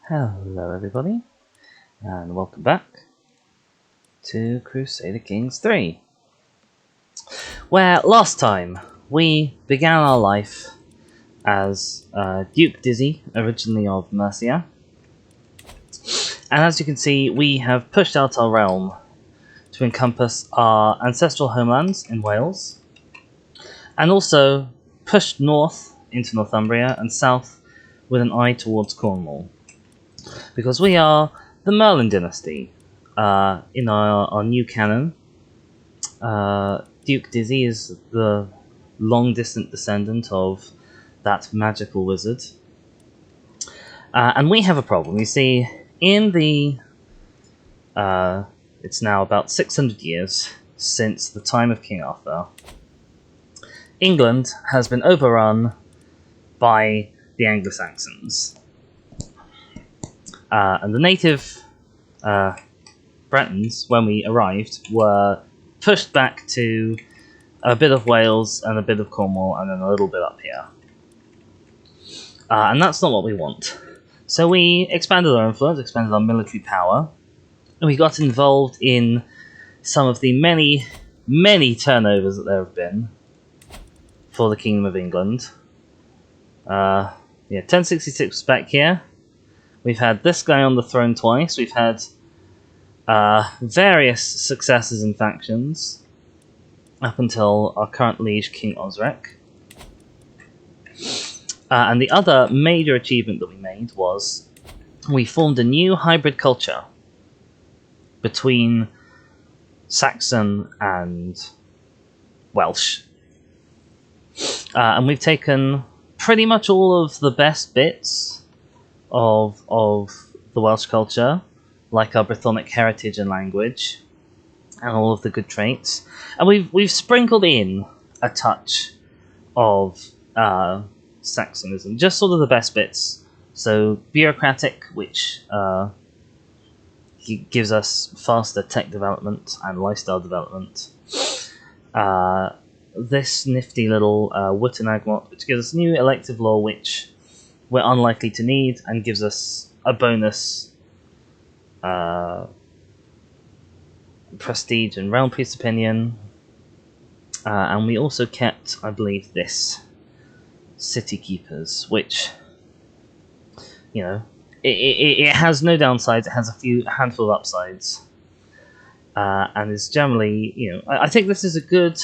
Hello everybody, and welcome back to Crusader Kings 3, where last time we began our life as Duke Dizzy, originally of Mercia, and as you can see we have pushed out our realm to encompass our ancestral homelands in Wales, and also pushed north into Northumbria and south with an eye towards Cornwall. Because we are the Merlin dynasty. In our new canon, Duke Dizzy is the long-distant descendant of that magical wizard. And we have a problem. You see, in the... it's now about 600 years since the time of King Arthur. England has been overrun by the Anglo-Saxons. And the native Bretons, when we arrived, were pushed back to a bit of Wales and a bit of Cornwall and then a little bit up here. And that's not what we want. So we expanded our influence, expanded our military power, and we got involved in some of the many, many turnovers that there have been for the Kingdom of England. 1066 was back here. We've had this guy on the throne twice. We've had various successes in factions up until our current liege, King Osric. And the other major achievement that we made was we formed a new hybrid culture between Saxon and Welsh. And we've taken pretty much all of the best bits of the Welsh culture, like our Brythonic heritage and language, and all of the good traits, and we've sprinkled in a touch of Saxonism, just sort of the best bits. So bureaucratic, which gives us faster tech development and lifestyle development. This nifty little Wittenagmot, which gives us new elective law, which we're unlikely to need, and gives us a bonus prestige and realm priest opinion. And we also kept, I believe, this city keepers, which, you know, it has no downsides. It has a handful of upsides, and is generally, you know, I think this is a good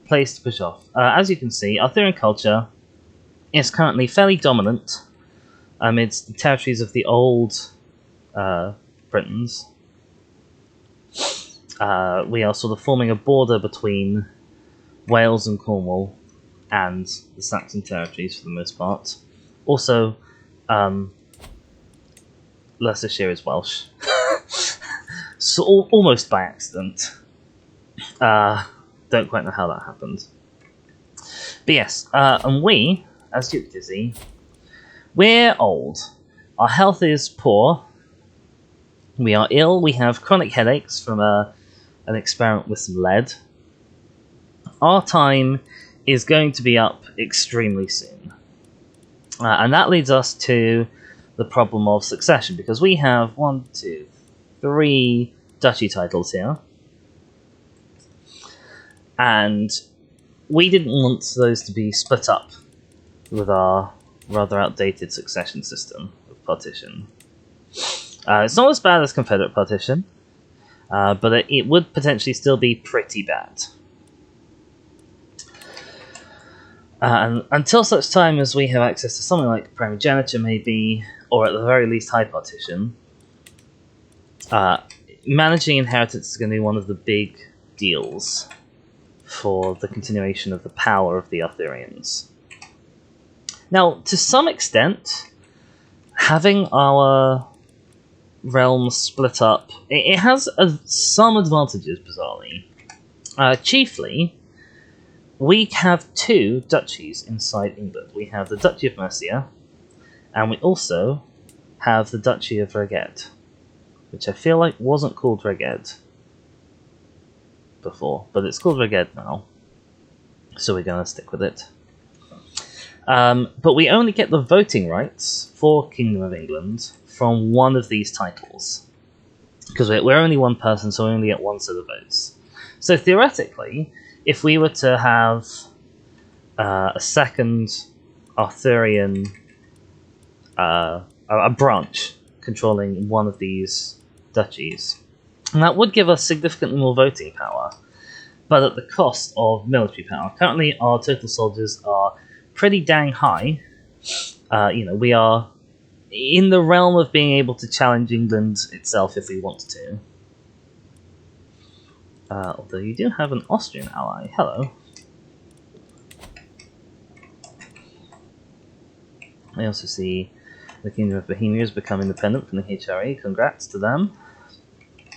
place to push off. As you can see, Arthurian culture is currently fairly dominant amidst the territories of the old Britons. We are sort of forming a border between Wales and Cornwall and the Saxon territories for the most part. Also, Leicestershire is Welsh. So almost by accident. Don't quite know how that happened. But yes, and we, as Duke Dizzy, we're old. Our health is poor. We are ill. We have chronic headaches from an experiment with some lead. Our time is going to be up extremely soon. And that leads us to the problem of succession, because we have 1, 2, 3 duchy titles here. And we didn't want those to be split up with our rather outdated succession system of partition. It's not as bad as Confederate partition, but it would potentially still be pretty bad. And until such time as we have access to something like primogeniture, maybe, or at the very least high partition, managing inheritance is going to be one of the big deals for the continuation of the power of the Arthurians. Now, to some extent, having our realm split up, it has some advantages, bizarrely. Chiefly, we have 2 duchies inside England. We have the Duchy of Mercia, and we also have the Duchy of Reged, which I feel like wasn't called Reged before, but it's called Reged now, so we're going to stick with it. But we only get the voting rights for Kingdom of England from one of these titles. Because we're only one person, so we only get one set of votes. So theoretically, if we were to have a second Arthurian a branch controlling one of these duchies, and that would give us significantly more voting power, but at the cost of military power. Currently, our total soldiers are pretty dang high. We are in the realm of being able to challenge England itself if we wanted to. Although you do have an Austrian ally. Hello. I also see the Kingdom of Bohemia has become independent from the HRE. Congrats to them.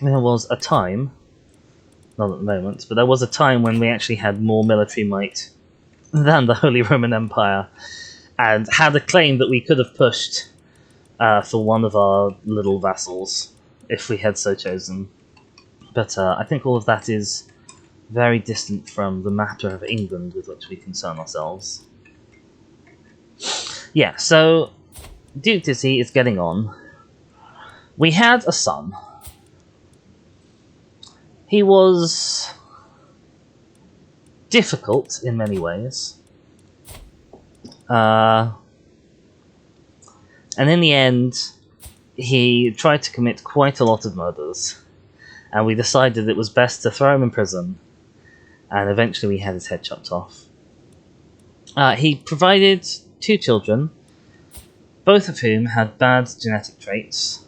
There was a time, not at the moment, but there was a time when we actually had more military might than the Holy Roman Empire, and had a claim that we could have pushed for one of our little vassals if we had so chosen. But I think all of that is very distant from the matter of England with which we concern ourselves. Yeah, so Duke Dizzy is getting on. We had a son. He was difficult in many ways. And in the end, he tried to commit quite a lot of murders. And we decided it was best to throw him in prison. And eventually we had his head chopped off. He provided 2 children, both of whom had bad genetic traits.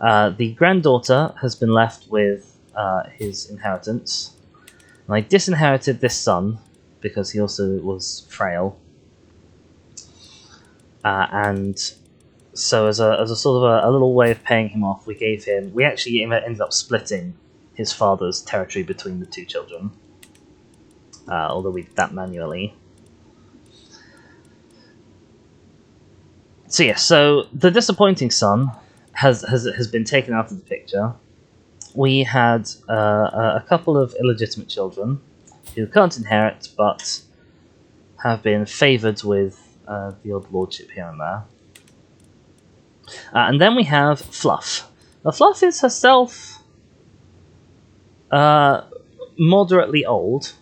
The granddaughter has been left with his inheritance. And I disinherited this son because he also was frail. And so as a sort of a little way of paying him off, we actually ended up splitting his father's territory between the 2 children. Although we did that manually. So yeah, so the disappointing son has been taken out of the picture. We had a couple of illegitimate children who can't inherit, but have been favoured with the odd lordship here and there. And then we have Fluff. Now, Fluff is herself moderately old.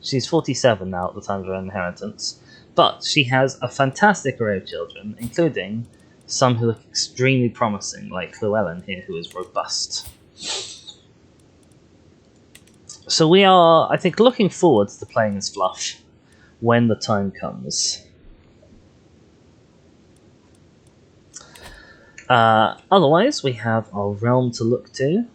She's 47 now at the time of her inheritance. But she has a fantastic array of children, including some who look extremely promising, like Llewellyn here, who is robust. So we are, I think, looking forward to playing as Fluff when the time comes. Otherwise, we have our realm to look to.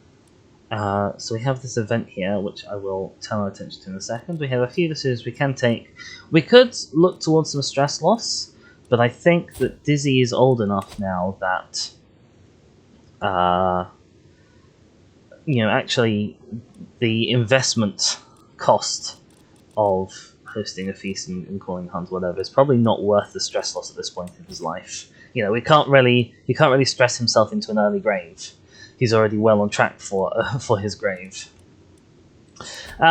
So we have this event here, which I will turn our attention to in a second. We have a few decisions we can take. We could look towards some stress loss, but I think that Dizzy is old enough now that, actually the investment cost of hosting a feast and calling hunt, whatever, is probably not worth the stress loss at this point in his life. He can't really stress himself into an early grave. He's already well on track for his grave.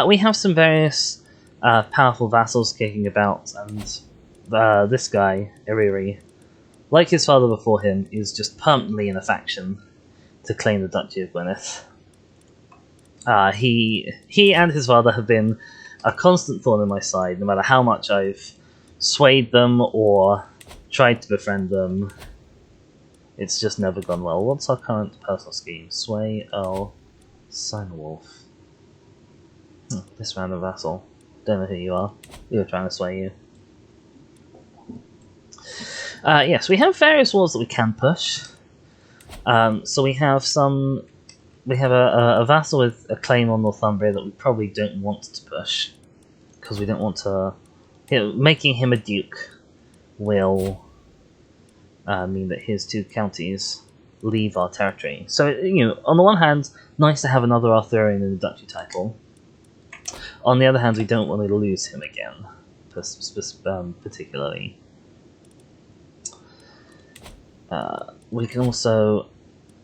We have some various powerful vassals kicking about, and this guy, Iriri, like his father before him, is just permanently in a faction to claim the Duchy of Gwynedd. He and his father have been a constant thorn in my side, no matter how much I've swayed them or tried to befriend them. It's just never gone well. What's our current personal scheme? Sway, Earl, Sinewolf. This random vassal. Don't know who you are. We were trying to sway you. Yes, we have various wars that we can push. So we have a vassal with a claim on Northumbria that we probably don't want to push, because we don't want to. Making him a duke will mean that his 2 counties leave our territory. So, on the one hand, nice to have another Arthurian in the duchy title. On the other hand, we don't want to lose him again, particularly. We also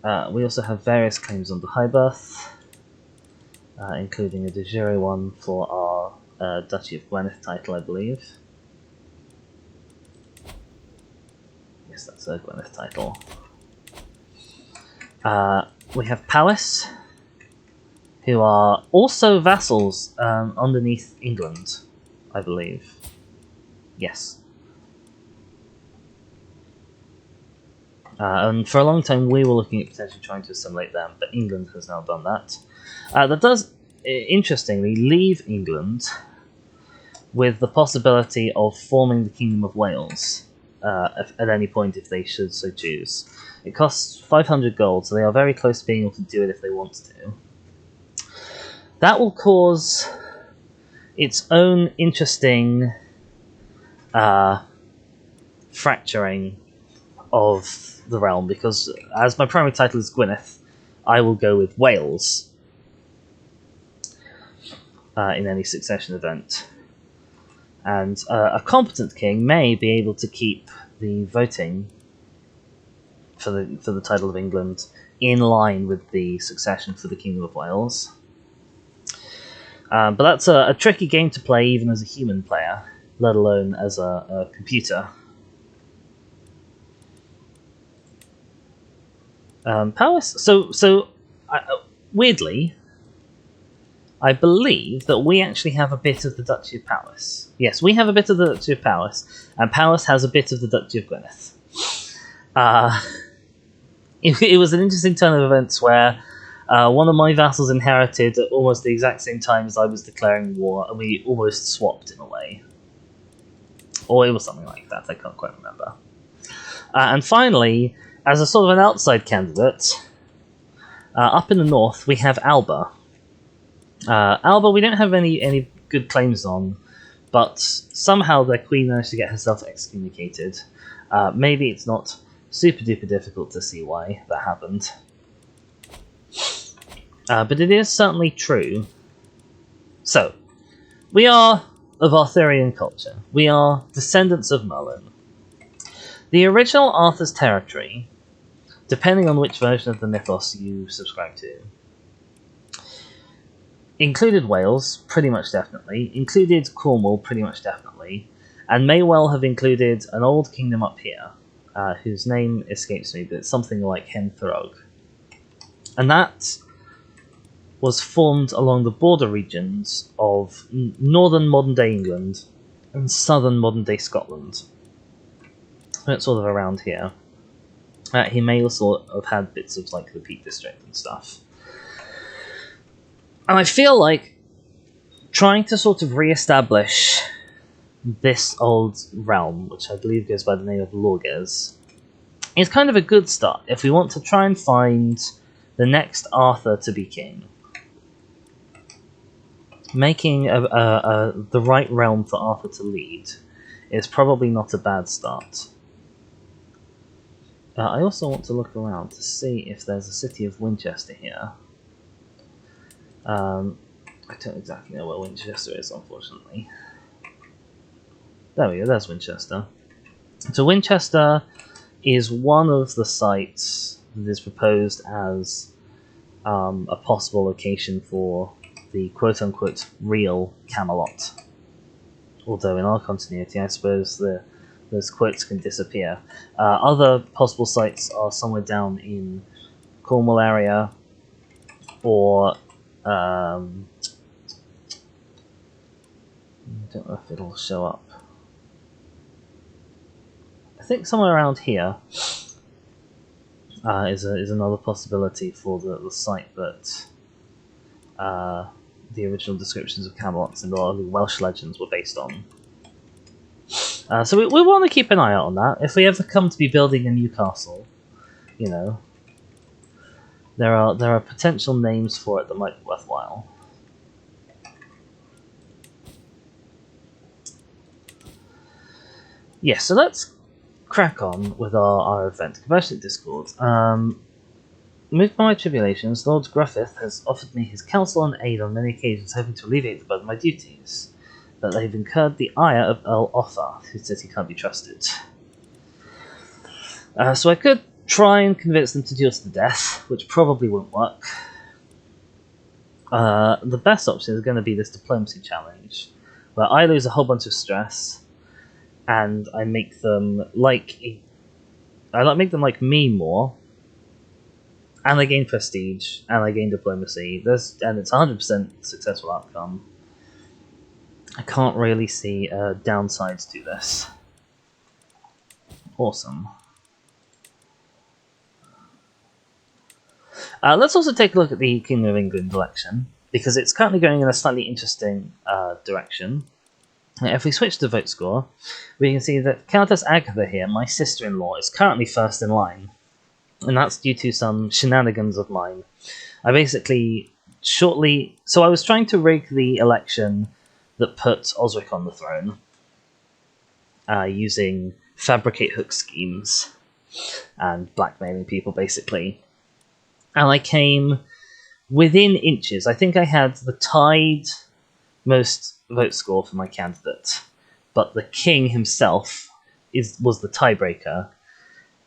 have various claims on the high birth, including a de jure one for our Duchy of Gwynedd title, I believe. the Gwynedd title. We have Powys, who are also vassals underneath England, I believe. Yes. And for a long time we were looking at potentially trying to assimilate them, but England has now done that. That does, interestingly, leave England with the possibility of forming the Kingdom of Wales at any point if they should so choose. It costs 500 gold, so they are very close to being able to do it if they want to. That will cause its own interesting fracturing of the realm, because as my primary title is Gwynedd, I will go with Wales in any succession event. And a competent king may be able to keep the voting for the title of England in line with the succession for the Kingdom of Wales. But that's a tricky game to play even as a human player, let alone as a computer. Powys. So weirdly, I believe that we actually have a bit of the Duchy of Powys. Yes, we have a bit of the Duchy of Powys, and Powys has a bit of the Duchy of Gwynedd. It was an interesting turn of events where one of my vassals inherited at almost the exact same time as I was declaring war, and we almost swapped in a way. Or it was something like that, I can't quite remember. And finally, as a sort of an outside candidate, up in the north we have Alba. Alba we don't have any good claims on, but somehow their queen managed to get herself excommunicated. Maybe it's not super duper difficult to see why that happened. But it is certainly true. So, we are of Arthurian culture. We are descendants of Merlin. The original Arthur's territory, depending on which version of the mythos you subscribe to, included Wales, pretty much definitely, included Cornwall, pretty much definitely, and may well have included an old kingdom up here, whose name escapes me, but it's something like Henthorog. And that was formed along the border regions of northern modern-day England and southern modern-day Scotland. So it's sort of around here. He may also have had bits of like the Peak District and stuff. And I feel like trying to sort of re-establish this old realm, which I believe goes by the name of Lorges, is kind of a good start if we want to try and find the next Arthur to be king. Making the right realm for Arthur to lead is probably not a bad start. I also want to look around to see if there's a city of Winchester here. I don't exactly know where Winchester is, unfortunately. There we go, there's Winchester. So Winchester is one of the sites that is proposed as a possible location for the quote-unquote real Camelot. Although in our continuity, I suppose those quotes can disappear. Other possible sites are somewhere down in Cornwall area, or I don't know if it'll show up. I think somewhere around here is another possibility for the site that the original descriptions of Camelot and a lot of the Welsh legends were based on. So we want to keep an eye out on that. If we ever come to be building a new castle, you know, there are potential names for it that might be worthwhile. Yes, so let's crack on with our event. Conversion Discord. Moved by my tribulations, Lord Gruffith has offered me his counsel and aid on many occasions, hoping to alleviate the burden of my duties. But they've incurred the ire of Earl Offa, who says he can't be trusted. So I could try and convince them to duel to the death, which probably won't work. The best option is going to be this diplomacy challenge, where I lose a whole bunch of stress, and I make them like I like make them like me more, and I gain prestige, and I gain diplomacy. And it's 100% successful outcome. I can't really see downsides to this. Awesome. Let's also take a look at the Kingdom of England election, because it's currently going in a slightly interesting direction. If we switch to vote score, we can see that Countess Agatha here, my sister-in-law, is currently first in line. And that's due to some shenanigans of mine. I basically So I was trying to rig the election that put Osric on the throne, using fabricate hook schemes and blackmailing people, basically. And I came within inches. I think I had the tied most vote score for my candidate, but the king himself was the tiebreaker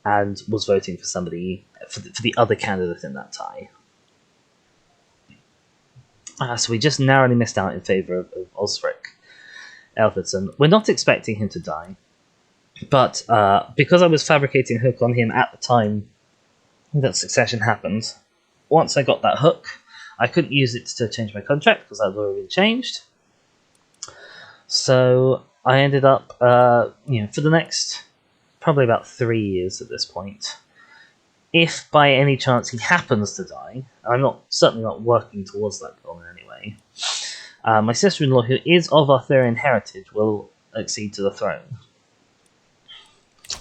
and was voting for somebody for the other candidate in that tie. So we just narrowly missed out in favour of Osric Elphinstone. We're not expecting him to die, but because I was fabricating a hook on him at the time that succession happened, once I got that hook, I couldn't use it to change my contract because that had already been changed. So I ended up, for the next probably about 3 years at this point, if by any chance he happens to die, I'm certainly not working towards that goal in any way, my sister-in-law, who is of Arthurian heritage, will accede to the throne.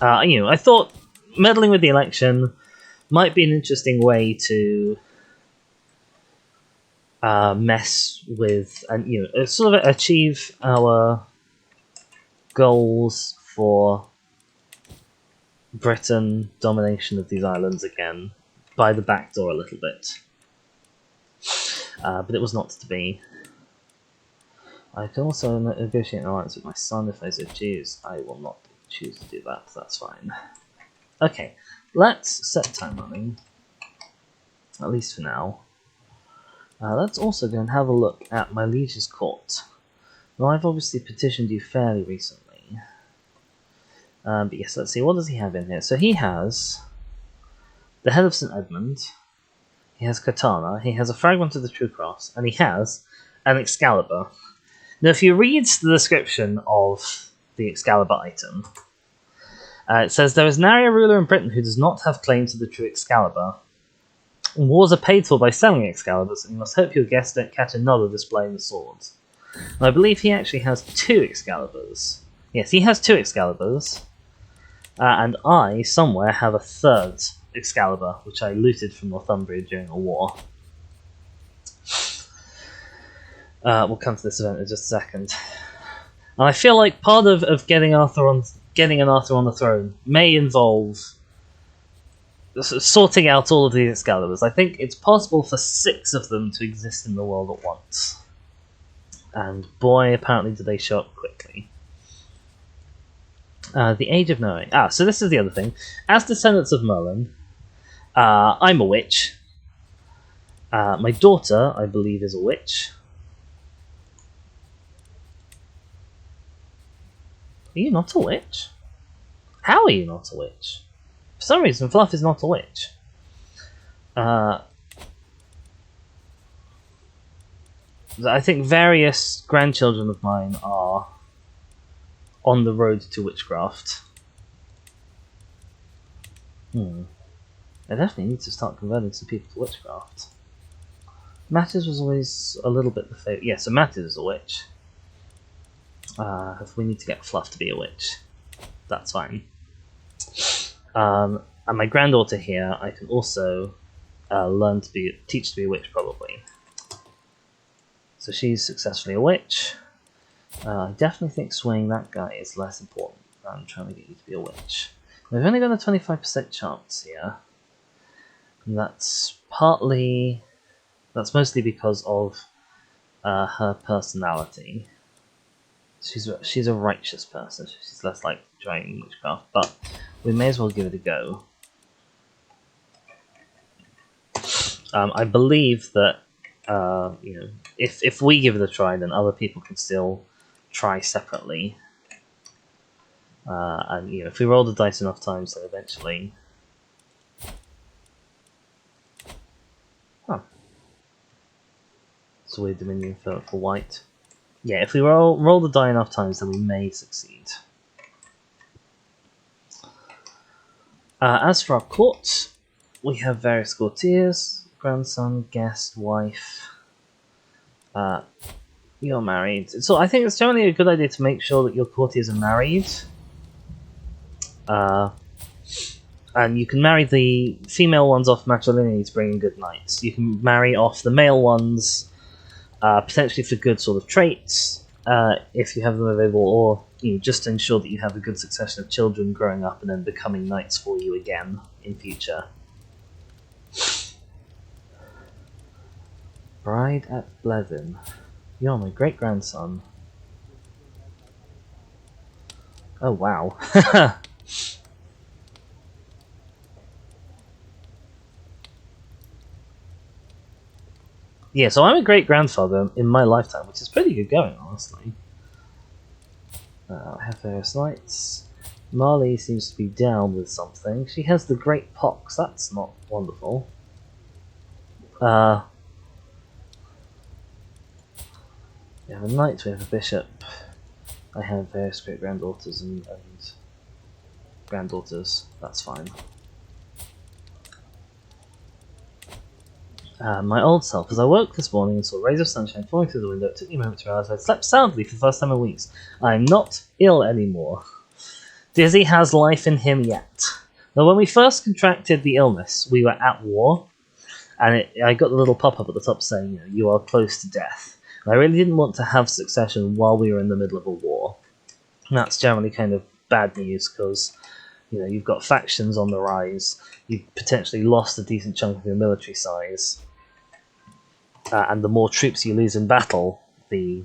I thought meddling with the election might be an interesting way to mess with and sort of achieve our goals for Britain domination of these islands again by the back door a little bit. But it was not to be. I can also negotiate an alliance with my son if I so choose. I will not choose to do that, that's fine. Okay, let's set time running, at least for now. Let's also go and have a look at my liege's court. Now, I've obviously petitioned you fairly recently. But yes, let's see, what does he have in here? So he has the Head of St. Edmund, he has Katana, he has a Fragment of the True Cross, and he has an Excalibur. Now, if you read the description of the Excalibur item, it says, there is nary a ruler in Britain who does not have claim to the true Excalibur. Wars are paid for by selling Excaliburs, and you must hope your guests don't catch another displaying the swords. And I believe he actually has 2 Excaliburs. Yes, he has 2 Excaliburs. And I, somewhere, have a 3rd Excalibur, which I looted from Northumbria during a war. We'll come to this event in just a second. And I feel like part of getting an Arthur on the throne may involve sorting out all of these Excaliburs. I think it's possible for 6 of them to exist in the world at once. And boy, apparently do they show up quickly. The Age of Knowing. So this is the other thing. As descendants of Merlin, I'm a witch. My daughter, I believe, is a witch. Are you not a witch? How are you not a witch? For some reason, Fluff is not a witch. I think various grandchildren of mine are on the road to witchcraft. I definitely need to start converting some people to witchcraft. Mattis was always a little bit the favourite. Yeah, so Mattis is a witch. If we need to get Fluff to be a witch, that's fine. And my granddaughter here, I can also teach to be a witch, probably. So she's successfully a witch. I definitely think swaying that guy is less important than trying to get you to be a witch. We've only got a 25% chance here. And that's mostly because of her personality. She's a righteous person, so she's less like trying witchcraft, but we may as well give it a go. I believe that if we give it a try, then other people can still try separately. And if we roll the dice enough times, then eventually It's a weird dominion for white. Yeah, if we roll the die enough times, then we may succeed. As for our court, we have various courtiers: grandson, guest, wife. You're married. So I think it's generally a good idea to make sure that your courtiers are married. And you can marry the female ones off matrilineally to bring in good knights. You can marry off the male ones, potentially for good sort of traits, if you have them available, or just to ensure that you have a good succession of children growing up and then becoming knights for you again in future. Bride at Blevin. You're my great-grandson. Oh, wow. Yeah, so I'm a great-grandfather in my lifetime, which is pretty good going, honestly. I have various knights. Marley seems to be down with something. She has the Great Pox. That's not wonderful. We have a knight, we have a bishop. I have various great-granddaughters and granddaughters. That's fine. My old self. As I woke this morning and saw rays of sunshine falling through the window, it took me a moment to realise I had slept soundly for the first time in weeks. I am not ill anymore. Dizzy has life in him yet. Now, when we first contracted the illness, we were at war, and I got the little pop-up at the top saying, you are close to death. And I really didn't want to have succession while we were in the middle of a war. And that's generally kind of bad news, because you've got factions on the rise. You've potentially lost a decent chunk of your military size. And the more troops you lose in battle, the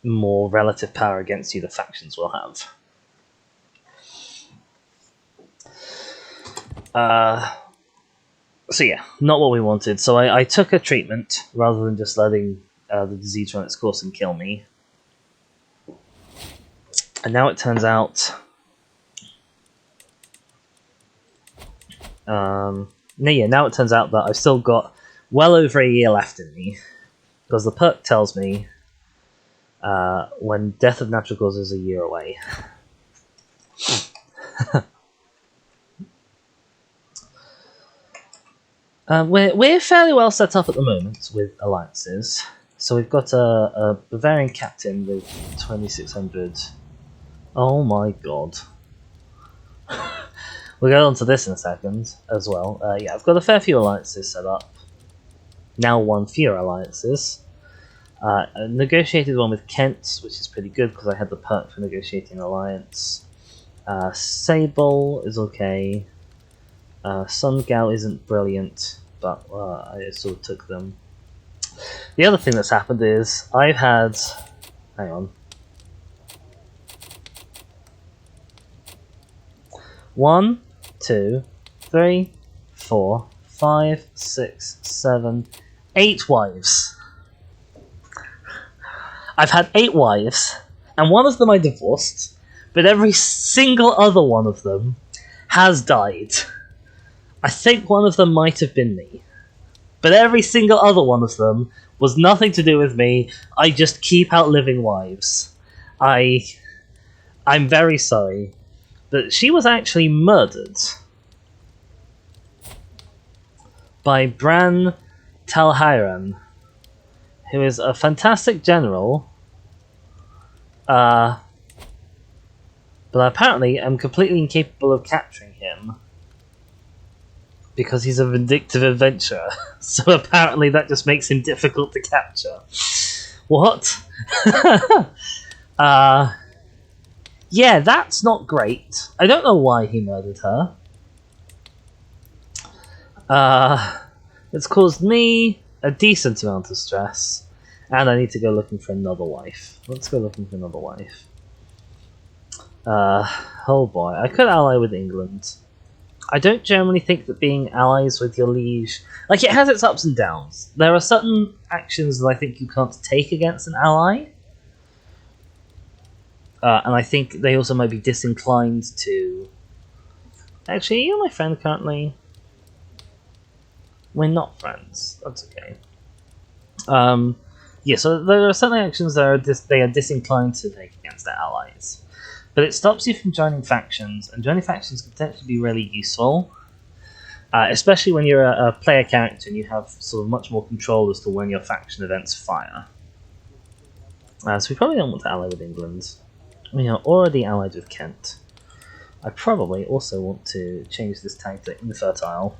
more relative power against you the factions will have. So yeah, not what we wanted. So I took a treatment rather than just letting the disease run its course and kill me. And now it turns out... now it turns out that I've still got well over a year left in me, because the perk tells me when death of natural causes is a year away. We're fairly well set up at the moment with alliances. So we've got a Bavarian captain with 2,600. Oh my god. We'll go on to this in a second as well. Yeah, I've got a fair few alliances set up. Now one fewer alliances. I negotiated one with Kent, which is pretty good because I had the perk for negotiating an alliance. Sable is okay. Sungao isn't brilliant, but I sort of took them. The other thing that's happened is I've had... Hang on. 1, 2, 3, 4, 5, 6, 7, 8 wives. I've had 8 wives, and one of them I divorced, but every single other one of them has died. I think one of them might have been me. But every single other one of them was nothing to do with me. I just keep outliving wives. I'm very sorry. But she was actually murdered by Bran Talhairan, who is a fantastic general, but apparently I'm completely incapable of capturing him because he's a vindictive adventurer. So apparently that just makes him difficult to capture. What? Yeah, that's not great. I don't know why he murdered her. It's caused me a decent amount of stress, and I need to go looking for another wife. Let's go looking for another wife. Oh boy, I could ally with England. I don't generally think that being allies with your liege... Like, it has its ups and downs. There are certain actions that I think you can't take against an ally. And I think they also might be disinclined to... Actually, you're my friend currently. We're not friends. That's okay. Yeah, so there are certain actions that are they are disinclined to take against their allies. But it stops you from joining factions, and joining factions can potentially be really useful. Especially when you're a player character and you have sort of much more control as to when your faction events fire. So we probably don't want to ally with England. We are already allied with Kent. I probably also want to change this tag to infertile,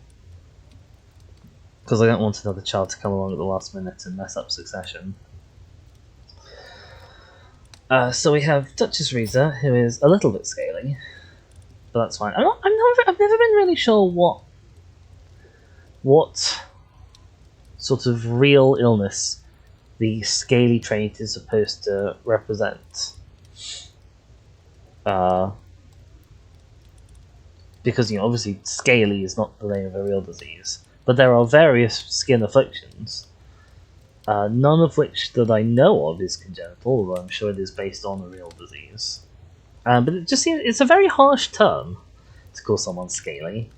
because I don't want another child to come along at the last minute and mess up succession. So we have Duchess Riza, who is a little bit scaly, but that's fine. I've never been really sure what sort of real illness the scaly trait is supposed to represent. Because, obviously scaly is not the name of a real disease, but there are various skin afflictions, none of which that I know of is congenital, although I'm sure it is based on a real disease. But it just seems it's a very harsh term to call someone scaly.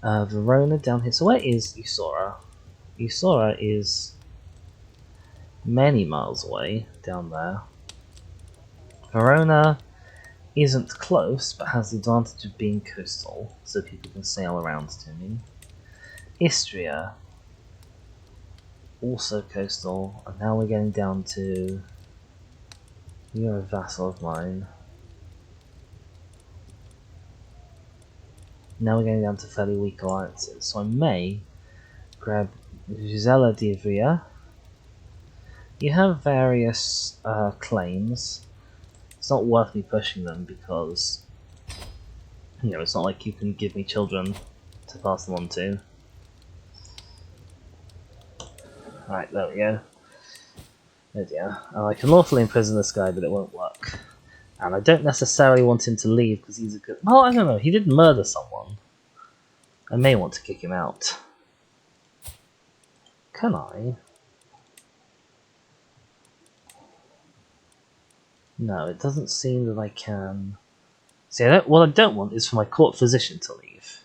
Verona down here. So where is Usora? Usora is many miles away down there. Verona isn't close, but has the advantage of being coastal, so people can sail around to me. Istria, also coastal, and now we're getting down to... You're a vassal of mine. Now we're getting down to fairly weak alliances, so I may grab Gisela d'Ivrea. You have various claims. It's not worth me pushing them because, it's not like you can give me children to pass them on to. Right, there we go. Oh dear. I can lawfully imprison this guy, but it won't work. And I don't necessarily want him to leave because he's a good... Well, I don't know. He did murder someone. I may want to kick him out. Can I? No, it doesn't seem that I can... See, what I don't want is for my court physician to leave.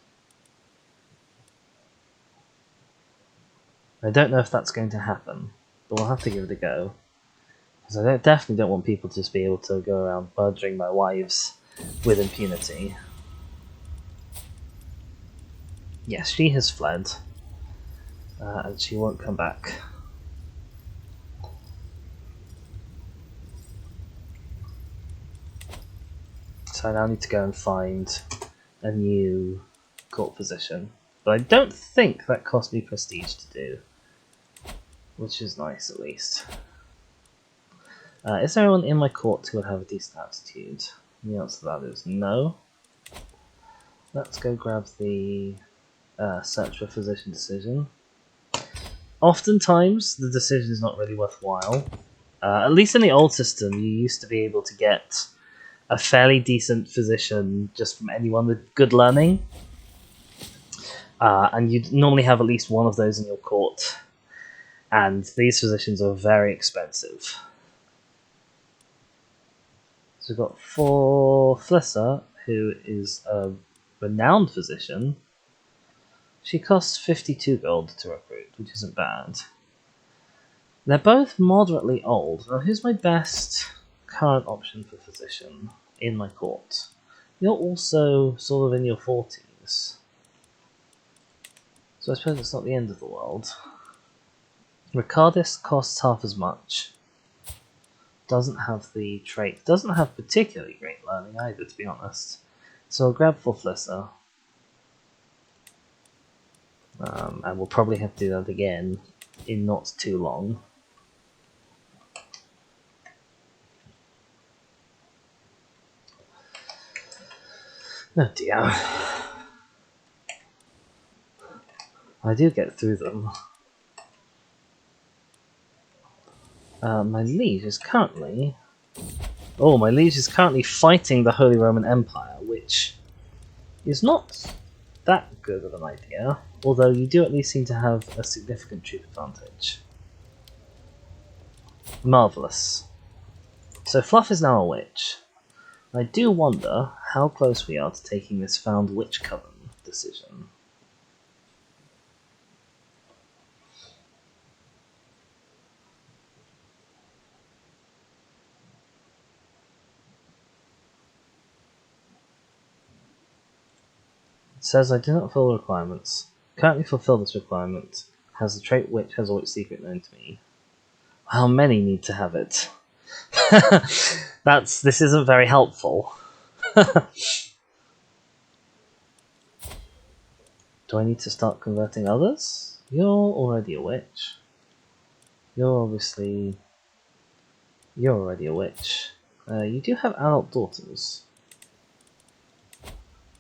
I don't know if that's going to happen, but we'll have to give it a go. Because I definitely don't want people to just be able to go around murdering my wives with impunity. Yes, she has fled. And she won't come back. So I now need to go and find a new court position. But I don't think that cost me prestige to do. Which is nice, at least. Is there anyone in my court who would have a decent attitude? And the answer to that is no. Let's go grab the search for physician decision. Oftentimes, the decision is not really worthwhile. At least in the old system, you used to be able to get a fairly decent physician just from anyone with good learning. And you'd normally have at least one of those in your court. And these physicians are very expensive. So we've got for Flissa, who is a renowned physician. She costs 52 gold to recruit, which isn't bad. They're both moderately old. Now, who's my best current option for physician in my court? You're also sort of in your 40s. So I suppose it's not the end of the world. Ricardis costs half as much. Doesn't have the trait. Doesn't have particularly great learning either, to be honest. So I'll grab for Flissa. And we'll probably have to do that again in not too long. Oh dear. I do get through them. My liege is currently... Oh, my liege is currently fighting the Holy Roman Empire, which is not that good of an idea, although you do at least seem to have a significant troop advantage. Marvellous. So Fluff is now a witch. I do wonder how close we are to taking this Found Witch Coven decision. says I do not fulfill requirements. Currently fulfill this requirement. Has the trait which has a witch secret known to me. How many need to have it? This isn't very helpful. Do I need to start converting others? You're already a witch. You're already a witch. You do have adult daughters.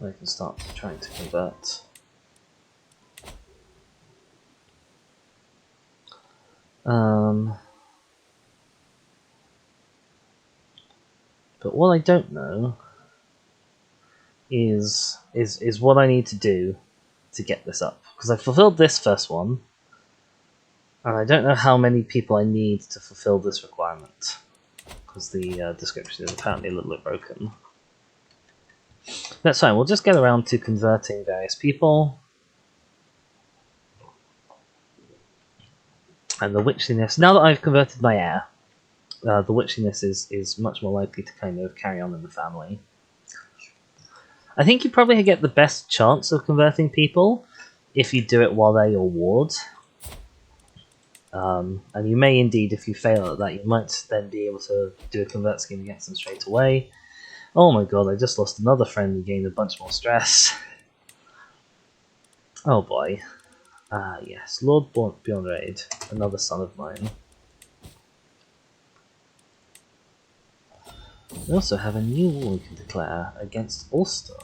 I can start trying to convert. But what I don't know is what I need to do to get this up. Because I fulfilled this first one, and I don't know how many people I need to fulfill this requirement. Because the description is apparently a little bit broken. That's fine, we'll just get around to converting various people. And the witchiness, now that I've converted my heir, the witchiness is much more likely to kind of carry on in the family. I think you probably get the best chance of converting people if you do it while they're your ward. And you may indeed, if you fail at that, you might then be able to do a convert scheme against them straight away. Oh my god, I just lost another friend and gained a bunch more stress. Oh boy. Ah yes, Lord Beyond Raid, another son of mine. We also have a new war we can declare against Ulster.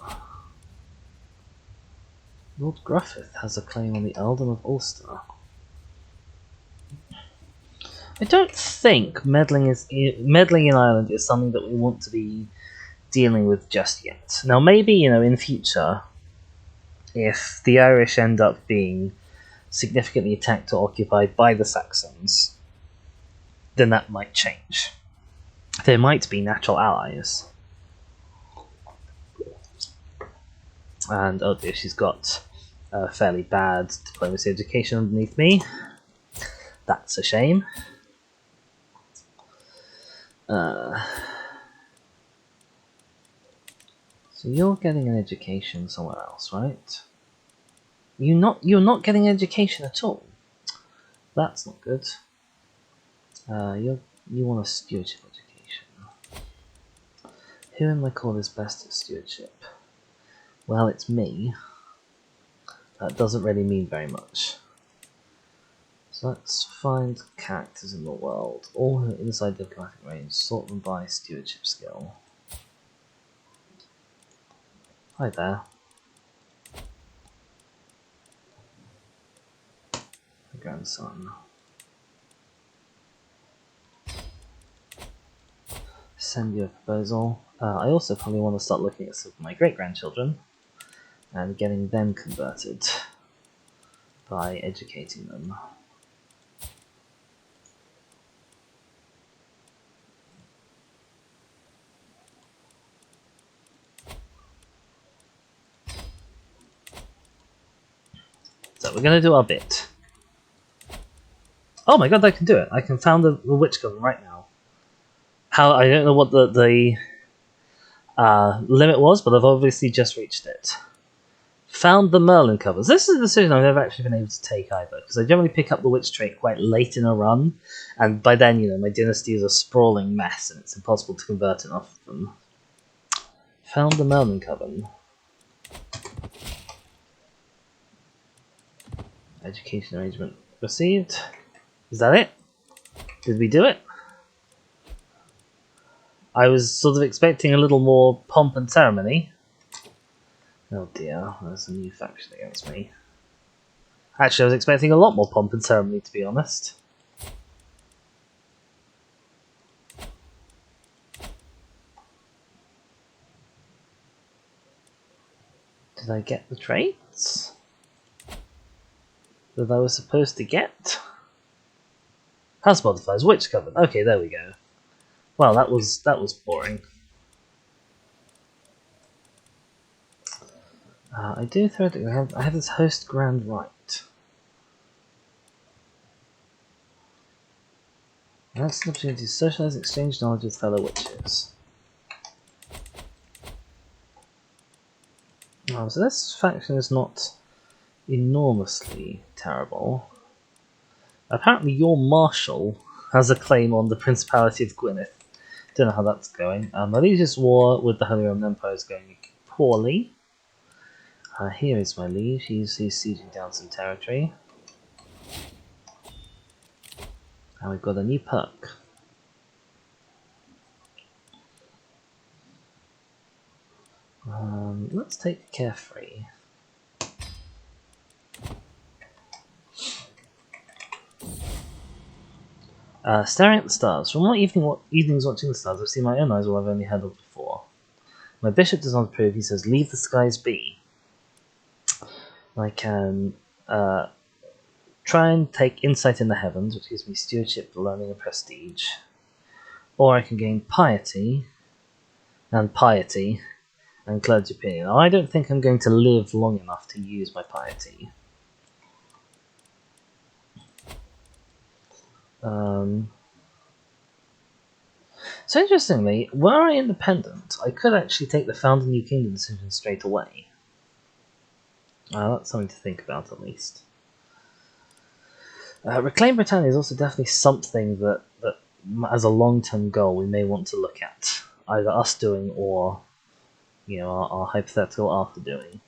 Lord Gruffith has a claim on the Earldom of Ulster. I don't think meddling in Ireland is something that we want to be dealing with just yet. Now maybe, in future, if the Irish end up being significantly attacked or occupied by the Saxons, then that might change. There might be natural allies. And oh dear, she's got a fairly bad diplomacy education underneath me. That's a shame. So you're getting an education somewhere else, right? You're not getting an education at all. That's not good. You want a stewardship education. Who in my court is best at stewardship? Well, it's me. That doesn't really mean very much. So let's find characters in the world, all who are inside diplomatic range, sort them by stewardship skill. Hi there. My grandson. Send you a proposal. I also probably want to start looking at some of my great-grandchildren and getting them converted by educating them. So we're going to do our bit. Oh my god, I can do it! I can found the witch coven right now. How, I don't know what the limit was, but I've obviously just reached it. Found the Merlin covers. This is a decision I've never actually been able to take either, because I generally pick up the witch trait quite late in a run, and by then, my dynasty is a sprawling mess, and it's impossible to convert enough of them. Found the Merlin coven. Education arrangement received. Is that it? Did we do it? I was sort of expecting a little more pomp and ceremony. Oh dear, there's a new faction against me. Actually, I was expecting a lot more pomp and ceremony, to be honest. Did I get the traits that I was supposed to get? House modifiers, witch coven. Okay, there we go. Well, that was boring. I do theoretically I have this host grand right. That's an opportunity to socialize, exchange knowledge with fellow witches. So this faction is not enormously terrible. Apparently your marshal has a claim on the Principality of Gwynedd. Don't know how that's going. Maleesia's war with the Holy Roman Empire is going poorly. Here is my liege. He's sieging down some territory. And we've got a new perk. Let's take Carefree. Staring at the stars. From one evenings watching the stars, I've seen my own eyes while I've only heard of before. My bishop does not approve. He says, leave the skies be. I can try and take insight in the heavens, which gives me stewardship, learning, and prestige. Or I can gain piety and clergy opinion. Now, I don't think I'm going to live long enough to use my piety. So interestingly, were I independent, I could actually take the Found a New Kingdom decision straight away. That's something to think about, at least. Reclaim Britannia is also definitely something that as a long-term goal, we may want to look at. Either us doing or, our hypothetical after doing.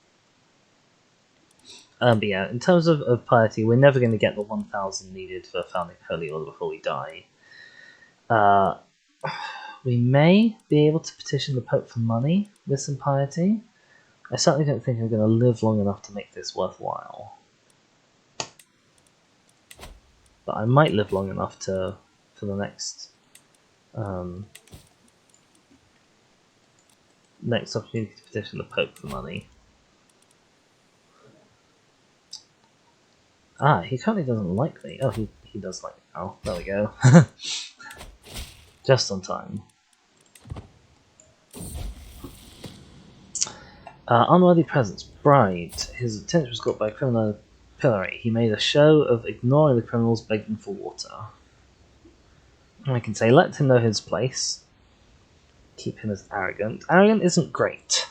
But yeah, in terms of piety, we're never going to get the 1,000 needed for founding Holy Order before we die. We may be able to petition the Pope for money with some piety. I certainly don't think I'm going to live long enough to make this worthwhile. But I might live long enough for the next next opportunity to petition the Pope for money. He currently doesn't like me. Oh, he does like me now. There we go. Just on time. Unworthy presence. Bride. His attention was caught by a criminal pillory. He made a show of ignoring the criminals begging for water. I can say, let him know his place. Keep him as arrogant. Arrogant isn't great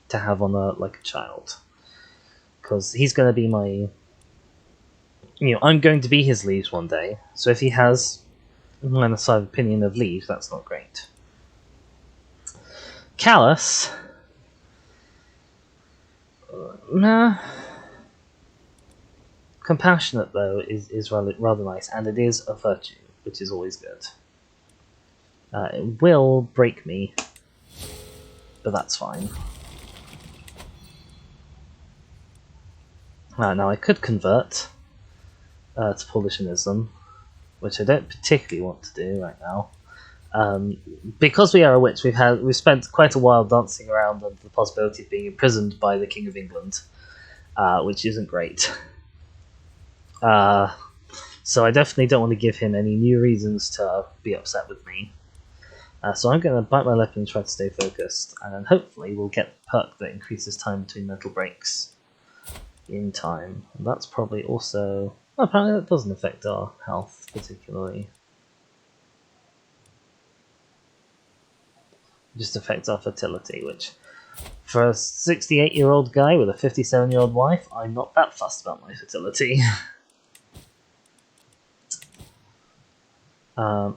to have on a child, because he's going to be my. I'm going to be his liege one day. So if he has a side opinion of liege, that's not great. Callous. Nah. Compassionate, though, is rather nice, and it is a virtue, which is always good. It will break me, but that's fine. Now I could convert to Paulicianism, which I don't particularly want to do right now. Because we are a witch, we've spent quite a while dancing around under the possibility of being imprisoned by the King of England, which isn't great. So I definitely don't want to give him any new reasons to be upset with me. So I'm going to bite my lip and try to stay focused, and then hopefully we'll get the perk that increases time between mental breaks in time. And that's probably also... apparently that doesn't affect our health particularly. It just affects our fertility, which for a 68-year-old guy with a 57-year-old wife, I'm not that fussed about my fertility.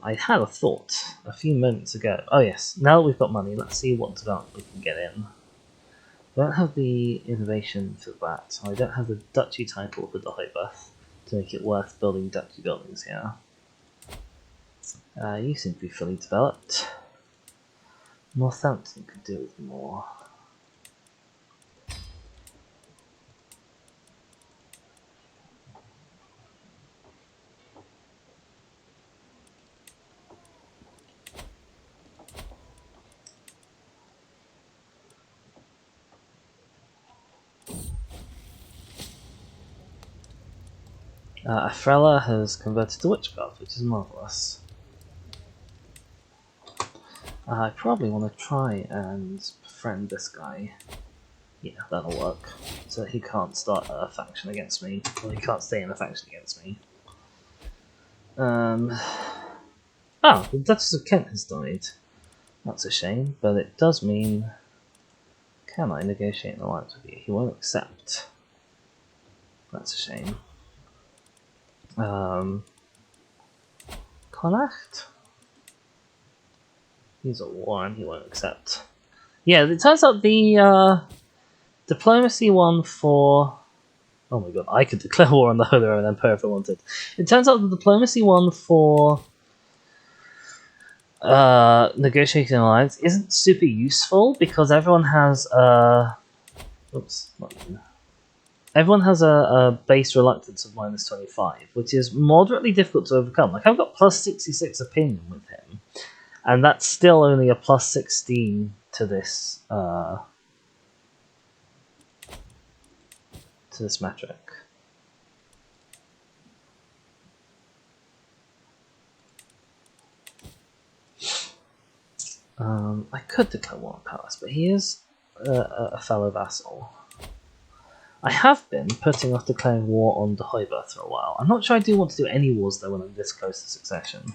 I had a thought a few moments ago. Oh yes, now that we've got money, let's see what development we can get in. I don't have the innovation for that. I don't have the duchy title for the Hoibeth to make it worth building duchy buildings here. You seem to be fully developed. Northampton could do with more. Afrella has converted to witchcraft, which is marvellous. I probably want to try and befriend this guy. Yeah, that'll work. So he can't start a faction against me. Well, he can't stay in a faction against me. The Duchess of Kent has died. That's a shame, but it does mean Can I negotiate an alliance with you? He won't accept. That's a shame. Connacht? He's at war and he won't accept. Yeah, it turns out the diplomacy one for... Oh my god, I could declare war on the Holy Roman Empire if I wanted. It turns out the diplomacy one for negotiating an alliance isn't super useful because everyone has everyone has a base reluctance of -25, which is moderately difficult to overcome. Like, I've got +66 opinion with him, and that's still only a +16 to this metric. I could declare war on Palace, but he is a fellow vassal. I have been putting off declaring war on the Hoiberth for a while. I'm not sure I do want to do any wars though when I'm this close to succession.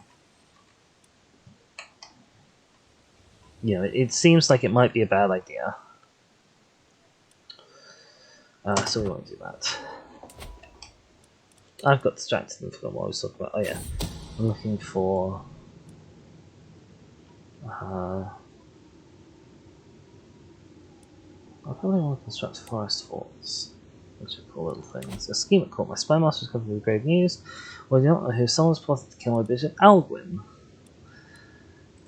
You know, it seems like it might be a bad idea. So we won't do that. I've got distracted and forgot what I was talking about. Oh yeah, I'm looking for... I probably want to construct forest forts, which are cool little things. A scheme at court. My spy master has come with grave news. Well, you don't know who someone's plotted to kill my bishop, Alguin.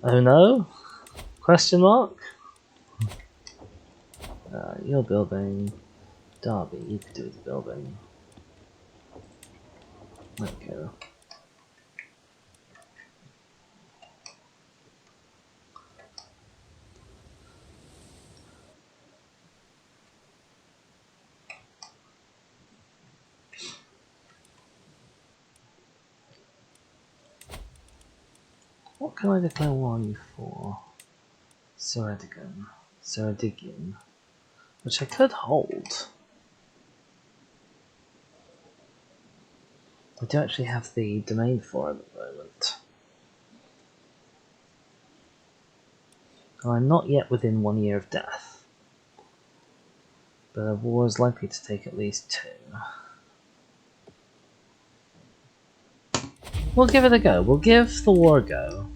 Oh no? Question mark? You're building. Derby, you could do the building. Okay. What can I declare war on you for? Ceredigion, which I could hold. I do actually have the domain for it at the moment. I'm not yet within 1 year of death, but a war is likely to take at least 2. We'll give it a go. We'll give the war a go.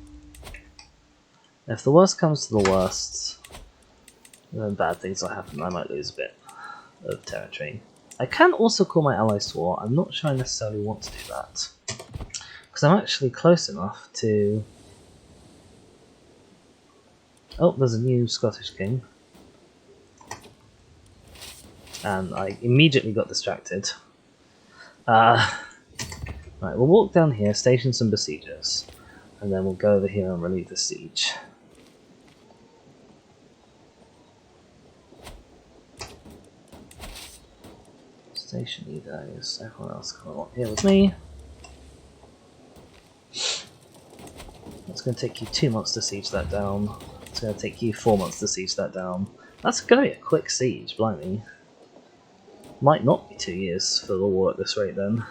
If the worst comes to the worst, then bad things will happen. I might lose a bit of territory. I can also call my allies to war. I'm not sure I necessarily want to do that, because I'm actually close enough to... Oh, there's a new Scottish king. And I immediately got distracted. Right, we'll walk down here, station some besiegers, and then we'll go over here and relieve the siege. Station you guys, everyone else come along here with me. It's going to take you 2 months to siege that down. It's going to take you 4 months to siege that down. That's going to be a quick siege, blimey. Might not be 2 years for the war at this rate then.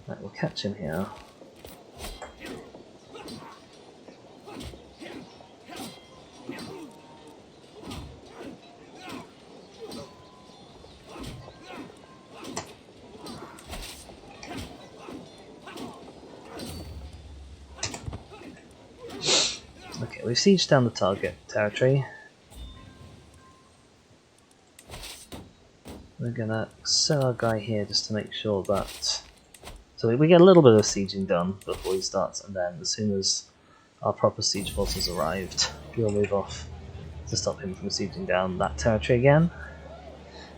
Right, we'll catch him here. Okay, we've sieged down the target territory. We're gonna set our guy here just to make sure that... So we get a little bit of sieging done before he starts, and then as soon as our proper siege force has arrived, we'll move off to stop him from sieging down that territory again.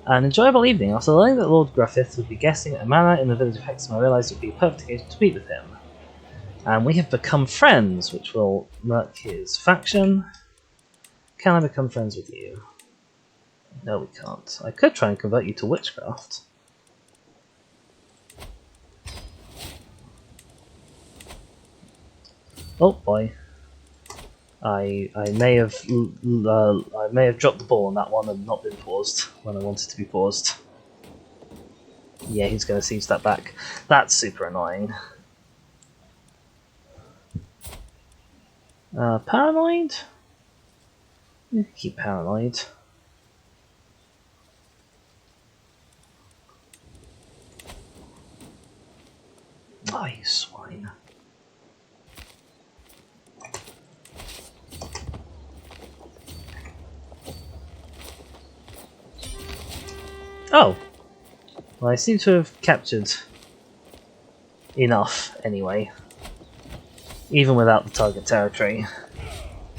An enjoyable evening. After learning that Lord Griffith would be guesting at a manor in the village of Hexham, I realised it would be a perfect occasion to meet with him. And we have become friends, which will murk his faction. Can I become friends with you? No, we can't. I could try and convert you to witchcraft. Oh boy, I may have dropped the ball on that one and not been paused when I wanted to be paused. Yeah, he's going to siege that back. That's super annoying. Paranoid? You can keep paranoid. Oh, you swine. Oh! Well, I seem to have captured enough, anyway. Even without the target territory.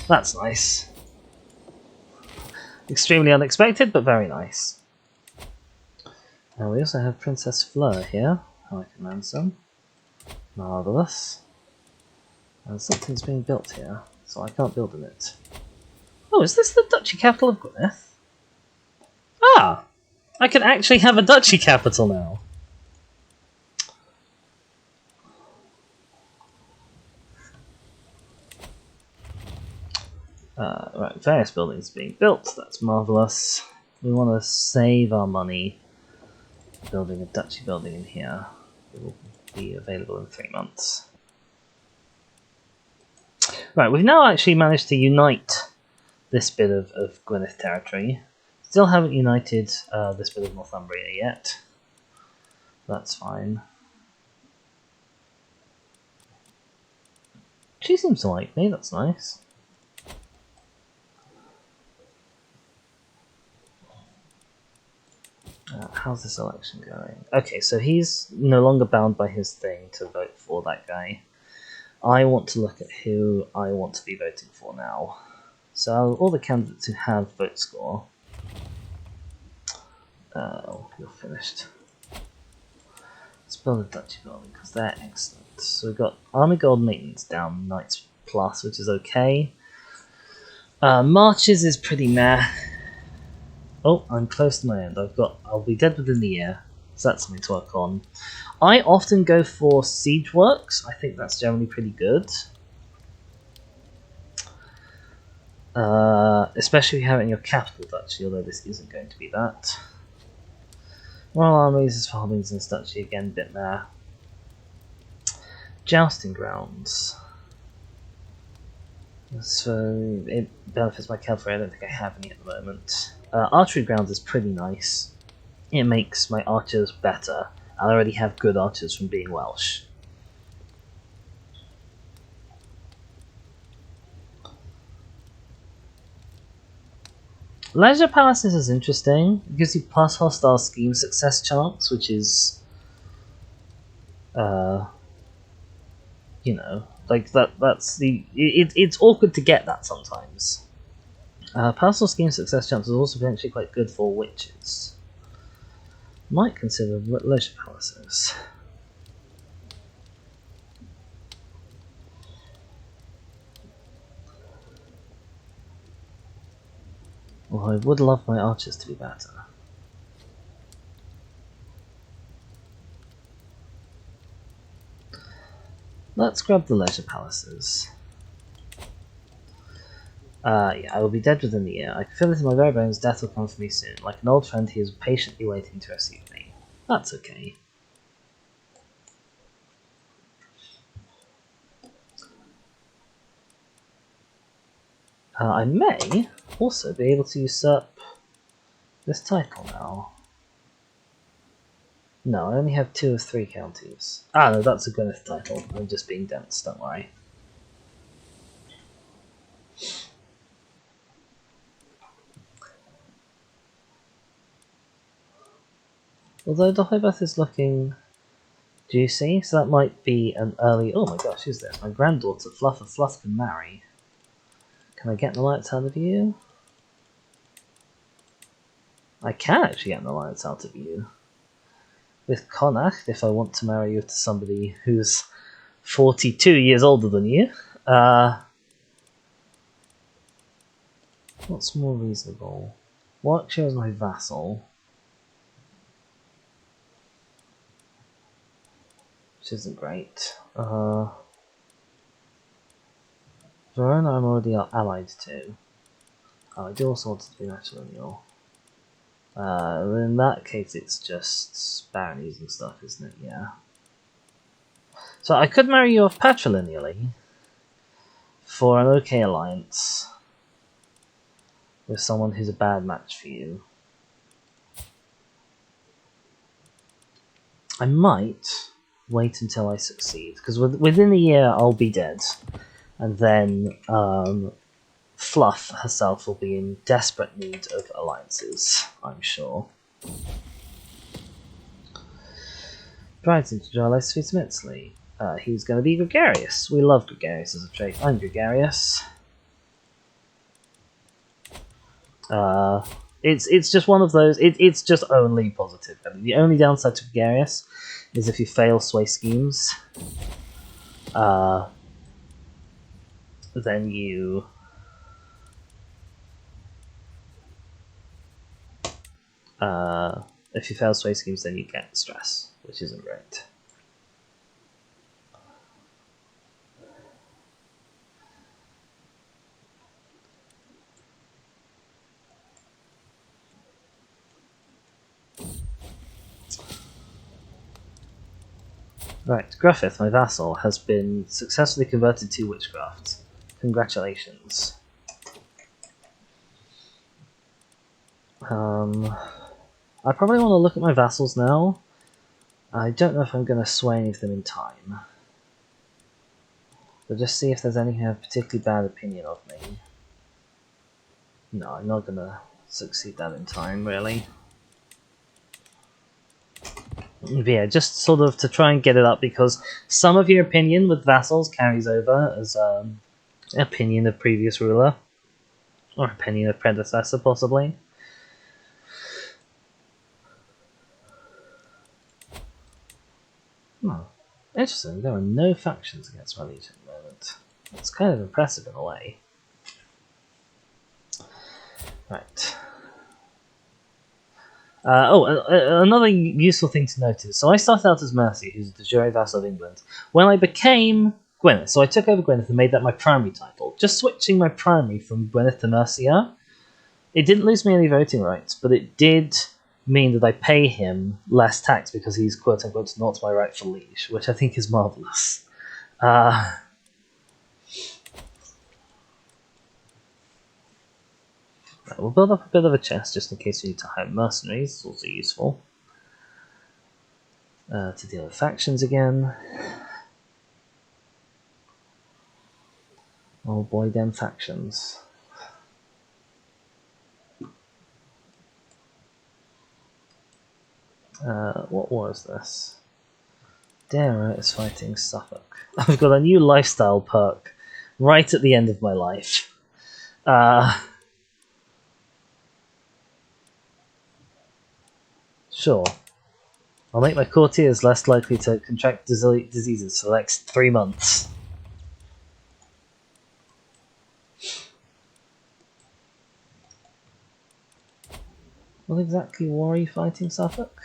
That's nice. Extremely unexpected, but very nice. Now we also have Princess Fleur here, who I can ransom. Marvellous. And something's being built here, so I can't build in it. Oh, is this the duchy capital of Gwynedd? Ah! I can actually have a duchy capital now! Right, various buildings being built, that's marvellous. We want to save our money building a duchy building in here. It will be available in 3 months. Right, we've now actually managed to unite this bit of Gwynedd territory. Still haven't united this bit of Northumbria yet. That's fine. She seems to like me, that's nice. How's this election going? Okay, so he's no longer bound by his thing to vote for that guy. I want to look at who I want to be voting for now. So all the candidates who have vote score. You're finished. Let's build a duchy building because they're excellent. So we've got army gold maintenance down, knights plus, which is okay. Marches is pretty meh. Oh, I'm close to my end. I'll be dead within the year, so that's something to work on. I often go for siege works. I think that's generally pretty good. Especially if you have it in your capital duchy, although this isn't going to be that. Royal armies is farmings in this duchy, again, a bit there. Jousting grounds. So it benefits my cavalry, I don't think I have any at the moment. Archery grounds is pretty nice. It makes my archers better. I already have good archers from being Welsh. Leisure Palaces is interesting. It gives you plus hostile scheme success chance, which is, you know, like that's the. It's awkward to get that sometimes. Personal scheme success chance is also potentially quite good for witches. Might consider leisure palaces. Well, I would love my archers to be better. Let's grab the leisure palaces. Yeah, I will be dead within the year. I can feel it in my very bones, death will come for me soon. Like an old friend, he is patiently waiting to receive me. That's okay. I may also be able to usurp this title now. No, I only have 2 of 3 counties. Ah, no, that's a Gwynedd title. I'm just being dense, don't worry. Although the Deheubarth is looking juicy, so that might be an early... Oh my gosh, who's this? My granddaughter, Fluff of Fluff, can marry. Can I get an alliance out of you? I can actually get an alliance out of you. With Connacht, if I want to marry you to somebody who's 42 years older than you. What's more reasonable? Warwickshire is my vassal. Which isn't great. Verona I'm already allied to. Oh, I do also want it to be matrilineal. In that case it's just baronies and stuff, isn't it? Yeah. So I could marry you off patrilineally for an okay alliance with someone who's a bad match for you. I might wait until I succeed, because within a year I'll be dead, and then Fluff herself will be in desperate need of alliances, I'm sure. Bride's into Jarlath sweets immensely. He's going to be gregarious. We love gregarious as a trait. I'm gregarious. It's just one of those. It's just only positive. I mean, the only downside to gregarious is if you fail sway schemes. Then you if you fail sway schemes, then you get stress, which isn't great. Right, Griffith, my vassal, has been successfully converted to witchcraft. Congratulations. I probably want to look at my vassals now. I don't know if I'm going to sway any of them in time. But just see if there's any who have a particularly bad opinion of me. No, I'm not going to succeed that in time, really. But yeah, just sort of to try and get it up, because some of your opinion with vassals carries over as opinion of previous ruler, or opinion of predecessor, possibly. Oh, interesting, there are no factions against my legion at the moment. It's kind of impressive in a way. Right. Another useful thing to notice. So I started out as Mercy, who's the de jure vassal of England. When I became Gwynedd, so I took over Gwynedd and made that my primary title. Just switching my primary from Gwynedd to Mercia, it didn't lose me any voting rights, but it did mean that I pay him less tax because he's quote-unquote not my rightful liege, which I think is marvellous. We'll build up a bit of a chest just in case we need to hire mercenaries. It's also useful to deal with factions again. Oh boy, them factions. What war is this? Dara is fighting Suffolk. I've got a new lifestyle perk right at the end of my life. Sure. I'll make my courtiers less likely to contract diseases for the next 3 months. What exactly war are you fighting, Suffolk?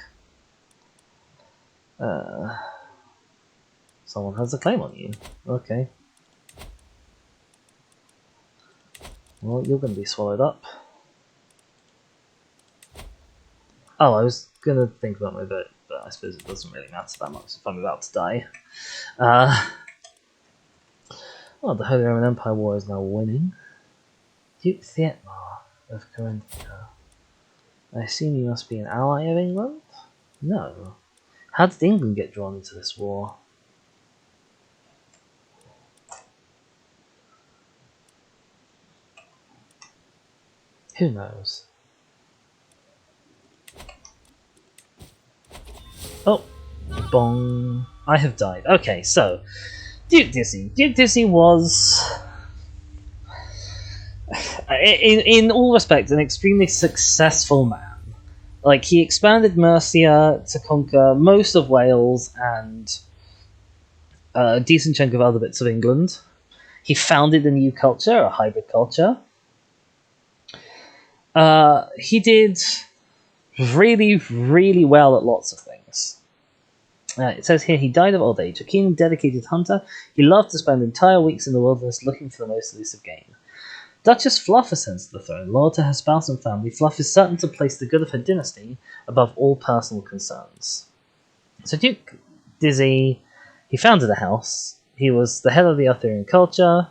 Someone has a claim on you. Okay. Well, you're going to be swallowed up. Oh, I was going to think about my vote, but I suppose it doesn't really matter that much if I'm about to die. Well, the Holy Roman Empire war is now winning. Duke Thietmar of Carinthia. I assume you must be an ally of England? No. How did England get drawn into this war? Who knows? Oh, bong. I have died. Okay, so, Duke Dizzy. Duke Dizzy was, in all respects, an extremely successful man. Like, he expanded Mercia to conquer most of Wales and a decent chunk of other bits of England. He founded a new culture, a hybrid culture. He did really, really well at lots of things. It says here he died of old age, a keen and dedicated hunter. He loved to spend entire weeks in the wilderness looking for the most elusive game. Duchess Fluff ascends to the throne. Loyal to her spouse and family, Fluff is certain to place the good of her dynasty above all personal concerns. So Duke Dizzy, he founded a house. He was the head of the Arthurian culture.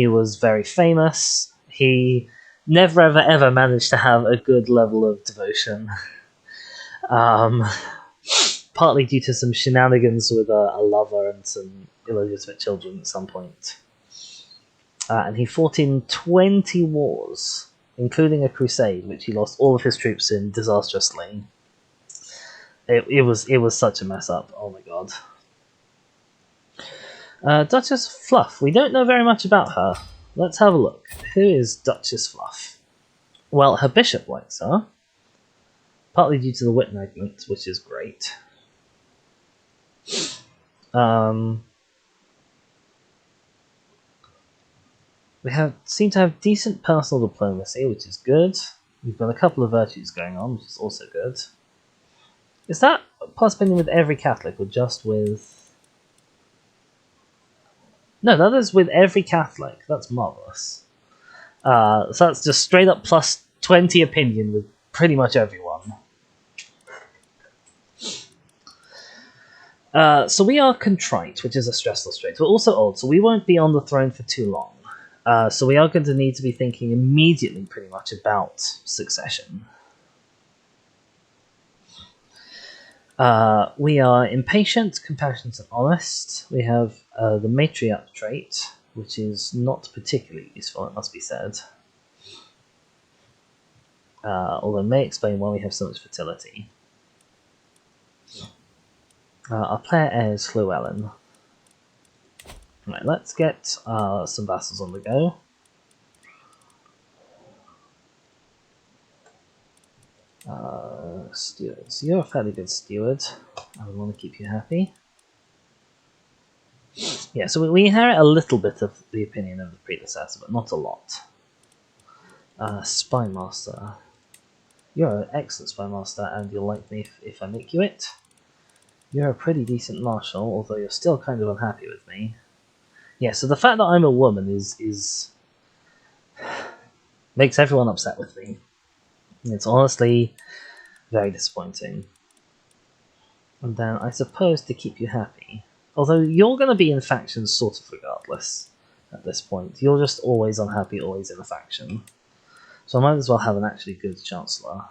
He was very famous. He never ever managed to have a good level of devotion. Partly due to some shenanigans with a lover and some illegitimate children at some point. And he fought in 20 wars, including a crusade, which he lost all of his troops in disastrously. It was such a mess up. Oh my god. Duchess Fluff. We don't know very much about her. Let's have a look. Who is Duchess Fluff? Well, her bishop likes her. Partly due to the wit magnet, which is great. We seem to have decent personal diplomacy, which is good. We've got a couple of virtues going on, which is also good. Is that possibly with every Catholic, or just with... No, that is with every Catholic. That's marvellous. So that's just straight up plus 20 opinion with pretty much everyone. So we are contrite, which is a stressful trait. We're also old, so we won't be on the throne for too long. So we are going to need to be thinking immediately pretty much about succession. We are impatient, compassionate, and honest. We have the matriarch trait, which is not particularly useful, it must be said. Although it may explain why we have so much fertility. Our player heir is Llewellyn. Right, let's get some vassals on the go. Stewards. You're a fairly good steward. I would want to keep you happy. Yeah, so we inherit a little bit of the opinion of the predecessor, but not a lot. Spymaster. You're an excellent spymaster, and you'll like me if I make you it. You're a pretty decent marshal, although you're still kind of unhappy with me. Yeah, so the fact that I'm a woman is makes everyone upset with me. It's honestly very disappointing. And then I suppose to keep you happy, although you're going to be in factions sort of regardless at this point. You're just always unhappy, always in a faction. So I might as well have an actually good chancellor.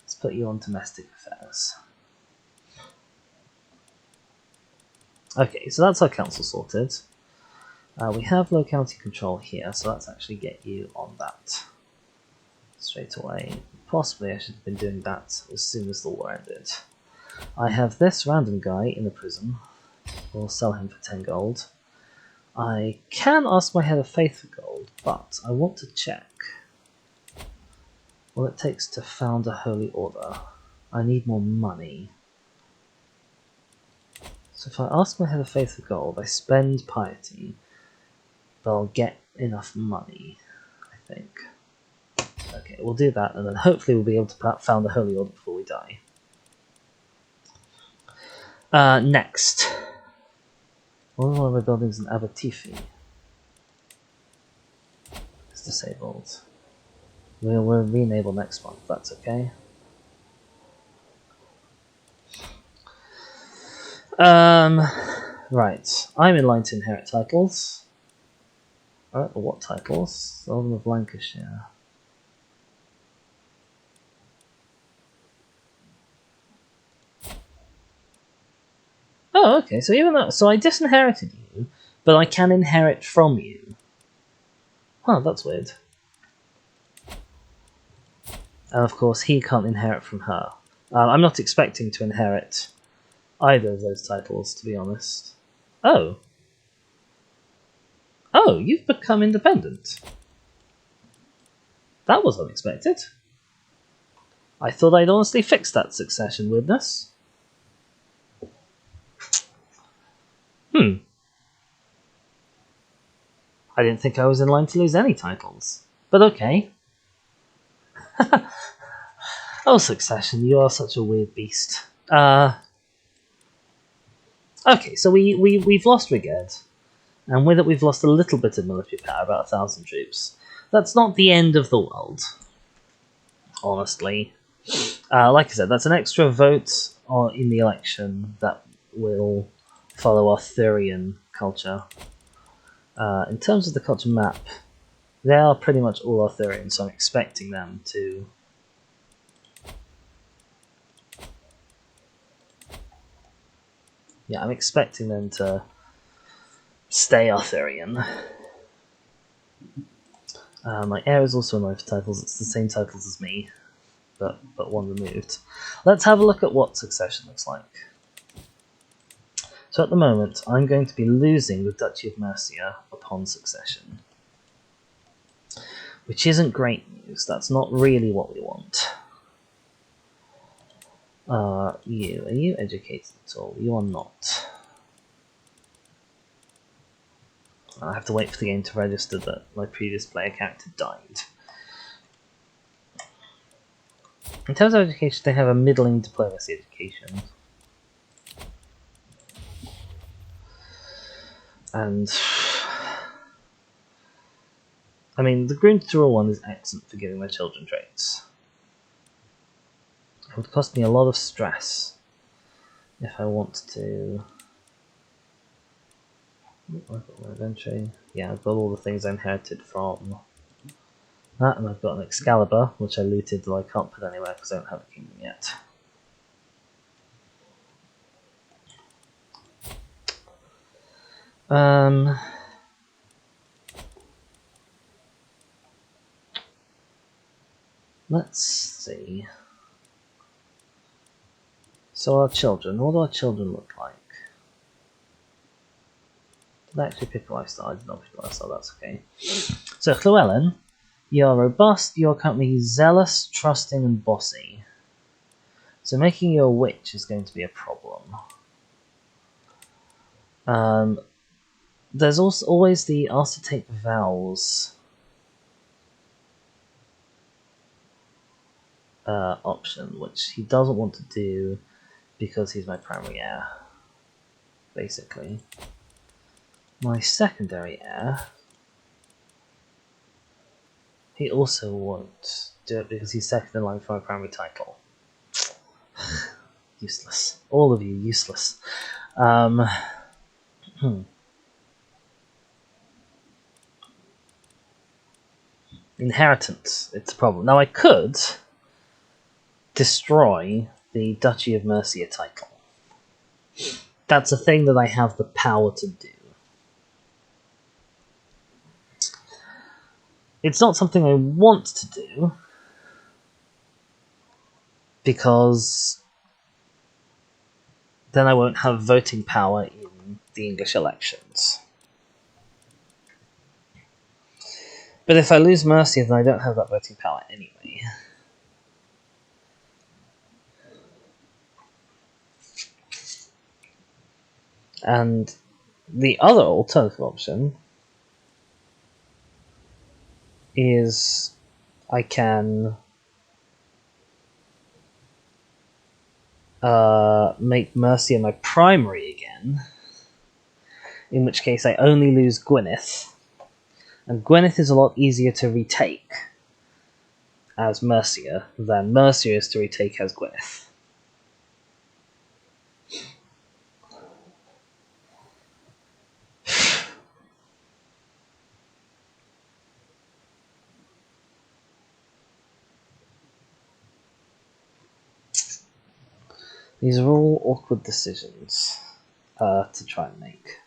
Let's put you on domestic affairs. Okay, so that's our council sorted. We have low county control here, so let's actually get you on that straight away. Possibly I should have been doing that as soon as the war ended. I have this random guy in the prison. We'll sell him for 10 gold. I can ask my head of faith for gold, but I want to check what it takes to found a holy order. I need more money. So if I ask my head of faith for gold, I spend piety, but I'll get enough money, I think. Okay, we'll do that, and then hopefully we'll be able to found the holy order before we die. Next. One of my buildings in Abatifi is disabled. We'll re-enable next month, that's okay. Right, I'm in line to inherit titles. I don't know what titles. Earldom of Lancashire. Oh, okay, so even though... So I disinherited you, but I can inherit from you. Huh, that's weird. And of course, he can't inherit from her. I'm not expecting to inherit either of those titles, to be honest. Oh. Oh, you've become independent. That was unexpected. I thought I'd honestly fixed that succession weirdness. I didn't think I was in line to lose any titles. But okay. Oh, succession, you are such a weird beast. Okay, so we've lost Riged. And with it we've lost a little bit of military power, about 1,000 troops. That's not the end of the world. Honestly. Like I said, that's an extra vote in the election that will follow Arthurian culture. In terms of the culture map, they are pretty much all Arthurian, so I'm expecting them to... Yeah, I'm expecting them to stay Arthurian. My heir is also in line for titles. It's the same titles as me, but one removed. Let's have a look at what succession looks like. So at the moment, I'm going to be losing the Duchy of Mercia upon succession, which isn't great news. That's not really what we want. Are you educated at all? You are not. I have to wait for the game to register that my previous player character died. In terms of education, they have a middling diplomacy education. And I mean, the Green Tour one is excellent for giving my children traits. It would cost me a lot of stress if I want to... I've got my inventory. Yeah, I've got all the things I inherited from that, and I've got an Excalibur, which I looted, though I can't put anywhere because I don't have a kingdom yet. Let's see. So our children, what do our children look like? Did I actually pick a lifestyle? I did not pick a lifestyle, that's okay. So Llewellyn, you're robust, you're currently zealous, trusting, and bossy. So making you a witch is going to be a problem. There's also always the ask to take vows option, which he doesn't want to do because he's my primary heir, basically. My secondary heir, he also won't do it because he's second in line for my primary title. Useless. All of you useless. Inheritance, it's a problem. Now I could destroy the Duchy of Mercia title. That's a thing that I have the power to do. It's not something I want to do, because then I won't have voting power in the English elections. But if I lose Mercia, then I don't have that voting power anyway. And the other alternative option is I can make Mercia my primary again, in which case I only lose Gwynedd, and Gwynedd is a lot easier to retake as Mercia than Mercia is to retake as Gwynedd. These are all awkward decisions to try and make.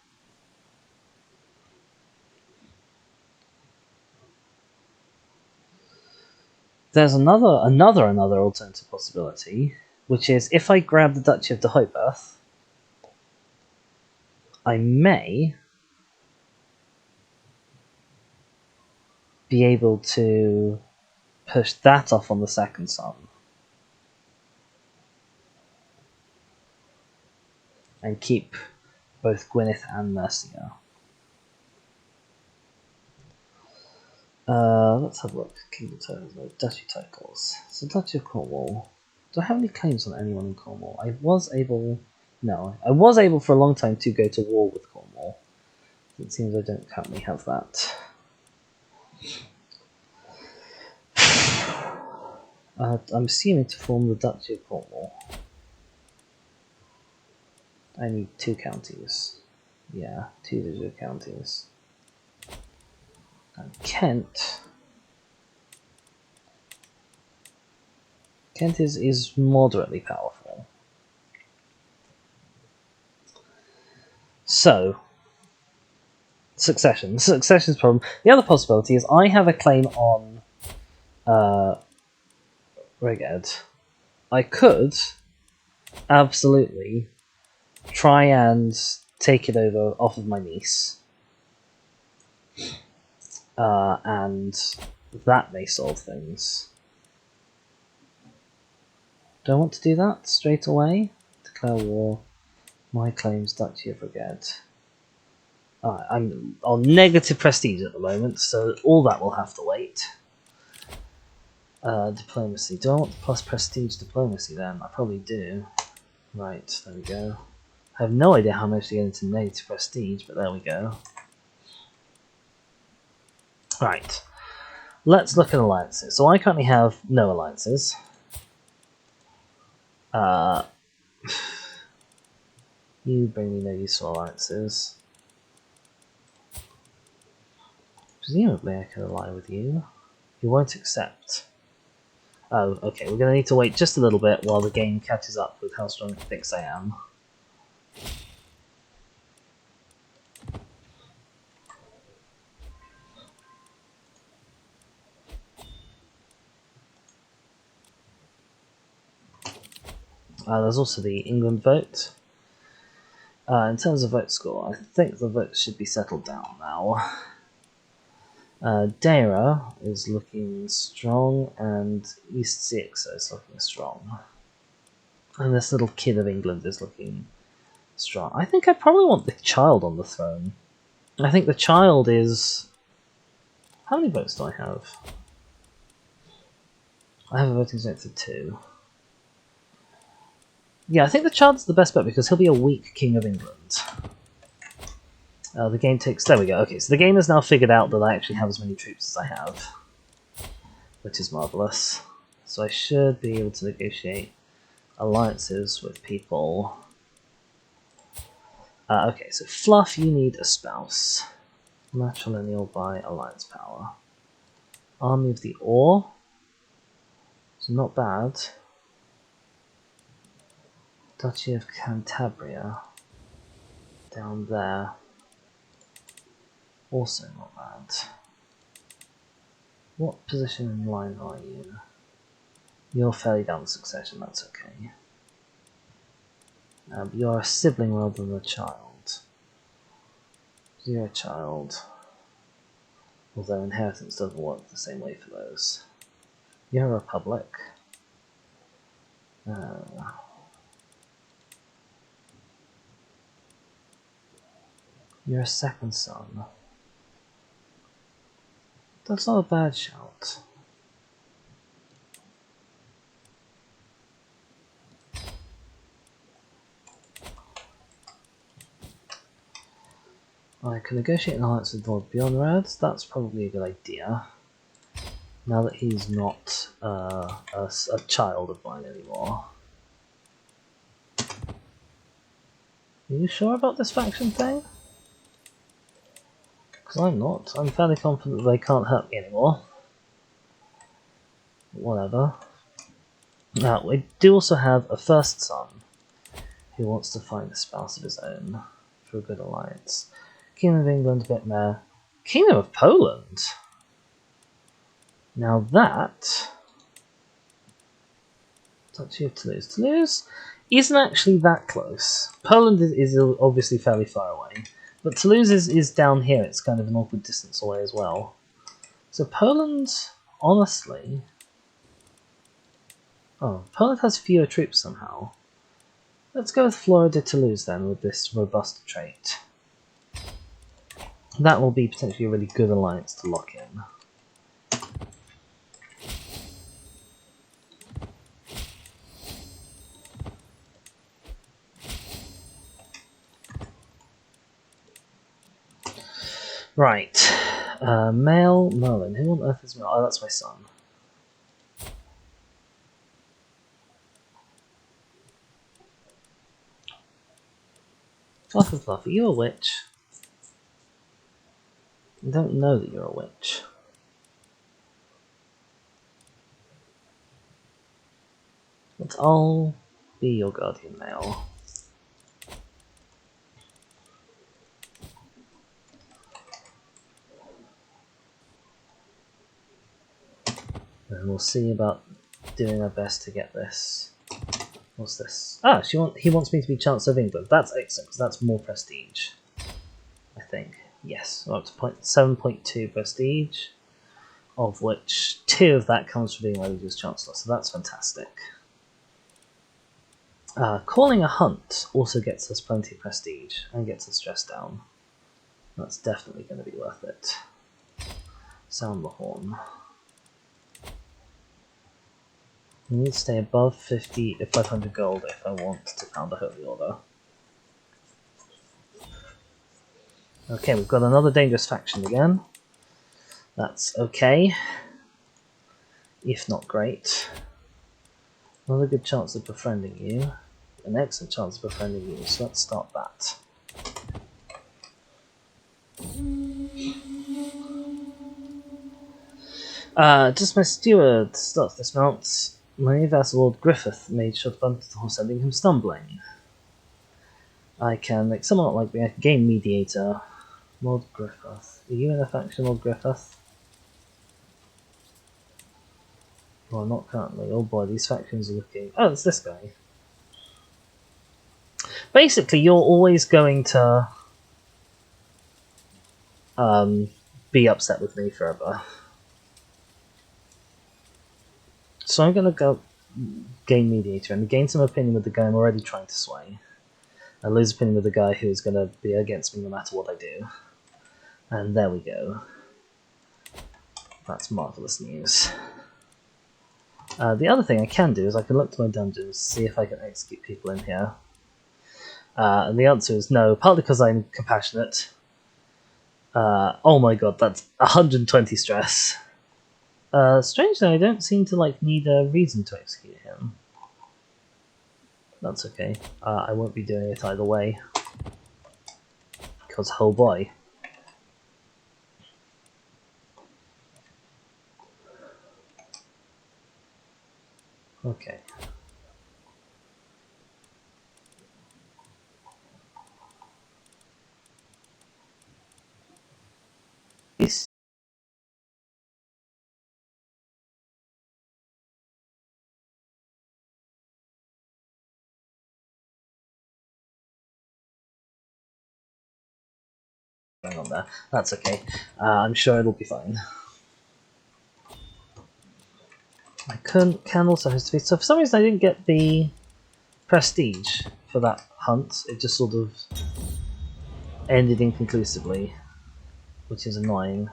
There's another alternative possibility, which is if I grab the Duchy of Deheubarth, I may be able to push that off on the second son. And keep both Gwynedd and Mercia. Let's have a look. Kingdom titles, Duchy titles. So Duchy of Cornwall. Do I have any claims on anyone in Cornwall? I was able for a long time to go to war with Cornwall. It seems I don't currently have that. I'm assuming to form the Duchy of Cornwall, I need 2 counties. Yeah, 2 digital counties. And Kent is moderately powerful. So, succession. Succession's problem. The other possibility is I have a claim on Riged. I could absolutely try and take it over off of my niece. And that may solve things. Do I want to do that straight away? Declare war. My claims, Duchy of Riged. I'm on negative prestige at the moment, so all that will have to wait. Diplomacy. Do I want plus prestige diplomacy then? I probably do. Right, there we go. I have no idea how much to get into negative prestige, but there we go. Right. Let's look at alliances. So I currently have no alliances. You bring me no useful alliances. Presumably I can ally with you. You won't accept. Oh, okay, we're going to need to wait just a little bit while the game catches up with how strong it thinks I am. There's also the England vote. In terms of vote score, I think the votes should be settled down now. Deira is looking strong, and East Saxon is looking strong. And this little kid of England is looking strong. I think I probably want the child on the throne. I think the child is... How many votes do I have? I have a voting strength of 2. Yeah, I think the child's the best bet because he'll be a weak king of England. The game takes... There we go. Okay, so the game has now figured out that I actually have as many troops as I have. Which is marvellous. So I should be able to negotiate alliances with people. Okay, so Fluff, you need a spouse. Matrilineal by alliance power. Army of the Ore. It's not bad. Duchy of Cantabria. Down there. Also not bad. What position in line are you? You're fairly down the succession, that's okay. But you're a sibling rather than a child. You're a child. Although inheritance doesn't work the same way for those. You're a republic. You're a second son. That's not a bad shout. I can negotiate an alliance with Lord Bjornrad. That's probably a good idea. Now that he's not a child of mine anymore. Are you sure about this faction thing? Because I'm not. I'm fairly confident that they can't hurt me anymore. Whatever. Now, we do also have a first son who wants to find a spouse of his own for a good alliance. Kingdom of England, Bitmare. Kingdom of Poland! Now that... Duchy of Toulouse. Toulouse isn't actually that close. Poland is obviously fairly far away. But Toulouse is down here. It's kind of an awkward distance away as well. So Poland, honestly... Oh, Poland has fewer troops somehow. Let's go with Flora de Toulouse then, with this robust trait. That will be potentially a really good alliance to lock in. Right. Male Merlin. Who on earth is Merlin? Oh, that's my son. Fluffy, are you a witch? I don't know that you're a witch. But I'll be your guardian male. And we'll see about doing our best to get this. What's this? Ah, he wants me to be Chancellor of England. That's excellent, because that's more prestige. I think. Yes, up to 7.2 prestige, of which 2 of that comes from being Legion's Chancellor, so that's fantastic. Calling a hunt also gets us plenty of prestige, and gets us stress down. That's definitely going to be worth it. Sound the horn. We need to stay above 500 gold if I want to found a Holy Order. Okay, we've got another dangerous faction again. That's okay. If not great. Another good chance of befriending you. An excellent chance of befriending you, so let's start that. Just my steward starts dismount. My vassal Lord Griffith made sure to bump the horse, sending him stumbling. I can make someone not like me, I can gain mediator. Lord Griffith. Are you in a faction, Lord Griffith? Well, not currently. Oh boy, these factions are looking... Oh, it's this guy. Basically, you're always going to be upset with me forever. So I'm going to go gain mediator and gain some opinion with the guy I'm already trying to sway. And lose opinion with the guy who's going to be against me no matter what I do. And there we go. That's marvellous news. The other thing I can do is I can look to my dungeons, see if I can execute people in here. And the answer is no, partly because I'm compassionate. Oh my god, that's 120 stress. Strangely, I don't seem to need a reason to execute him. That's okay. I won't be doing it either way. Because, oh boy. Okay. Going on there. That's okay. I'm sure it'll be fine. I can also host a feast. So for some reason I didn't get the prestige for that hunt. It just sort of ended inconclusively, which is annoying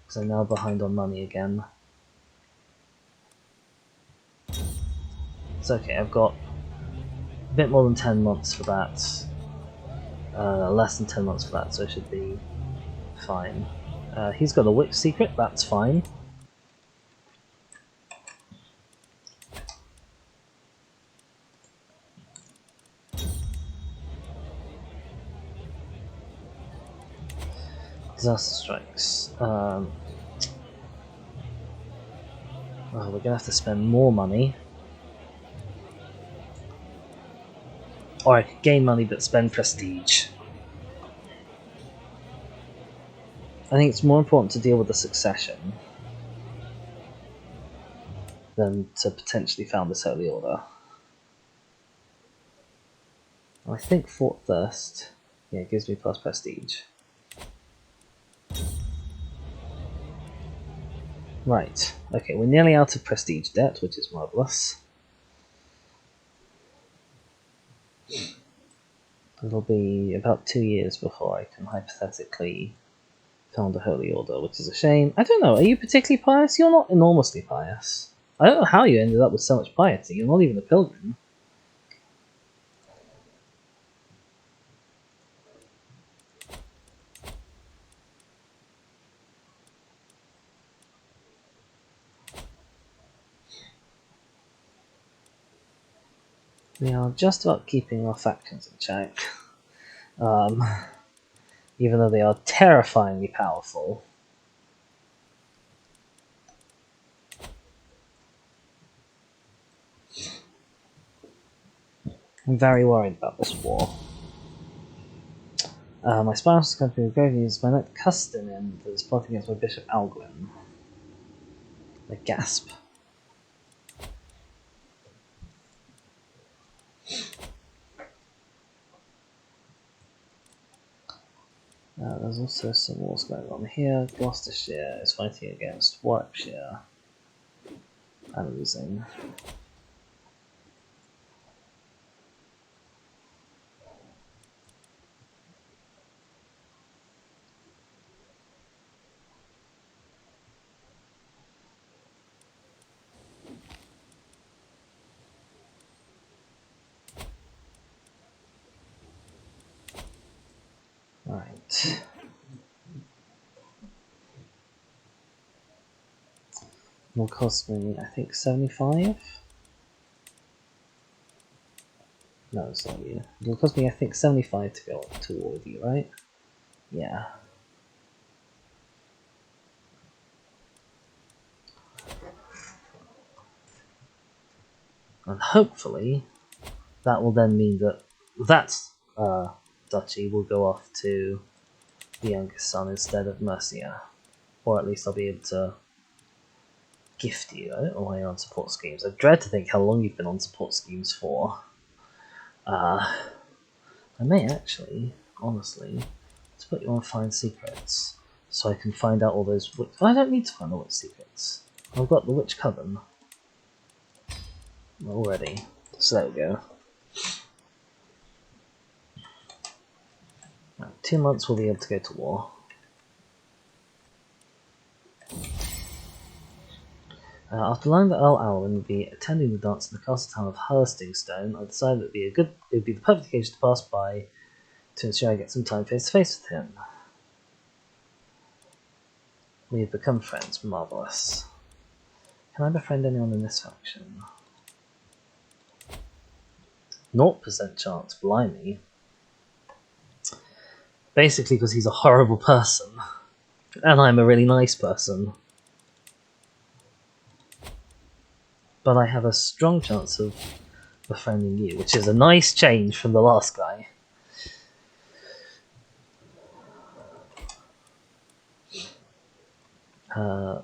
because I'm now behind on money again. It's okay. I've got a bit more than 10 months for that. Less than 10 months for that, so it should be fine. He's got a witch secret. That's fine. Disaster strikes. Oh, we're gonna have to spend more money. Or I could gain money but spend prestige. I think it's more important to deal with the succession than to potentially found this Holy Order. I think Fort Thirst, yeah, it gives me plus prestige. Right, okay, we're nearly out of prestige debt, which is marvellous. It'll be about 2 years before I can hypothetically found a Holy Order, which is a shame. I don't know, are you particularly pious? You're not enormously pious. I don't know how you ended up with so much piety, you're not even a pilgrim. We are just about keeping our factions in check. Even though they are terrifyingly powerful. I'm very worried about this war. My spouse is going to be going is my knight Custin and that is plotting against my bishop Alguin. I gasp. There's also some wars going on here. Gloucestershire is fighting against Warwickshire. I'm losing. Right. Will cost me, I think, 75? No, it's not you. It'll cost me, I think, 75 to go to war with you, right? Yeah. And hopefully, that will then mean that duchy will go off to the youngest son instead of Mercia. Or at least I'll be able to gift you. I don't know why you're on support schemes. I dread to think how long you've been on support schemes for. I may actually, honestly, to put you on Find Secrets, so I can find out all those witch... I don't need to find the witch secrets. I've got the Witch Coven already. So there we go. Right, 2 months we'll be able to go to war. After learning that Earl Alwyn would be attending the dance in the castle town of Hurstingstone, I decided it would be the perfect occasion to pass by to ensure I get some time face to face with him. We have become friends. Marvellous. Can I befriend anyone in this faction? 0% chance, blimey. Basically because he's a horrible person. And I'm a really nice person. But I have a strong chance of befriending you, which is a nice change from the last guy. The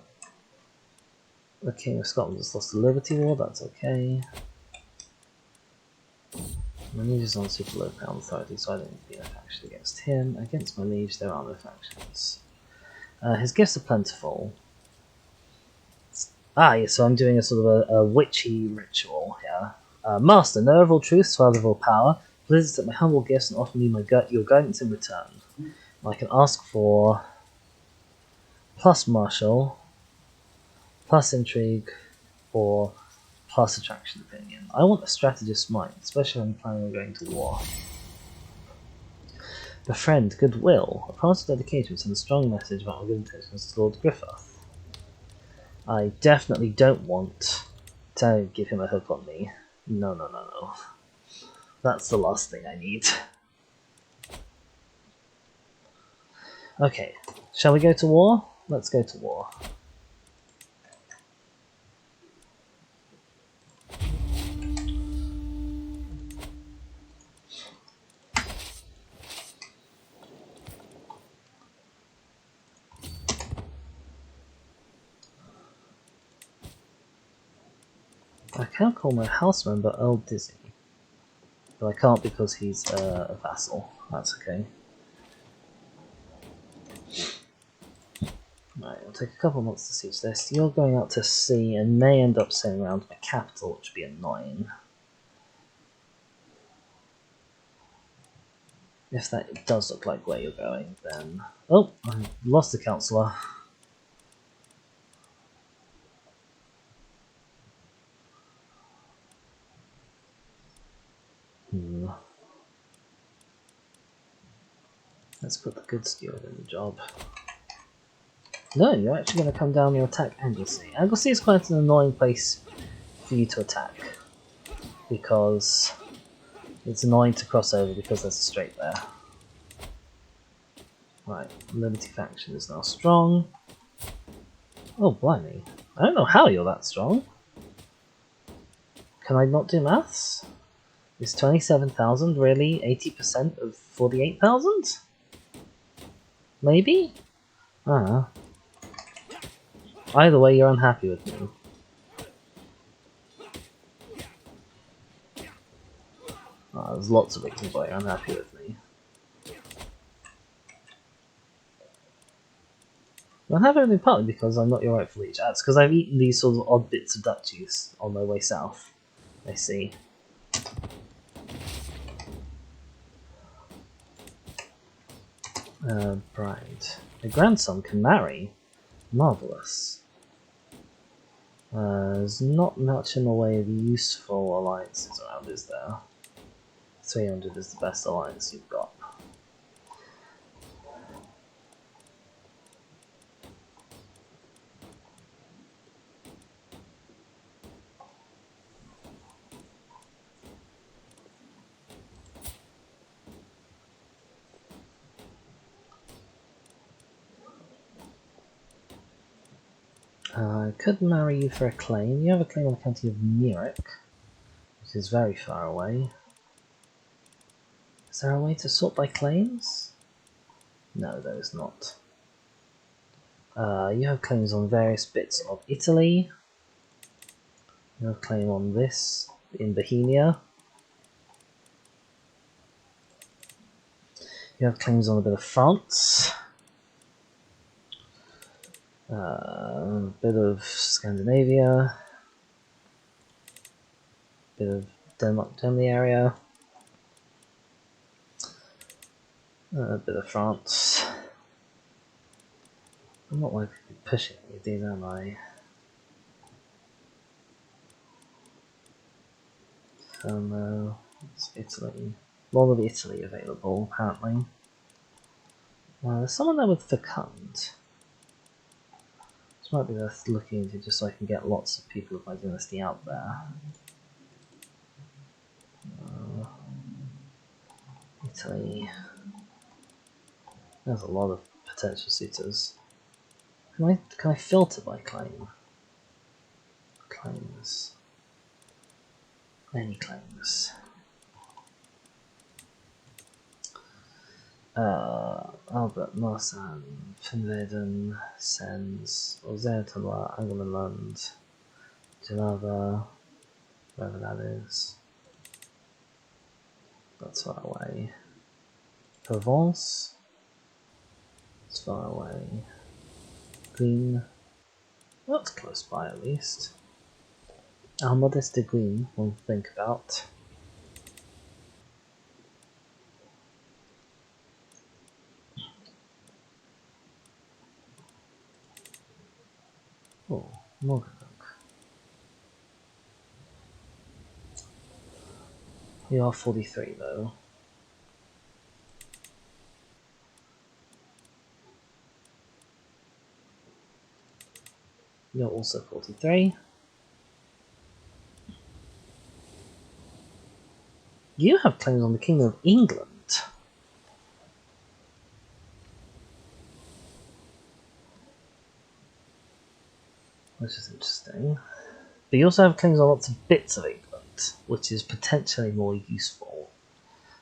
King of Scotland has lost the Liberty War, that's okay. My liege is on super low crown authority, so I don't need to be in a faction against him. Against my liege, there are no factions. His gifts are plentiful. Yes, so I'm doing a sort of a witchy ritual here. Master, know of all truths, father of all power, please accept my humble gifts and offer me your guidance in return. I can ask for plus martial, plus intrigue, or plus attraction opinion. I want a strategist's mind, especially when I'm planning on going to war. Befriend goodwill. A promise of dedication sends a strong message about my good intentions to Lord Griffith. I definitely don't want to give him a hook on me. No. That's the last thing I need. Okay, shall we go to war? Let's go to war. I can call my house member Earl Dizzy, but I can't because he's a vassal. That's okay. Right, it'll take a couple of months to siege this. You're going out to sea and may end up sailing around to my capital, which would be annoying. If that does look like where you're going, then... Oh, I lost the councillor. Let's put the good steward in the job. No, you're actually going to come down and attack Anglesey. Anglesey is quite an annoying place for you to attack, because it's annoying to cross over because there's a strait there. Right, Liberty faction is now strong. Oh, blimey. I don't know how you're that strong. Can I not do maths? Is 27,000 really 80% of 48,000? Maybe? I don't know. Either way, you're unhappy with me. Oh, there's lots of reasons why you're unhappy with me. I'm unhappy with me partly because I'm not your rightful liege. That's because I've eaten these sort of odd bits of duchies on my way south. I see. Bride. A grandson can marry? Marvellous. There's not much in the way of useful alliances around, is there? 300 is the best alliance you've got. I could marry you for a claim. You have a claim on the county of Newark, which is very far away. Is there a way to sort by claims? No, there is not. You have claims on various bits of Italy. You have a claim on this in Bohemia. You have claims on a bit of France. A bit of Scandinavia. A bit of Denmark, Germany area. A bit of France. I'm not likely to be pushing any of these, am I? So no, it's Italy. More of Italy available, apparently. There's someone there with Fecund. This might be worth looking into just so I can get lots of people of my dynasty out there. Italy. There's a lot of potential suitors. Can I filter by claim? Claims. Any claims. Albert Marsan, Finveden, Sens, Ozertanwa, Angermanland, Geneva, wherever that is. That's far away. Provence. It's far away. Green. Well, that's close by at least. Almodest de Green, one to think about. Oh, Morgan. We are 43 though. You're also 43. You have claims on the Kingdom of England. Which is interesting. But you also have claims on lots of bits of England, which is potentially more useful.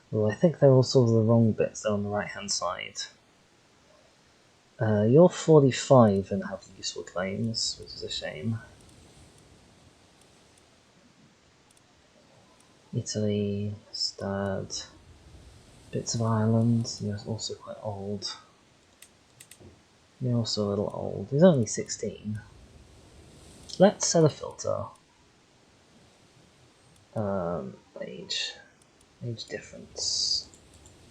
Well, I think they're all sort of the wrong bits, they're on the right hand side. You're 45 and have useful claims, which is a shame. Italy, Stad, bits of Ireland, you're also quite old. You're also a little old. He's only 16. Let's set a filter. Age. Age difference.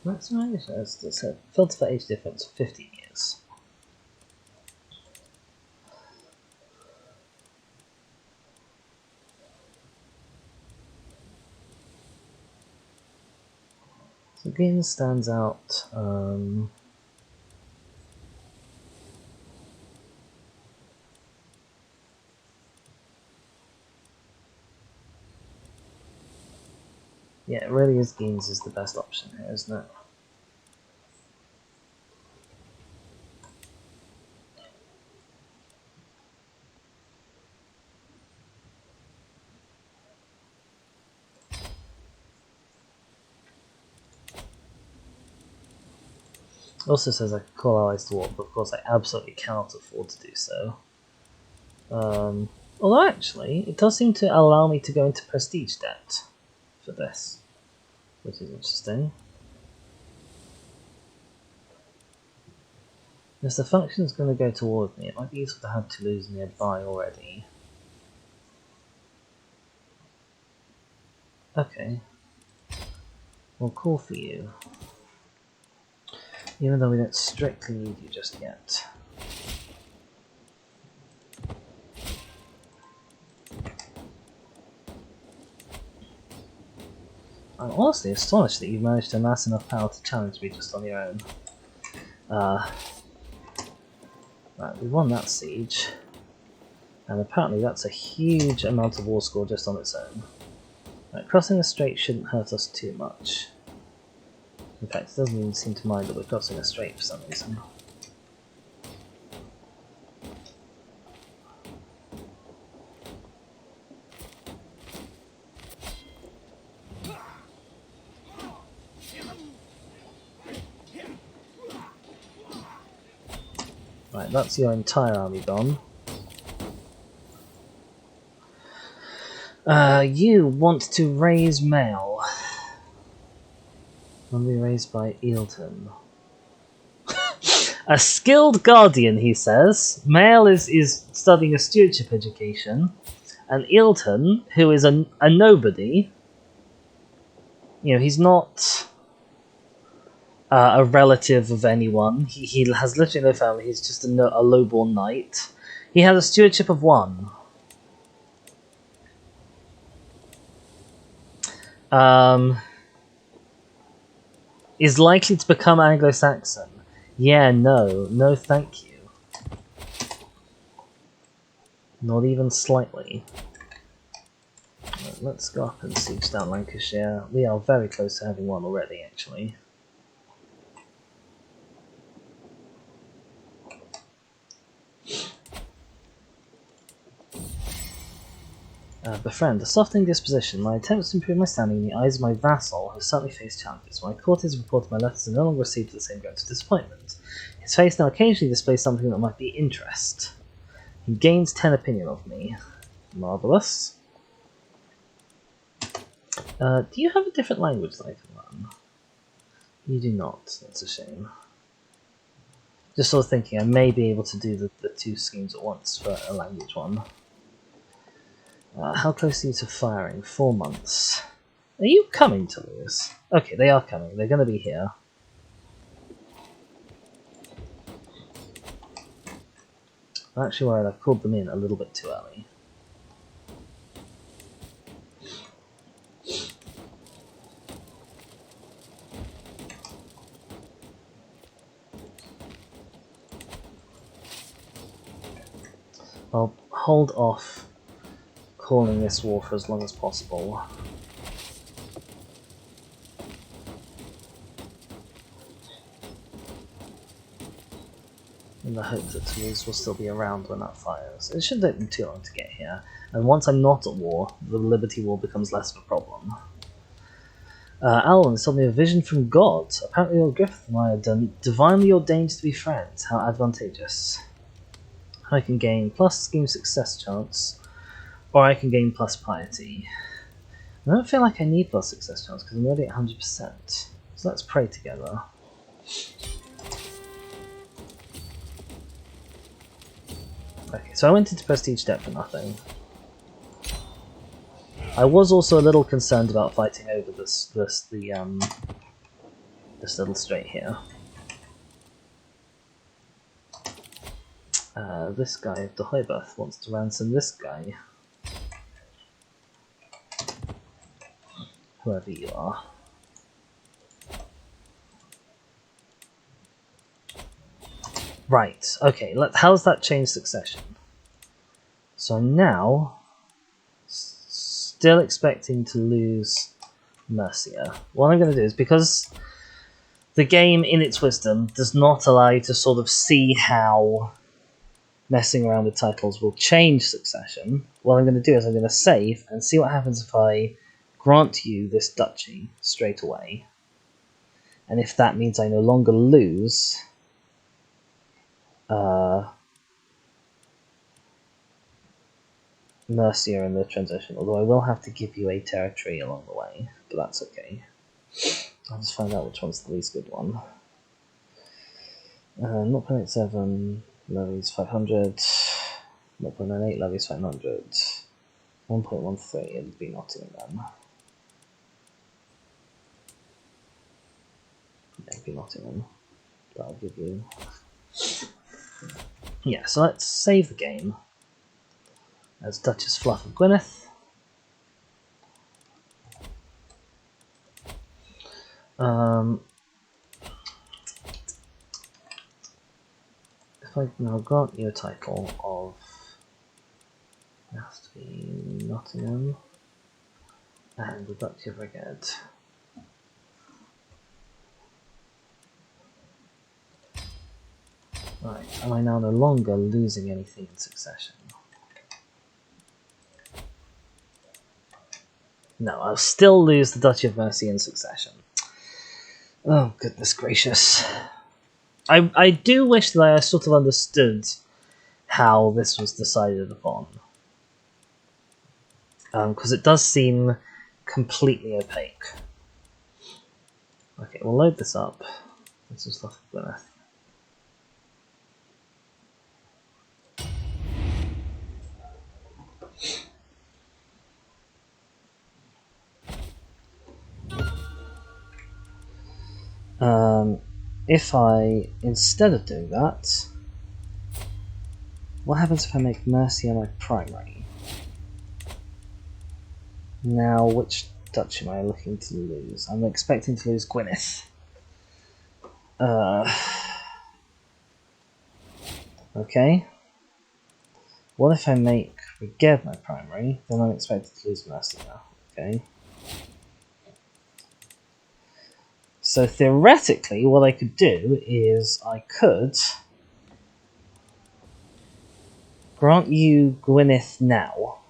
Maximum age? Let's set filter for age difference, 15 years. So Green stands out. Yeah, it really is Gaines is the best option here, isn't it? Also says I can call allies to war, but of course I absolutely cannot afford to do so. Although actually, it does seem to allow me to go into prestige debt for this, which is interesting. If the function is going to go toward me, it might be useful to have Toulouse nearby already. Okay. We'll call for you. Even though we don't strictly need you just yet. I'm honestly astonished that you've managed to amass enough power to challenge me just on your own. Right, we won that siege. And apparently that's a huge amount of war score just on its own. Right, crossing the strait shouldn't hurt us too much. In fact, it doesn't even seem to mind that we're crossing a strait for some reason. Right, that's your entire army gone. You want to raise mail. Will be raised by Eilton. A skilled guardian, he says. Mail is studying a stewardship education. And Eilton, who is a nobody, you know, he's not a relative of anyone. He has literally no family. He's just a lowborn knight. He has a stewardship of 1. Is likely to become Anglo-Saxon. Yeah, no thank you. Not even slightly. Right, let's go up and siege down Lancashire. We are very close to having one already, actually. Befriend, a softening disposition. My attempts to improve my standing in the eyes of my vassal have certainly faced challenges. My courtiers reported my letters are no longer received to the same grounds of disappointment. His face now occasionally displays something that might be interest. He gains 10 opinion of me. Marvellous. Do you have a different language that I can learn? You do not. That's a shame. Just sort of thinking I may be able to do the 2 schemes at once for a language one. How close are you to firing? 4 months. Are you coming, Toulouse? Okay, they are coming. They're going to be here. I'm actually worried I've called them in a little bit too early. I'll hold off calling this war for as long as possible. In the hope that Toulouse will still be around when that fires. It shouldn't take them too long to get here, and once I'm not at war, the Liberty War becomes less of a problem. Alwyn told me a vision from God. Apparently Lord Griffith and I are divinely ordained to be friends. How advantageous. I can gain plus scheme success chance, or I can gain plus piety. I don't feel like I need plus success chance because I'm already at 100%. So let's pray together. Okay, so I went into prestige debt for nothing. I was also a little concerned about fighting over this little strait here. This guy of the Hoiberth wants to ransom this guy. Whoever you are. Right, okay, how's that change succession? So I'm now still expecting to lose Mercia. What I'm going to do is, because the game in its wisdom does not allow you to sort of see how messing around with titles will change succession, what I'm going to do is I'm going to save and see what happens if I grant you this duchy straight away. And if that means I no longer lose Mercia in the transition, although I will have to give you a territory along the way, but that's okay. I'll just find out which one's the least good one. 0.87 levies 500, 0.98 levies 500, 1.13 it'd be Nottingham then. Yeah, it'd be Nottingham. That'll give you... Yeah, so let's save the game as Duchess Fluff of Gwynedd. If I now grant you a title of, it has to be Nottingham and the Duchy of Reged. Right, am I now no longer losing anything in succession? No, I'll still lose the Duchy of Mercia in succession. Oh, goodness gracious. I do wish that I sort of understood how this was decided upon. Because it does seem completely opaque. Okay, we'll load this up. This is stuff of Gwynedd. If I, instead of doing that, what happens if I make Mercia my primary? Now, which duchy am I looking to lose? I'm expecting to lose Gwynedd. Okay. What if I make Reged my primary? Then I'm expected to lose Mercia. Okay. So theoretically, what I could do is I could grant you Gwynedd now,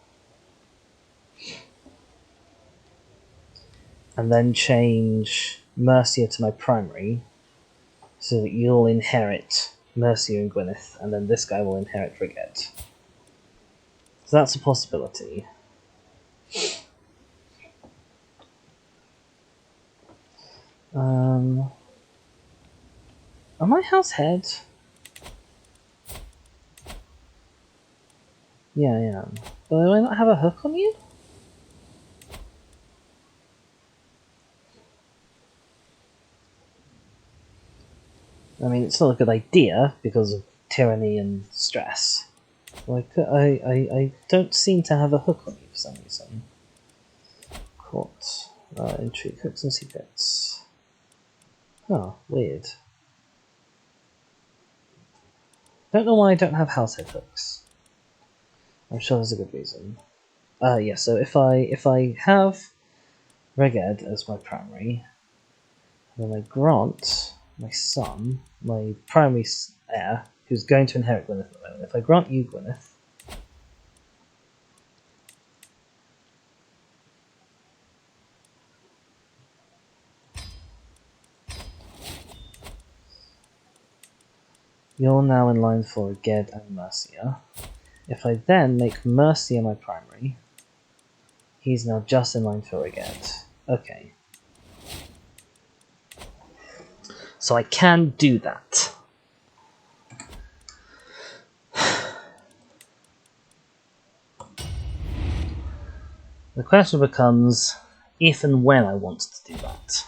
and then change Mercia to my primary, so that you'll inherit Mercia and Gwynedd, and then this guy will inherit Reged. So that's a possibility. Am I house head? Yeah, I am. But do I not have a hook on you? I mean, it's not a good idea because of tyranny and stress. Like, I don't seem to have a hook on you for some reason. Court. Intrigue, hooks and secrets. Oh, weird. Don't know why I don't have househead hooks. I'm sure there's a good reason. Yeah, so if I have Reged as my primary, then I grant my son, my primary heir, who's going to inherit Gwynedd at the moment. If I grant you Gwynedd, you're now in line for Reged and Mercia. If I then make Mercia my primary, he's now just in line for Reged. Okay. So I can do that. The question becomes if and when I want to do that.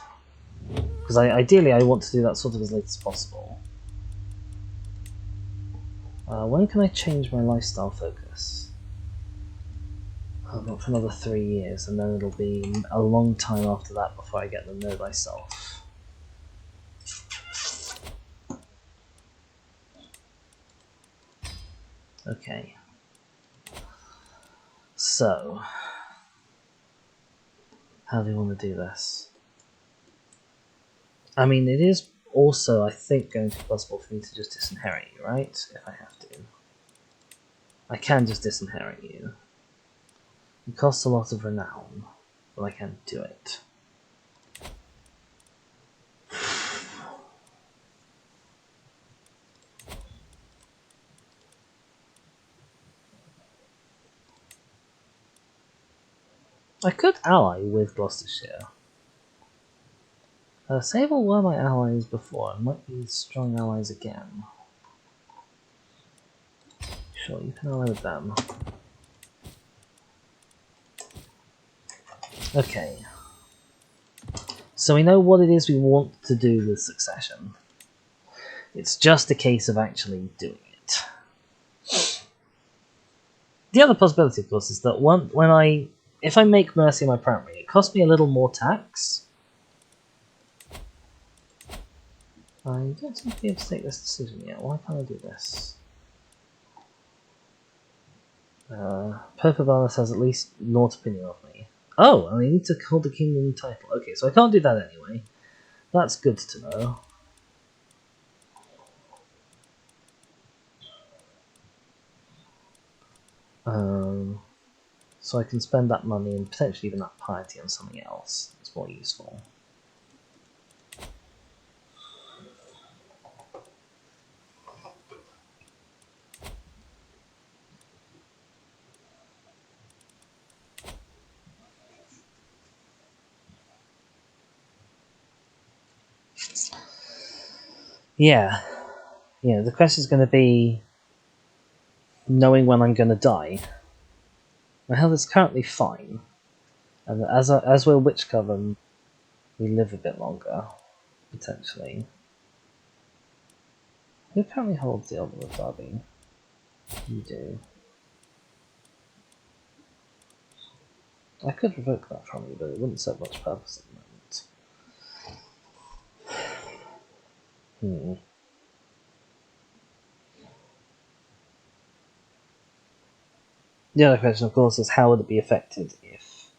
Because ideally I want to do that sort of as late as possible. When can I change my lifestyle focus? Not for another 3 years, and then it'll be a long time after that before I get the Know Thyself. Okay. So, how do you want to do this? I mean, it is also, I think, going to be possible for me to just disinherit you, right? If I have to. I can just disinherit you. It costs a lot of renown, but I can do it. I could ally with Gloucestershire. Sable were my allies before and might be strong allies again. Sure, you can ally with them. Okay. So we know what it is we want to do with succession. It's just a case of actually doing it. The other possibility, of course, is that if I make Mercy my primary, it costs me a little more tax. I don't seem to be able to take this decision yet. Why can't I do this? Perpabanus has at least naught opinion of me. Oh, and I need to hold the kingdom title. Okay, so I can't do that anyway. That's good to know. So I can spend that money and potentially even that piety on something else that's more useful. Yeah, the question is going to be knowing when I'm going to die. My health is currently fine, and as we're witch coven, we live a bit longer, potentially. Who apparently holds the Elder of Derby? You do. I could revoke that from you, but it wouldn't serve much purpose at the moment. The other question, of course, is how would it be affected if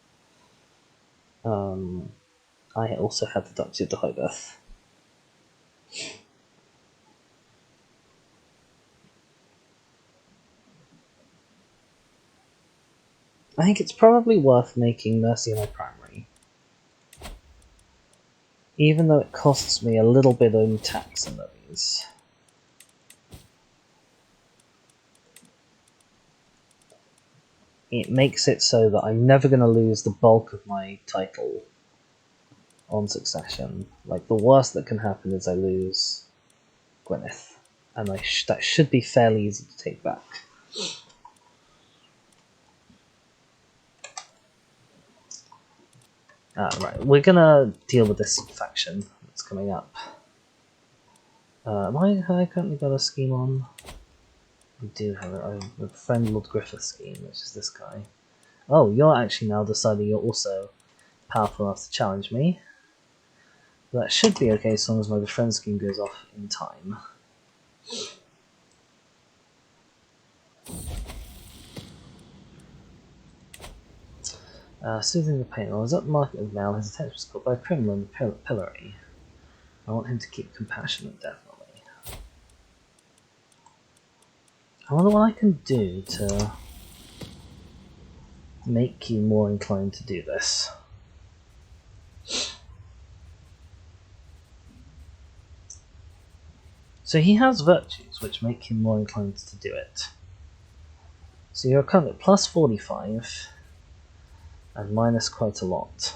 I also had the Duchy of the Hobeth? I think it's probably worth making Mercy my primary. Even though it costs me a little bit in tax and levies. It makes it so that I'm never going to lose the bulk of my title on succession. Like, the worst that can happen is I lose Gwyneth. And that should be fairly easy to take back. Right, we're gonna deal with this faction that's coming up. Have I currently got a scheme on? We do have a friend Lord Griffith scheme, which is this guy. Oh, you're actually now deciding you're also powerful enough to challenge me. That should be okay as long as my befriend scheme goes off in time. Soothing the pain. While I was at the market with Mal, his attention was caught by a criminal in the pillory. I want him to keep compassionate, definitely. I wonder what I can do to make you more inclined to do this. So he has virtues which make him more inclined to do it. So you're currently at plus 45 and minus quite a lot.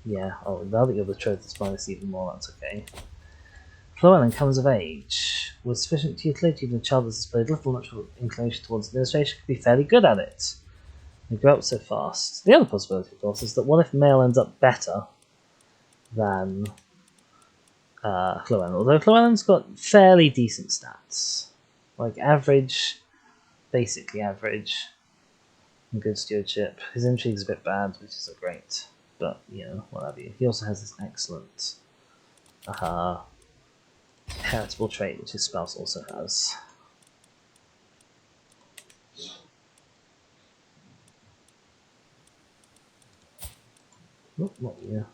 Yeah, oh, now that you're betrothed, it's minus even more, that's okay. Llewellyn comes of age. With sufficient utility, the child has displayed little natural inclination towards administration, could be fairly good at it. They grow up so fast. The other possibility, of course, is that what if Male ends up better than Llewellyn? Although Llewellyn's got fairly decent stats. Like average, basically average, and good stewardship. His intrigue's a bit bad, which isn't great, but, what have you. He also has this excellent heritable trait, which his spouse also has. Oh, not you.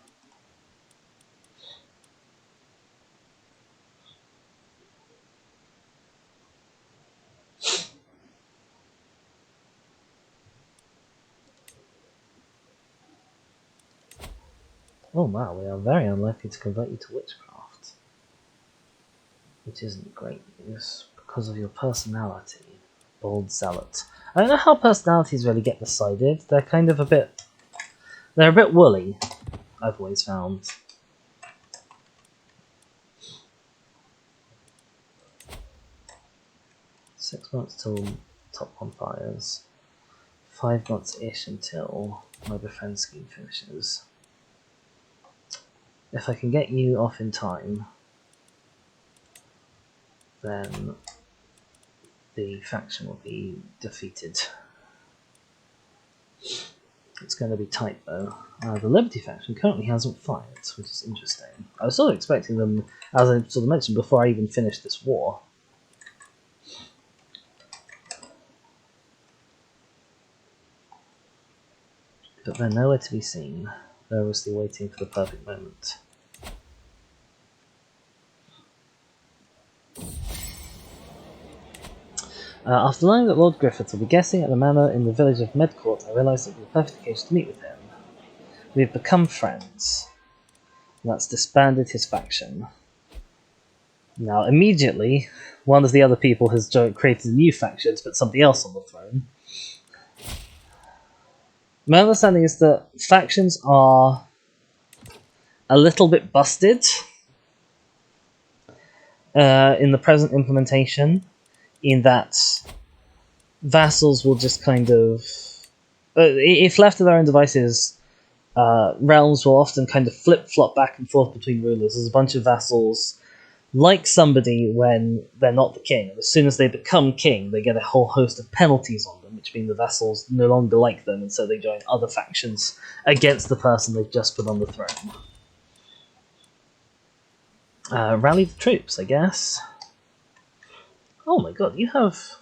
Oh wow, we are very unlikely to convert you to witchcraft. Which isn't great news, because of your personality. Bold zealot. I don't know how personalities really get decided. They're kind of a bit They're a bit woolly, I've always found. Six months till top bonfires. 5 months-ish until my befriend scheme finishes. If I can get you off in time, then the faction will be defeated. It's going to be tight though. The Liberty faction currently hasn't fired, which is interesting. I was sort of expecting them, as I sort of mentioned before I even finished this war. But they're nowhere to be seen. They're obviously waiting for the perfect moment. After learning that Lord Griffith will be guesting at the manor in the village of Medcourt, I realised it would be the perfect occasion to meet with him. We have become friends. And that's disbanded his faction. Now, immediately, one of the other people has created a new faction to put somebody else on the throne. My understanding is that factions are a little bit busted in the present implementation, in that vassals will just kind of, if left to their own devices, realms will often kind of flip-flop back and forth between rulers. There's a bunch of vassals like somebody when they're not the king. And as soon as they become king, they get a whole host of penalties on them, which mean the vassals no longer like them, and so they join other factions against the person they've just put on the throne. Rally the troops, I guess. Oh my god, you have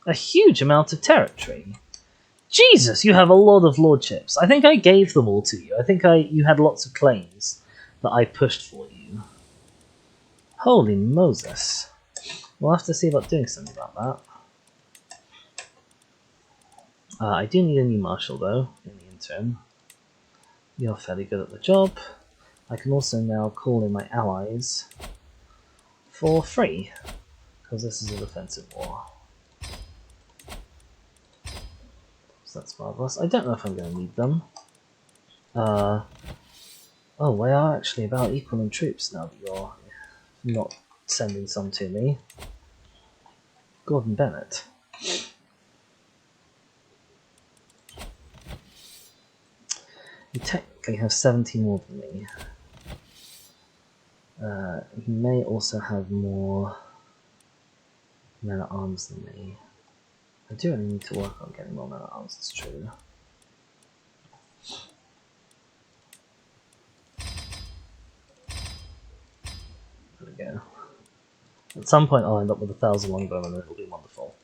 a huge amount of territory. Jesus, you have a lot of lordships. I think I gave them all to you. I think you had lots of claims that I pushed for you. Holy Moses. We'll have to see about doing something about that. I do need a new marshal, though, in the interim. You're fairly good at the job. I can also now call in my allies for free, because this is a defensive war. So that's marvellous. I don't know if I'm going to need them. Oh, we are actually about equal in troops now that you're not sending some to me. Gordon Bennett. You technically have 17 more than me. You may also have more men at arms than me. I do really need to work on getting more men at arms, it's true. There we go. At some point I'll end up with 1,000 longbowmen and it'll be wonderful.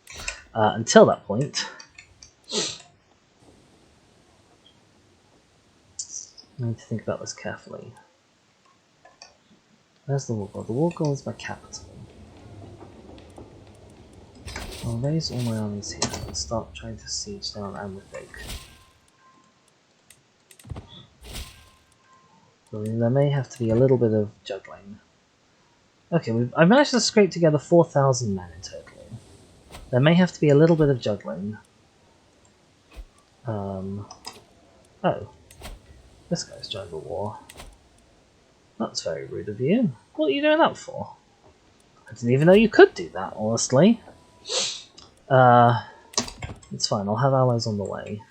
Until that point, I need to think about this carefully. Where's the war goal? The war goal is my capital. I'll raise all my armies here and start trying to siege down Amrithig. So there may have to be a little bit of juggling. Okay, I've managed to scrape together 4,000 men in total. There may have to be a little bit of juggling. Oh. This guy's joined the war. That's very rude of you. What are you doing that for? I didn't even know you could do that, honestly. It's fine, I'll have allies on the way.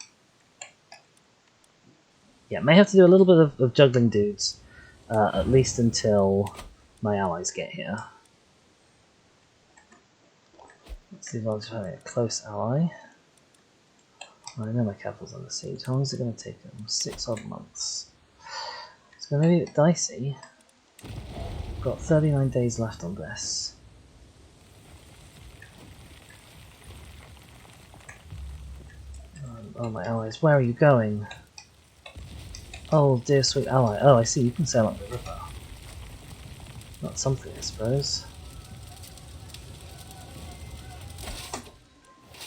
Yeah, may have to do a little bit of juggling dudes, at least until my allies get here. Let's see if I'll just have a close ally. I know my capital's under siege. How long is it going to take them? 6 odd months. It's going to be a bit dicey. I've got 39 days left on this. Oh, my allies, where are you going? Oh, dear sweet ally. Oh, I see, you can sail up the river. That's something, I suppose.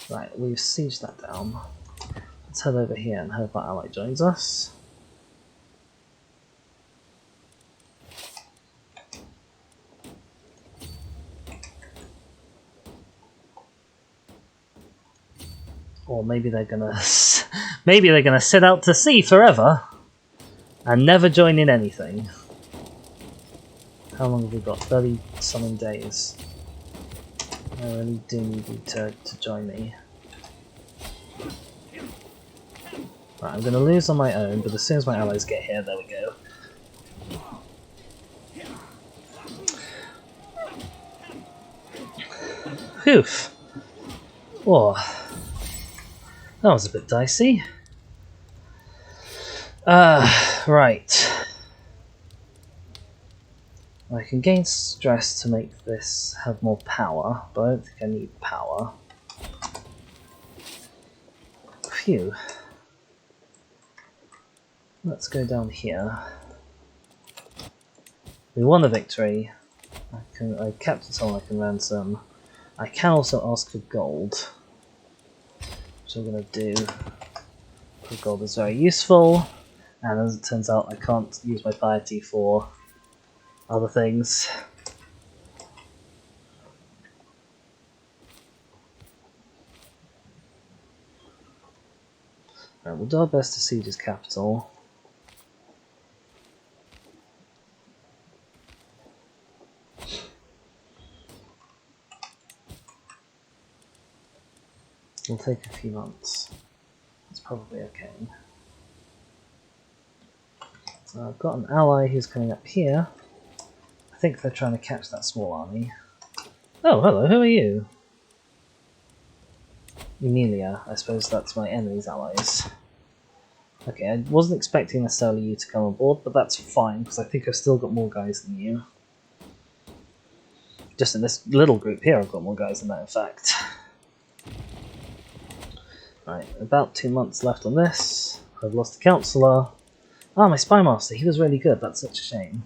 Right, we've sieged that down. Let's head over here and hope our ally joins us. Or maybe they're gonna Maybe they're going to sit out to sea forever and never join in anything. How long have we got? 30-something days. I really do need you to join me. Right, I'm going to lose on my own, but as soon as my allies get here, there we go. Phew! Whoa. That was a bit dicey. Right. I can gain stress to make this have more power, but I don't think I need power. Phew. Let's go down here. We won the victory. I captured someone I can ransom. I can also ask for gold, which I'm going to do. Gold is very useful, and as it turns out, I can't use my piety for other things. Right, we'll do our best to siege his capital. It'll take a few months. It's probably okay. I've got an ally who's coming up here. I think they're trying to catch that small army. Oh, hello, who are you? Emilia, I suppose that's my enemy's allies. Okay, I wasn't expecting necessarily you to come aboard, but that's fine, because I think I've still got more guys than you. Just in this little group here, I've got more guys than that, in fact. Right, about 2 months left on this. I've lost a councillor. Ah, my spy master, he was really good, that's such a shame.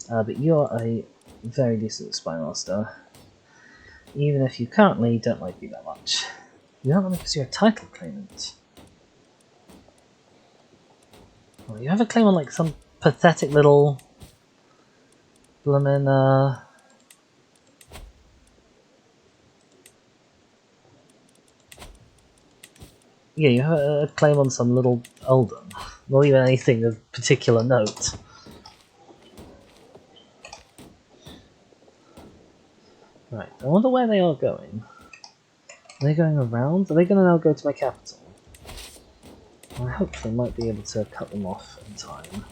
But you're a very decent spy master. Even if you currently don't like me that much. You don't like me because you're a title claimant. Well, you have a claim on like some pathetic little bloomin' yeah, you have a claim on some little earldom. Not even anything of particular note. Right, I wonder where they are going. Are they going around? Are they going to now go to my capital? I hope they might be able to cut them off in time.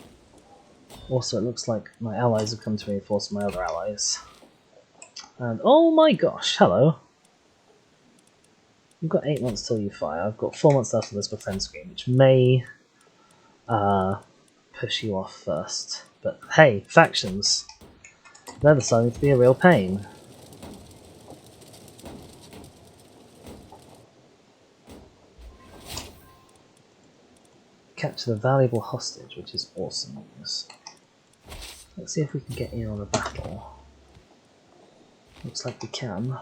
Also, it looks like my allies have come to reinforce my other allies. And oh my gosh, hello! You've got 8 months till you fire. I've got 4 months left of this defense scheme, which may push you off first. But hey, factions! They're deciding to be a real pain. Capture the valuable hostage, which is awesome news. Let's see if we can get in on a battle. Looks like we can.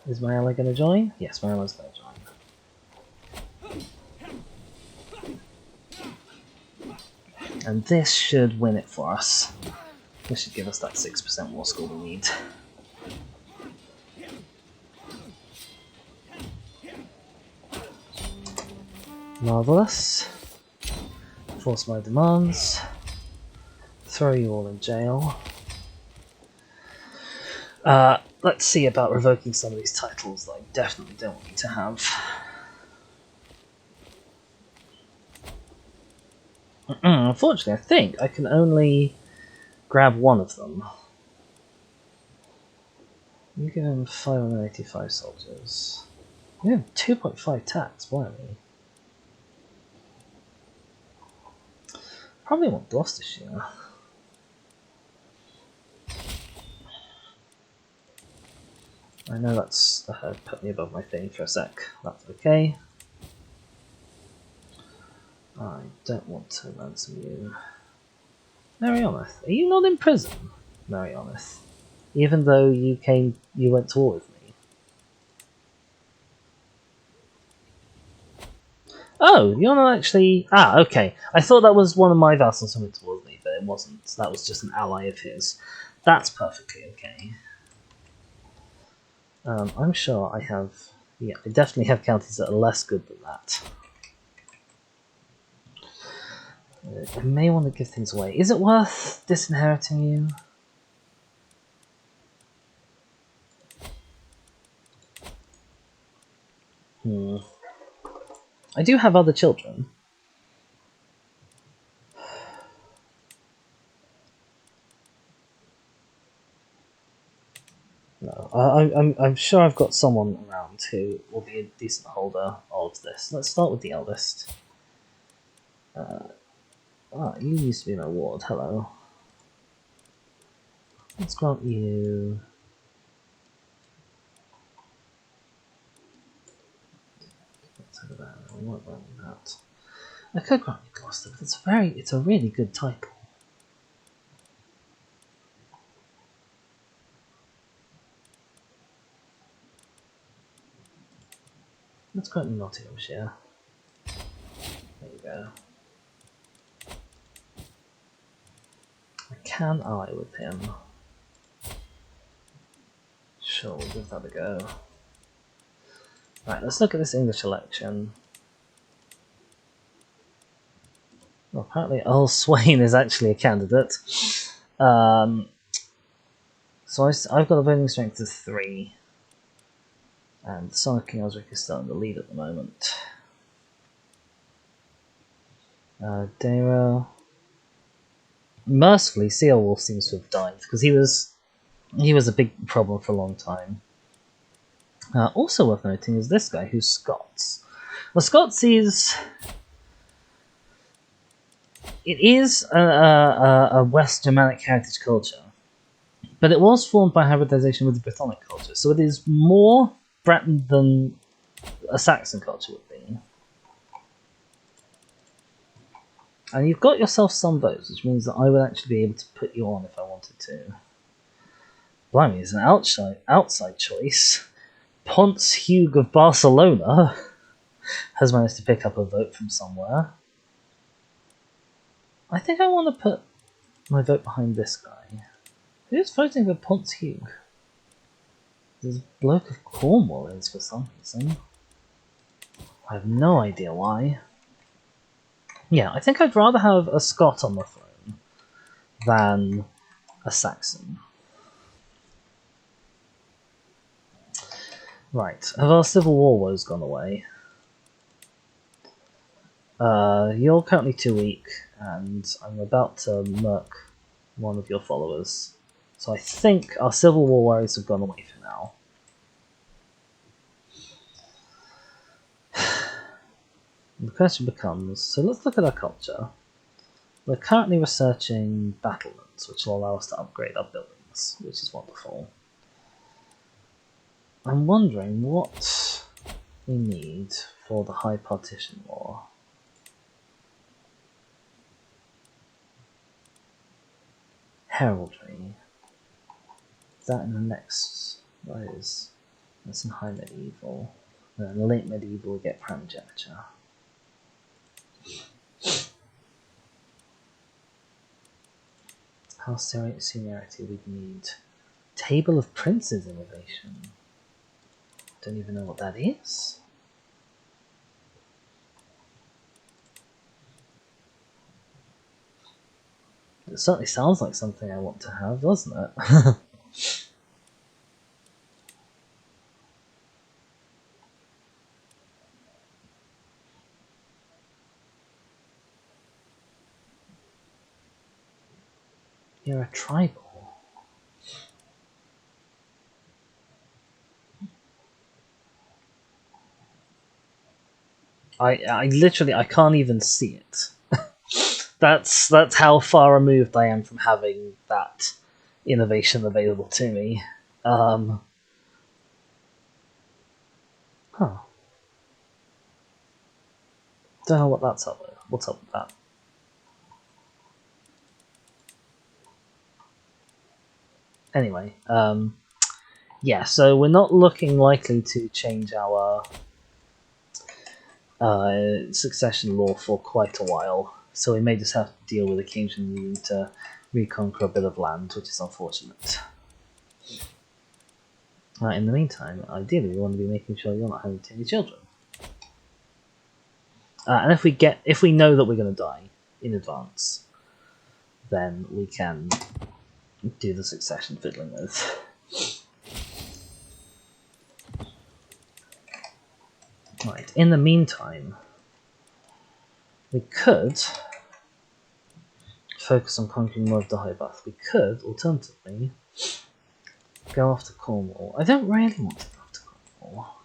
Is my ally going to join? Yes, my ally's going to join. And this should win it for us. This should give us that 6% war score we need. Marvellous. Force my demands. Throw you all in jail. Let's see about revoking some of these titles that I definitely don't want you to have. Unfortunately, I think I can only grab one of them. You give him 585 soldiers. We have 2.5 tax, why me? Probably want Gloucestershire. I know that's put me above my thing for a sec. That's okay. I don't want to ransom you. Marianeth, are you not in prison? Marianeth, even though you went to war with me. Oh, you're not actually... Ah, okay. I thought that was one of my vassals who went towards me, but it wasn't. That was just an ally of his. That's perfectly okay. I'm sure I have Yeah, we definitely have counties that are less good than that. I may want to give things away. Is it worth disinheriting you? I do have other children. No, I'm sure I've got someone around who will be a decent holder of this. Let's start with the eldest. You used to be an award. Hello. Let's grant you. That. I could grant you Gloucester, but it's a really good title. Let's grant you Nottinghamshire. There you go. I can ally with him. Sure, we'll give that a go. Right, let's look at this English election. Well, apparently Earl Swain is actually a candidate. So I've got a voting strength of 3. And the Son of King Osric is still in the lead at the moment. Dairo. Mercifully, Sealwolf seems to have died because he was a big problem for a long time. Also worth noting is this guy who's Scots. Well, Scots is a West Germanic heritage culture, but it was formed by hybridization with the Brythonic culture, so it is more Breton than a Saxon culture would be. And you've got yourself some votes, which means that I would actually be able to put you on if I wanted to. Blimey, it's an outside choice. Ponce Hugh of Barcelona has managed to pick up a vote from somewhere. I think I want to put my vote behind this guy. Who's voting for Ponce Hugh? This bloke of Cornwall is for some reason. I have no idea why. Yeah, I think I'd rather have a Scot on the throne than a Saxon. Right, have our civil war woes gone away? You're currently too weak, and I'm about to murk one of your followers. So I think our civil war worries have gone away for now. The question becomes, so let's look at our culture. We're currently researching battlements, which will allow us to upgrade our buildings, which is wonderful. I'm wondering what we need for the High Partition War. Heraldry. Is that in the next? That is. That's in High Medieval. And then Late Medieval we get Primogeniture. How seniority we'd need. Table of Princes innovation. Don't even know what that is. It certainly sounds like something I want to have, doesn't it? You're a tribal. I literally I can't even see it. That's how far removed I am from having that innovation available to me. Huh. Don't know what that's up with. What's up with that? Anyway, yeah, so we're not looking likely to change our succession law for quite a while, so we may just have to deal with occasionally needing to reconquer a bit of land, which is unfortunate. In the meantime, ideally we want to be making sure you're not having too many children. And if we know that we're going to die in advance, then we can do the succession fiddling with. Right, in the meantime, we could focus on conquering more of the High Bath. We could, alternatively, go after Cornwall. I don't really want to go after Cornwall.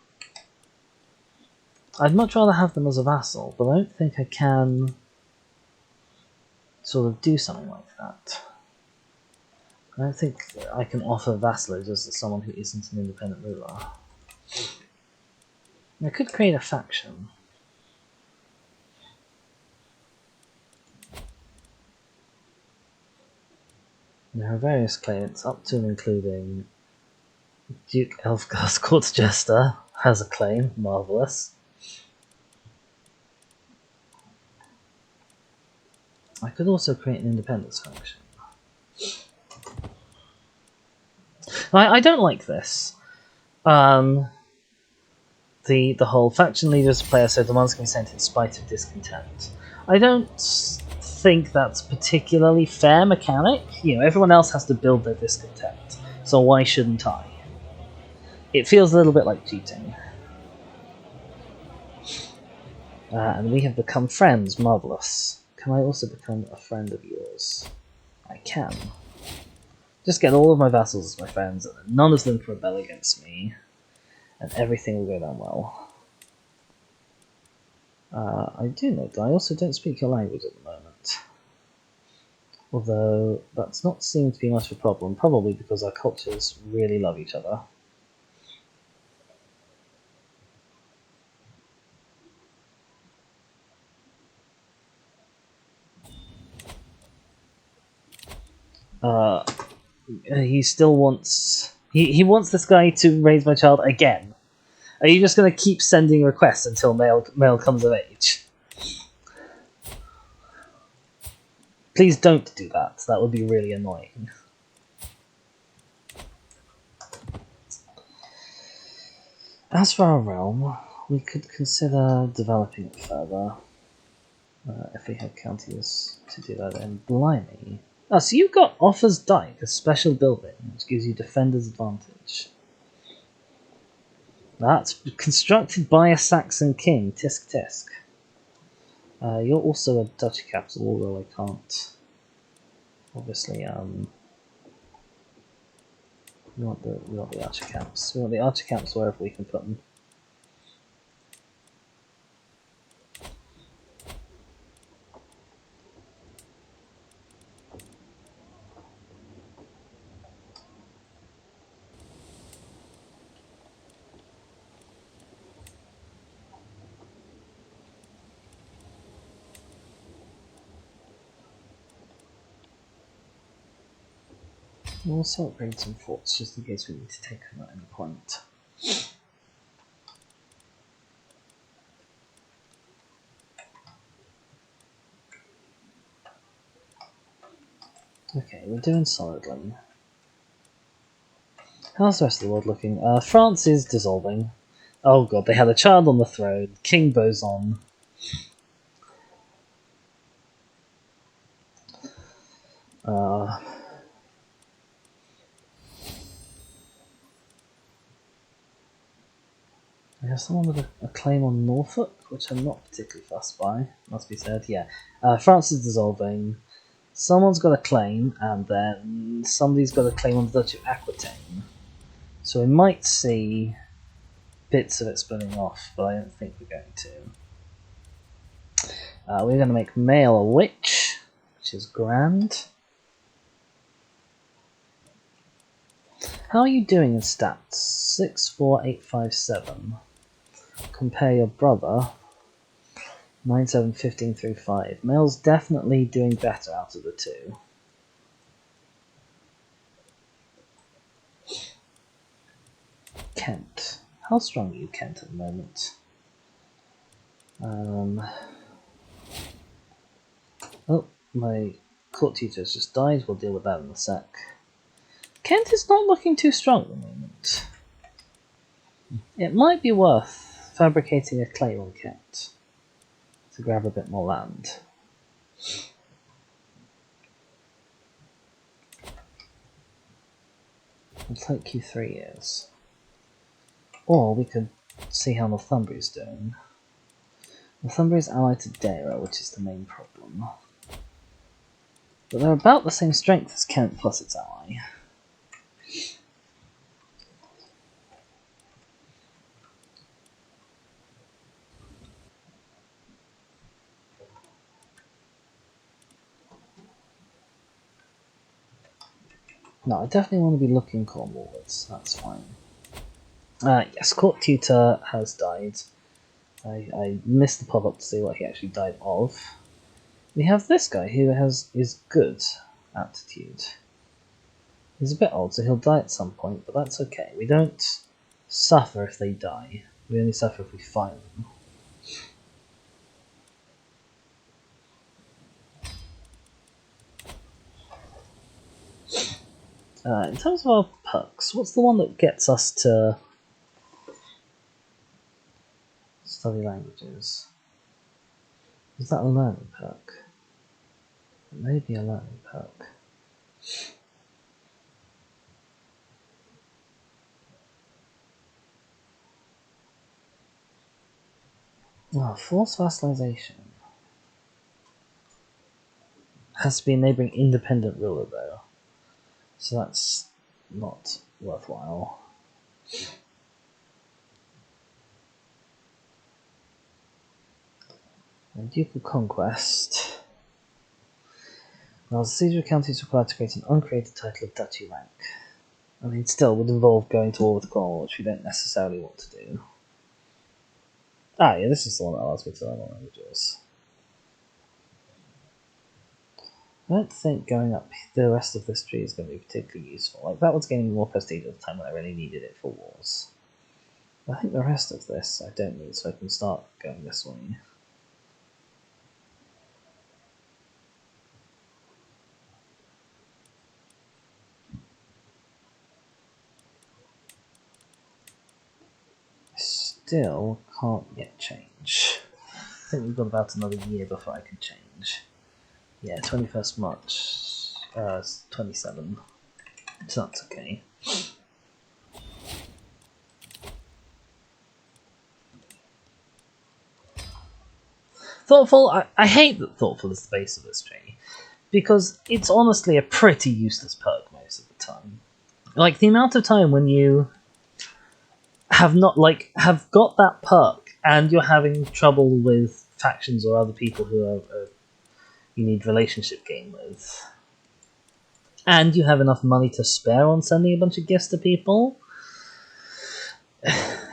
I'd much rather have them as a vassal, but I don't think I can sort of do something like that. I don't think I can offer vassalage as someone who isn't an independent ruler. I could create a faction. There are various claimants, up to and including Duke Elfgar's Court Jester has a claim, marvellous. I could also create an independence faction. I don't like this. The whole faction leaders player so demands can be sent in spite of discontent. I don't think that's particularly fair mechanic. You know, everyone else has to build their discontent, so why shouldn't I? It feels a little bit like cheating. And we have become friends, marvellous. Can I also become a friend of yours? I can. Just get all of my vassals as my friends, and none of them can rebel against me, and everything will go down well. I do note that I also don't speak your language at the moment. Although, that's not seeming to be much of a problem, probably because our cultures really love each other. He still wants... He wants this guy to raise my child again. Are you just going to keep sending requests until male comes of age? Please don't do that. That would be really annoying. As for our realm, we could consider developing it further. If we had counties to do that in. Blimey. Oh, so you've got Offa's Dyke, a special building, which gives you defender's advantage. That's constructed by a Saxon king, tisk tisk. You're also a duchy capital, although I can't. Obviously, we want the archer camps. We want the archer camps wherever we can put them. We'll also upgrade some forts just in case we need to take them at any point. Okay, we're doing solidly. How's the rest of the world looking? France is dissolving. Oh god, they had a child on the throne, King Boson. I have someone with a claim on Norfolk, which I'm not particularly fussed by, must be said. Yeah, France is dissolving. Someone's got a claim, and then somebody's got a claim on the Duchy of Aquitaine. So we might see bits of it splitting off, but I don't think we're going to. We're going to make Male a witch, which is grand. How are you doing in stats? 64857. Compare your brother. 9, 7, 15 through 5. Male's definitely doing better out of the two. Kent. How strong are you, Kent, at the moment? Oh, my court tutor has just died. We'll deal with that in a sec. Kent is not looking too strong at the moment. It might be worth fabricating a clay kit to grab a bit more land. It'll take you 3 years. Or we could see how Northumbria's doing. Northumbria's allied to Dara, which is the main problem. But they're about the same strength as Kent plus its ally. No, I definitely want to be looking Cornwallwards, that's fine. Yes, Court Tutor has died. I missed the pop-up to see what he actually died of. We have this guy who is good aptitude. He's a bit old, so he'll die at some point, but that's okay. We don't suffer if they die. We only suffer if we fight them. In terms of our perks, what's the one that gets us to study languages? Is that a learning perk? It may be a learning perk. Oh, forced vassalization. Has to be a neighbouring independent ruler though. So that's not worthwhile. And Ducal Conquest. Now, the siege of county is required to create an uncreated title of duchy rank. I mean, still would involve going to war with Cornwall, which we don't necessarily want to do. Ah, yeah, this is the one that allows me to learn all languages. I don't think going up the rest of this tree is going to be particularly useful. Like, that one's gaining more prestige at the time when I really needed it for wars. I think the rest of this I don't need, so I can start going this way. Still can't yet change. I think we've got about another year before I can change. Yeah, 21st March, 27. So that's okay. Thoughtful, I hate that Thoughtful is the base of this tree, because it's honestly a pretty useless perk most of the time. Like, the amount of time when you have got that perk and you're having trouble with factions or other people who you need relationship gain with, and you have enough money to spare on sending a bunch of gifts to people,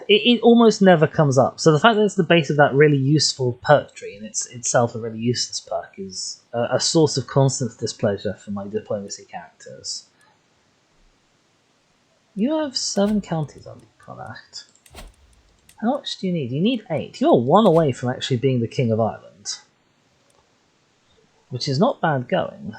it almost never comes up. So the fact that it's the base of that really useful perk tree, and it's itself a really useless perk, is a source of constant displeasure for my diplomacy characters. You have 7 counties under Connacht. How much do you need? You need 8. You're 1 away from actually being the King of Ireland, which is not bad going.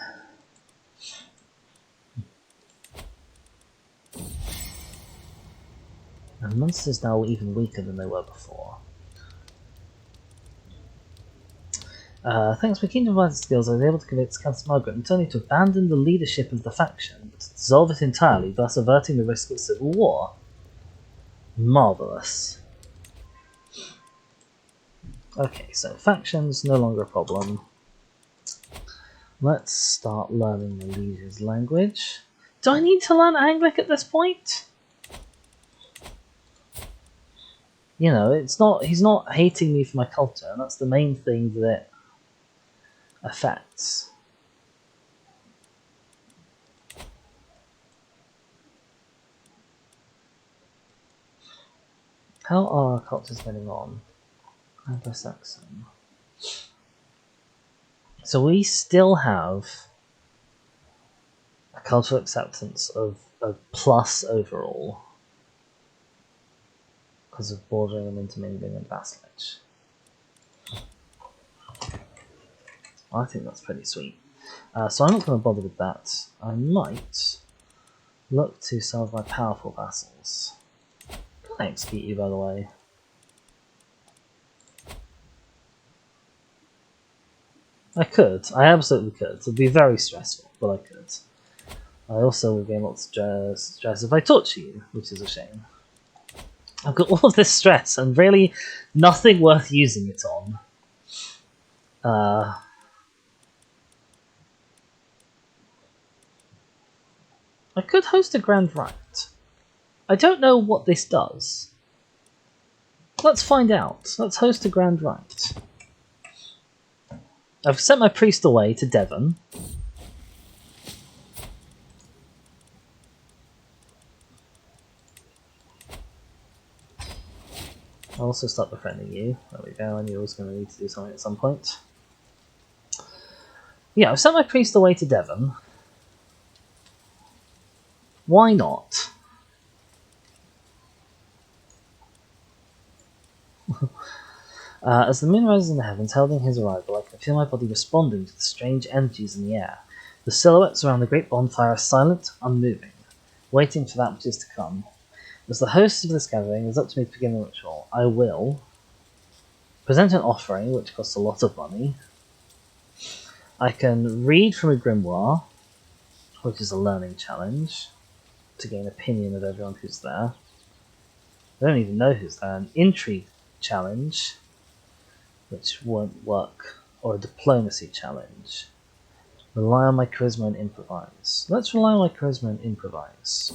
And monsters now are even weaker than they were before. Thanks to my Kingdom Fighter skills, I was able to convince Countess Margaret not only to abandon the leadership of the faction, but to dissolve it entirely, thus averting the risk of civil war. Marvellous. Okay, so factions, no longer a problem. Let's start learning the liege's language. Do I need to learn Anglic at this point? You know, he's not hating me for my culture, and that's the main thing that it affects. How are our cultures getting on? Anglo-Saxon. So we still have a cultural acceptance of plus overall, because of bordering and intermingling and vassalage. I think that's pretty sweet. So I'm not going to bother with that. I might look to some of my powerful vassals. I execute you, by the way? I could. I absolutely could. It'd be very stressful, but I could. I also will gain lots of stress if I torture you, which is a shame. I've got all of this stress and really nothing worth using it on. I could host a grand rite. I don't know what this does. Let's find out. Let's host a grand rite. I've sent my priest away to Devon. I'll also start befriending you. There we go, I knew I was going to need to do something at some point. Yeah, I've sent my priest away to Devon. Why not? As the moon rises in the heavens, heralding his arrival, I can feel my body responding to the strange energies in the air. The silhouettes around the great bonfire are silent, unmoving, waiting for that which is to come. As the host of this gathering, it is up to me to begin the ritual. I will present an offering, which costs a lot of money. I can read from a grimoire, which is a learning challenge, to gain opinion of everyone who's there. I don't even know who's there. An intrigue challenge, which won't work, or a diplomacy challenge. Rely on my charisma and improvise. Let's rely on my charisma and improvise.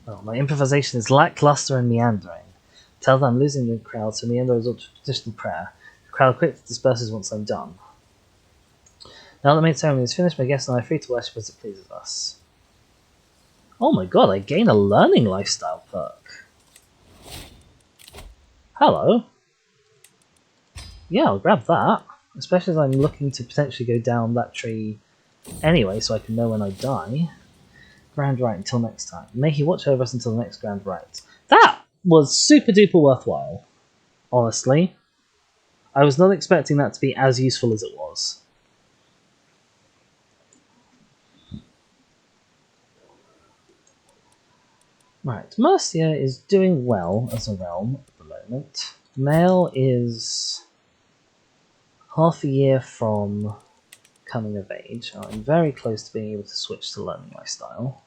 Oh, my improvisation is lackluster and meandering. Tell them I'm losing the crowd, so meander resort to traditional prayer. The crowd quickly disperses once I'm done. Now that the main ceremony is finished, my guests and I are free to worship as it pleases us. Oh my god, I gain a learning lifestyle perk. Hello. Yeah, I'll grab that. Especially as I'm looking to potentially go down that tree anyway, so I can know when I die. Grand Rite until next time. May he watch over us until the next Grand Rite. That was super duper worthwhile. Honestly. I was not expecting that to be as useful as it was. Right, Mercia is doing well as a realm at the moment. Mail is half a year from coming of age. I'm very close to being able to switch to learning lifestyle.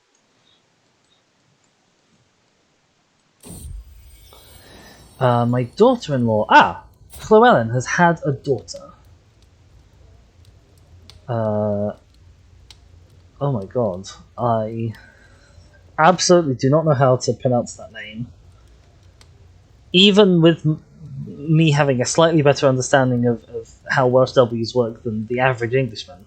My daughter-in-law, Llewellyn has had a daughter. Oh my god, I absolutely do not know how to pronounce that name. Even with me having a slightly better understanding of how Welsh W's work than the average Englishman.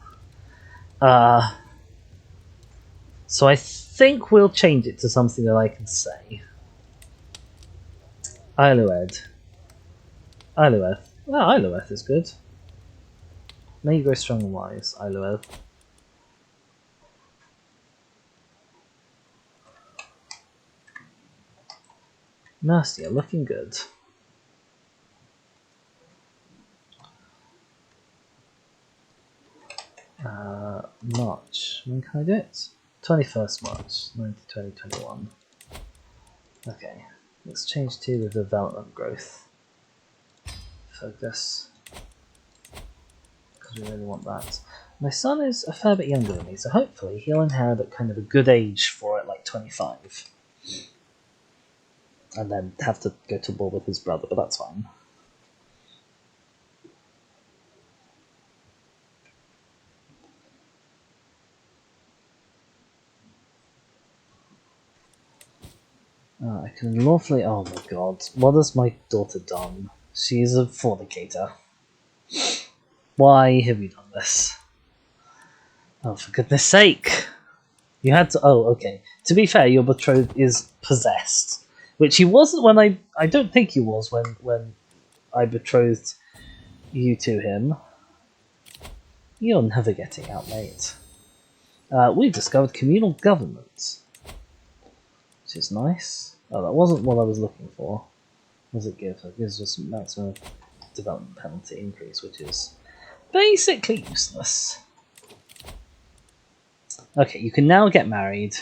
So I think we'll change it to something that I can say. Ilued. Ilueth. Oh, Ilueth is good. May you grow strong and wise, Ilueth. Mercia, looking good. March. When can I do it? 21st March, 2021. Okay, let's change to the development growth. Focus. Because we really want that. My son is a fair bit younger than me, so hopefully he'll inherit at kind of a good age for it, like 25. And then have to go to war with his brother, but that's fine. I can lawfully... Oh my god, what has my daughter done? She's a fornicator. Why have you done this? Oh, for goodness sake! You had to... Oh, okay. To be fair, your betrothed is possessed. Which he wasn't when I don't think he was when I betrothed you to him. You're never getting out, mate. We've discovered communal government. Which is nice. Oh, that wasn't what I was looking for. What does it give? It gives us maximum development penalty increase, which is basically useless. Okay, you can now get married.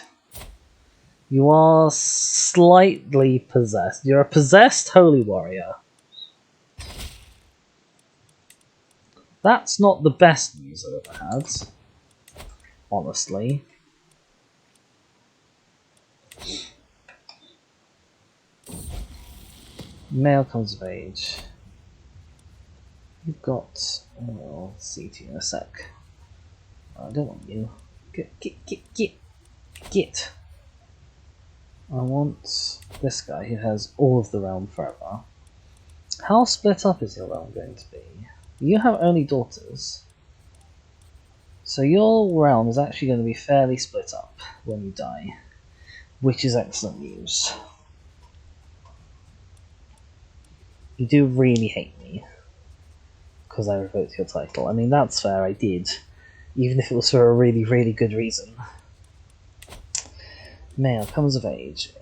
You are slightly possessed. You're a possessed holy warrior. That's not the best news I've ever had, honestly. Male comes of age. You've got... Oh, I'll see to you in a sec. I don't want you. Get. I want this guy who has all of the realm forever. How split up is your realm going to be? You have only daughters. So your realm is actually going to be fairly split up when you die, which is excellent news. You do really hate me because I revoked your title. I mean, that's fair, I did, even if it was for a really, really good reason. Male comes of age.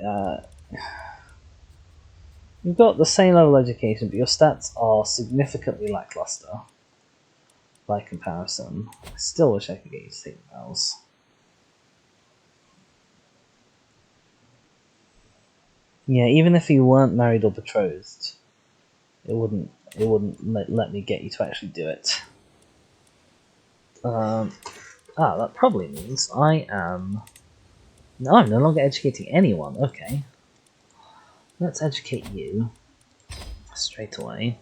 You've got the same level of education, but your stats are significantly lackluster by comparison. I still wish I could get you to take the bells. Yeah, even if you weren't married or betrothed, it wouldn't let me get you to actually do it. That probably means I am... No, I'm no longer educating anyone. Okay. Let's educate you straight away.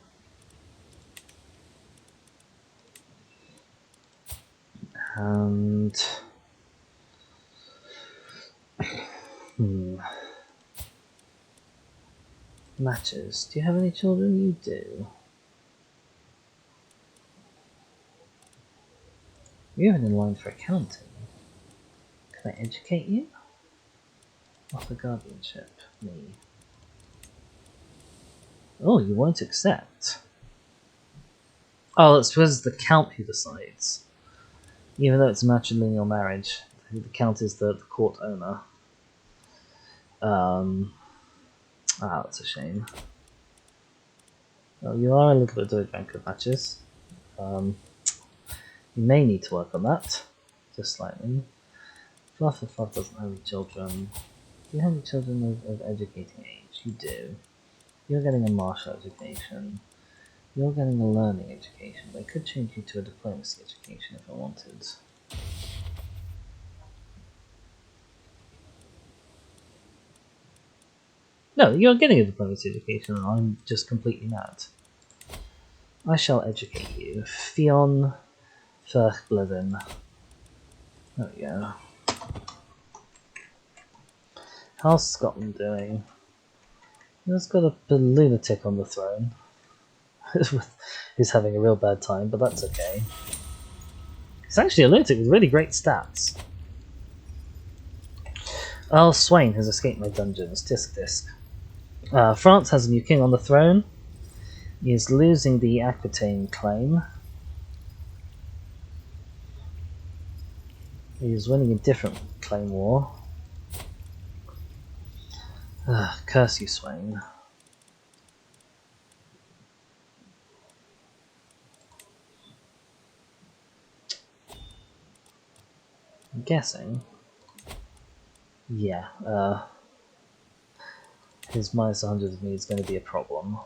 And... Matches. Do you have any children? You do. You're even in line for accounting. Can I educate you? Offer guardianship. Me. Oh, you won't accept. Oh, that's because it's the count who decides. Even though it's a matrilineal marriage, the count is the court owner. That's a shame. Well, you are a little bit of a drunk of matches. You may need to work on that, just slightly. Fluff doesn't have any children. Do you have any children of educating age? You do. You're getting a martial education. You're getting a learning education, but I could change you to a diplomacy education if I wanted. No, you're getting a diplomacy education and I'm just completely mad. I shall educate you. Fionn Ferchblevin. There we go. How's Scotland doing? There's got a lunatic on the throne. Who's having a real bad time, but that's okay. He's actually a lunatic with really great stats. Earl Swain has escaped my dungeons. Tisk tisk. France has a new king on the throne. He is losing the Aquitaine claim. He is winning a different claim war. Curse you, Swain. I'm guessing. Yeah, his minus 100 of me is going to be a problem.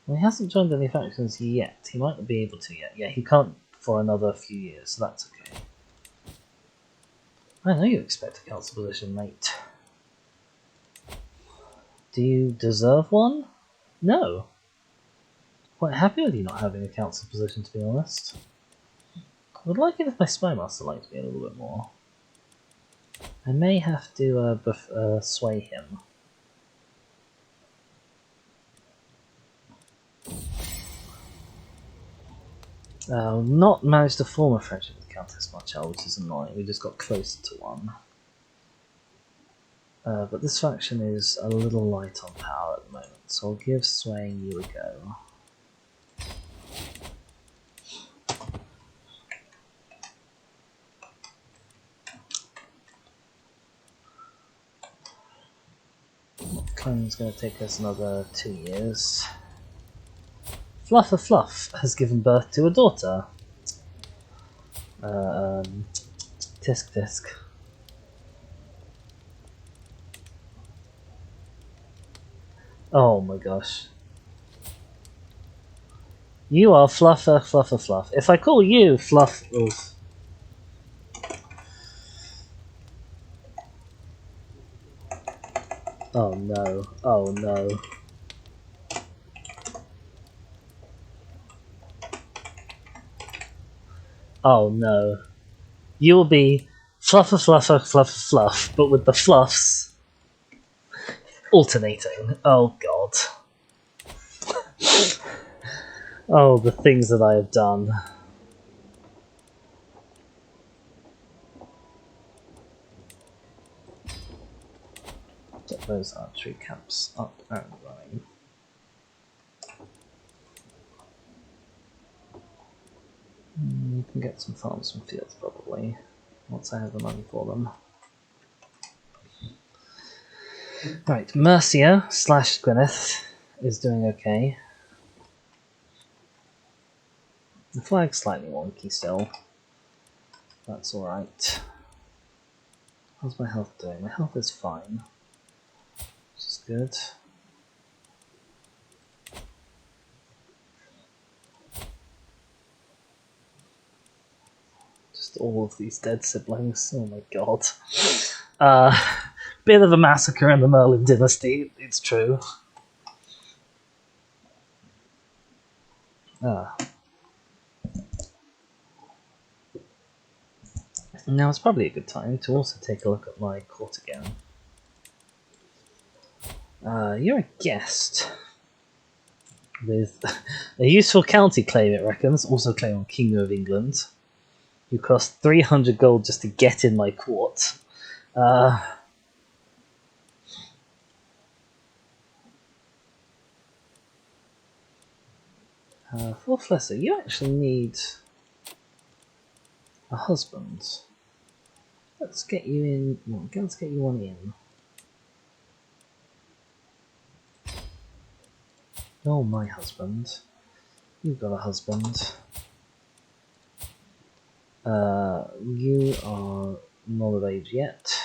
Well, he hasn't joined any factions yet. He might not be able to yet. Yeah, he can't for another few years, so that's okay. I know you expect a council position, mate. Do you deserve one? No. Quite happy with you not having a council position, to be honest. I would like it if my spy master liked me a little bit more. I may have to sway him. Not managed to form a friendship with Countess Marchell, which is annoying. We just got closer to one. But this faction is a little light on power at the moment, so I'll give swaying you a go. Claim's going to take us another 2 years. Fluff has given birth to a daughter. Tisk tisk. Oh my gosh. You are Fluffer, Fluffer, Fluff. If I call you Fluff... Oof. Oh no. Oh no. Oh no. You will be Fluffer, Fluffer, Fluffer, Fluff, but with the fluffs alternating. Oh god. Oh, the things that I have done. Get those archery camps up and running. You can get some farms and fields probably, once I have the money for them. Right, Mercia / Gwyneth is doing okay. The flag's slightly wonky still. That's alright. How's my health doing? My health is fine. Which is good. Just all of these dead siblings. Oh my god. Bit of a massacre in the Merlin dynasty, it's true. Now it's probably a good time to also take a look at my court again. You're a guest with a useful county claim, it reckons. Also claim on King of England. You cost 300 gold just to get in my court. For Flesser, you actually need a husband. Let's get you in. Well, let's get you one in. Oh, my husband. You've got a husband. You are not of age yet.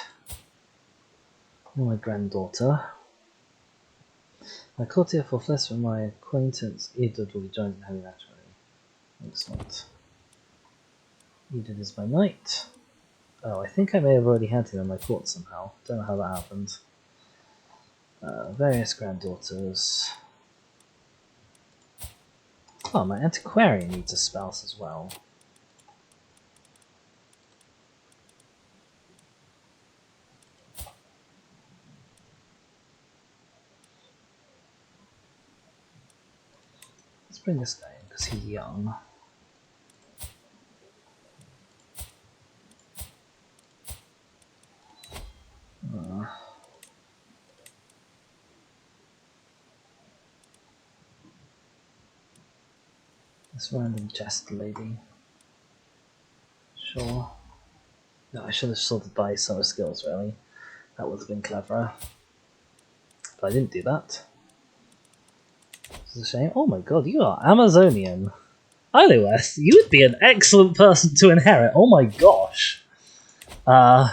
You're my granddaughter. My courtier for Flesser and my acquaintance Edward will be joined in heavy matrimony. Excellent. Edward is my knight. Oh, I think I may have already had him in my court somehow. Don't know how that happened. Various granddaughters. Oh, my antiquarian needs a spouse as well. Let's bring this guy in because he's young. This random chest lady. Sure. No, I should have sorted by summer skills, really. That would have been cleverer. But I didn't do that. It's a shame. Oh my god, you are Amazonian. Ilueth, you would be an excellent person to inherit. Oh my gosh. I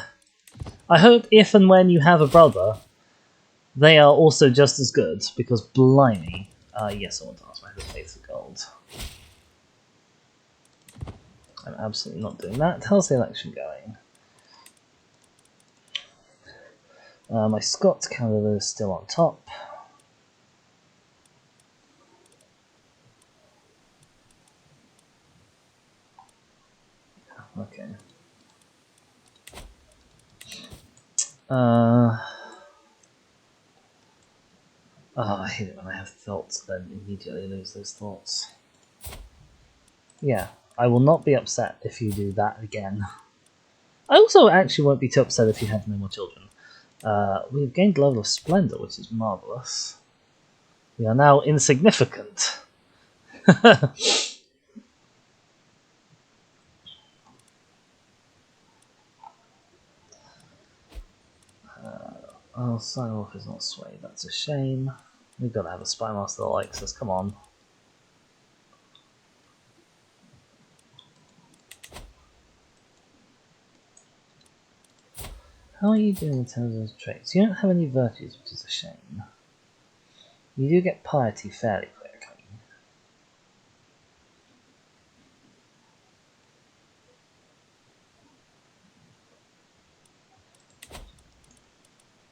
hope if and when you have a brother, they are also just as good, because blimey. Yes, I want to ask my faith for gold. I'm absolutely not doing that. How's the election going? My Scots candidate is still on top. Okay. Oh, I hate it when I have thoughts, then immediately lose those thoughts. Yeah, I will not be upset if you do that again. I also actually won't be too upset if you have no more children. We've gained a level of splendor, which is marvelous. We are now insignificant. Oh, sign off is not swayed. That's a shame. We've got to have a spy master that likes us. Come on. How are you doing in terms of traits? You don't have any virtues, which is a shame. You do get piety fairly quickly.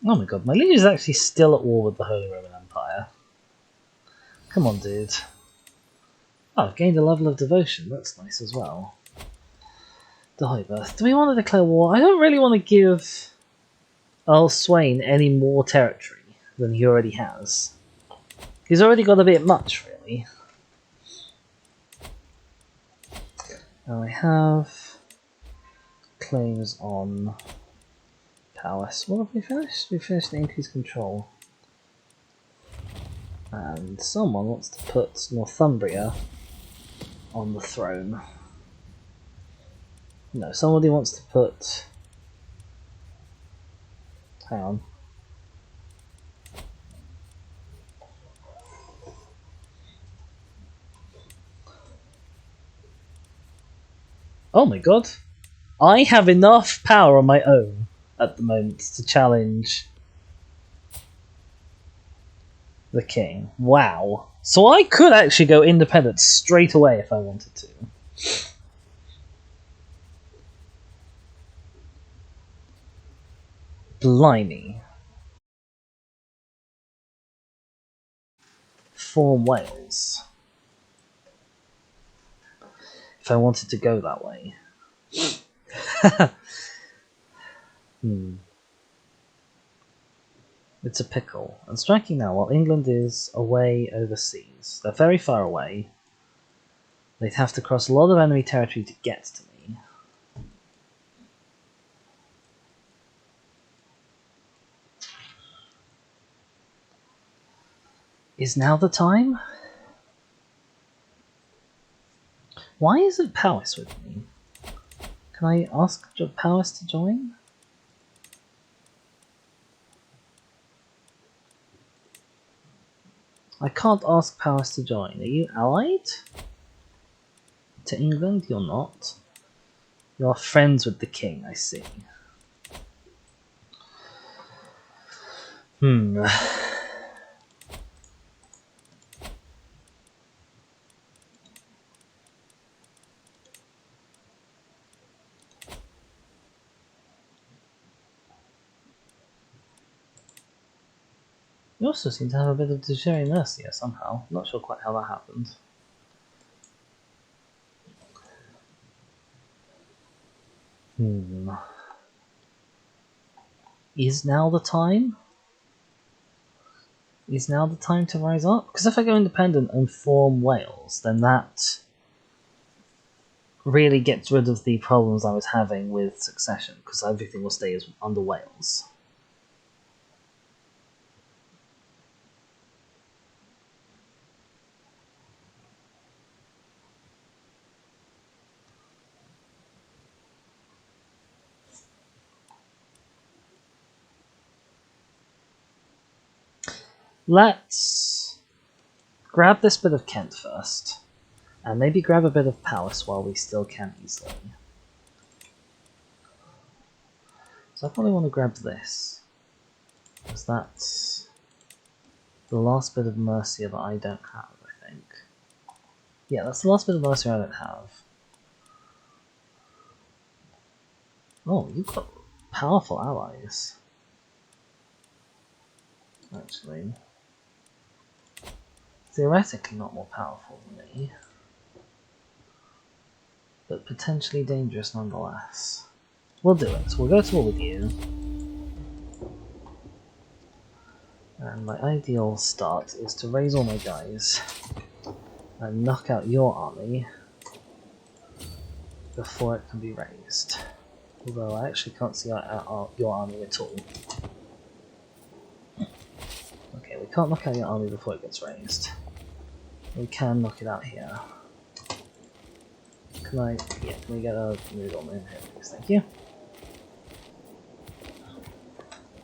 Oh my god, my liege is actually still at war with the Holy Roman Empire. Come on, dude. Oh, I've gained a level of devotion. That's nice as well. The High Birth. Do we want to declare war? I don't really want to give Earl Swain any more territory than he already has. He's already got a bit much, really. And I have claims on Powys. What have we finished? We finished the increased control. And someone wants to put Northumbria on the throne. No, somebody wants to put... Hang on. Oh my god. I have enough power on my own at the moment to challenge the king. Wow. So I could actually go independent straight away if I wanted to. Blimey. Form Wales. If I wanted to go that way. It's a pickle. And striking now, while England is away overseas. They're very far away. They'd have to cross a lot of enemy territory to get to me. Is now the time? Why isn't Powys with me? Can I ask Powys to join? I can't ask Powys to join. Are you allied to England? You're not. You're friends with the king, I see. You also seem to have a bit of Dejere Mercia somehow. Not sure quite how that happened. Is now the time? Is now the time to rise up? Because if I go independent and form Wales, then that really gets rid of the problems I was having with succession, because everything will stay as under Wales. Let's grab this bit of Kent first, and maybe grab a bit of Powys while we still can easily. So I probably want to grab this, because that's the last bit of Mercia that I don't have, I think. Yeah, that's the last bit of Mercia I don't have. Oh, you've got powerful allies. Actually. Theoretically not more powerful than me, but potentially dangerous nonetheless. We'll do it. We'll go to war with you. And my ideal start is to raise all my guys and knock out your army before it can be raised. Although I actually can't see your army at all. Okay, we can't knock out your army before it gets raised. We can knock it out here. Can we get a move on in here, please? Thank you.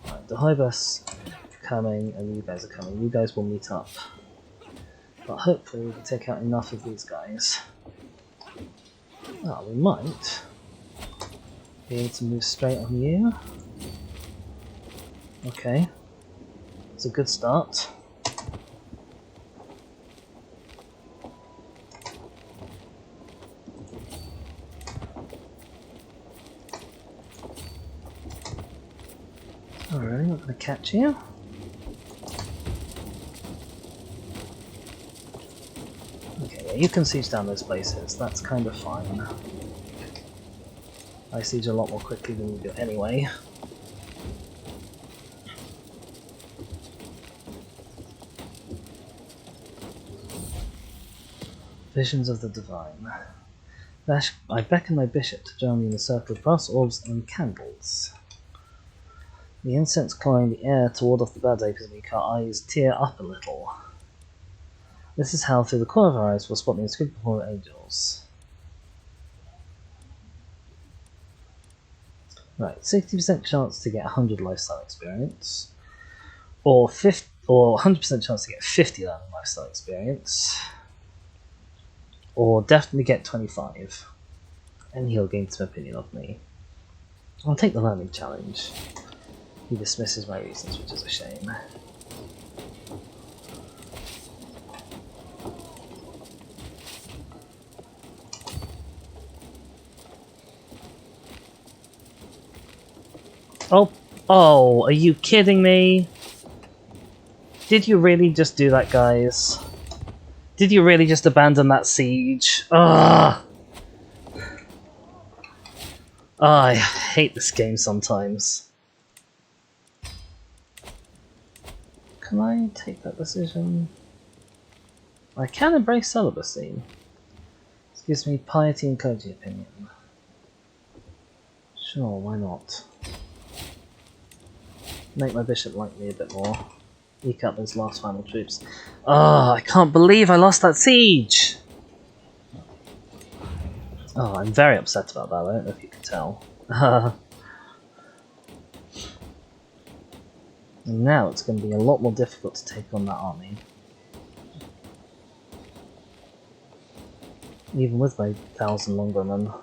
Alright, the Hybus coming, and you guys are coming. You guys will meet up. But hopefully we can take out enough of these guys. Well, we might be able to move straight on you. Okay. It's a good start. Alright, not gonna catch you. Okay, yeah, you can siege down those places. That's kind of fine. I siege a lot more quickly than you do anyway. Visions of the Divine. I beckon my bishop to join me in the circle of brass orbs and candles. The incense cloying the air to ward off the bad vapors make our eyes tear up a little. This is how, through the corner of our eyes, we'll spot the inscrutable angels. Right, 60% chance to get 100 lifestyle experience, or 100% chance to get 50 lifestyle experience, or definitely get 25, and he'll gain some opinion of me. I'll take the learning challenge. He dismisses my reasons, which is a shame. Oh, are you kidding me? Did you really just do that, guys? Did you really just abandon that siege? Ugh! Oh, I hate this game sometimes. Can I take that decision? I can embrace celibacy. This gives me piety and clergy opinion. Sure, why not? Make my bishop like me a bit more. Eke up those last final troops. Oh, I can't believe I lost that siege! Oh, I'm very upset about that, I don't know if you can tell. And now it's going to be a lot more difficult to take on that army. Even with my 1,000 longbowmen.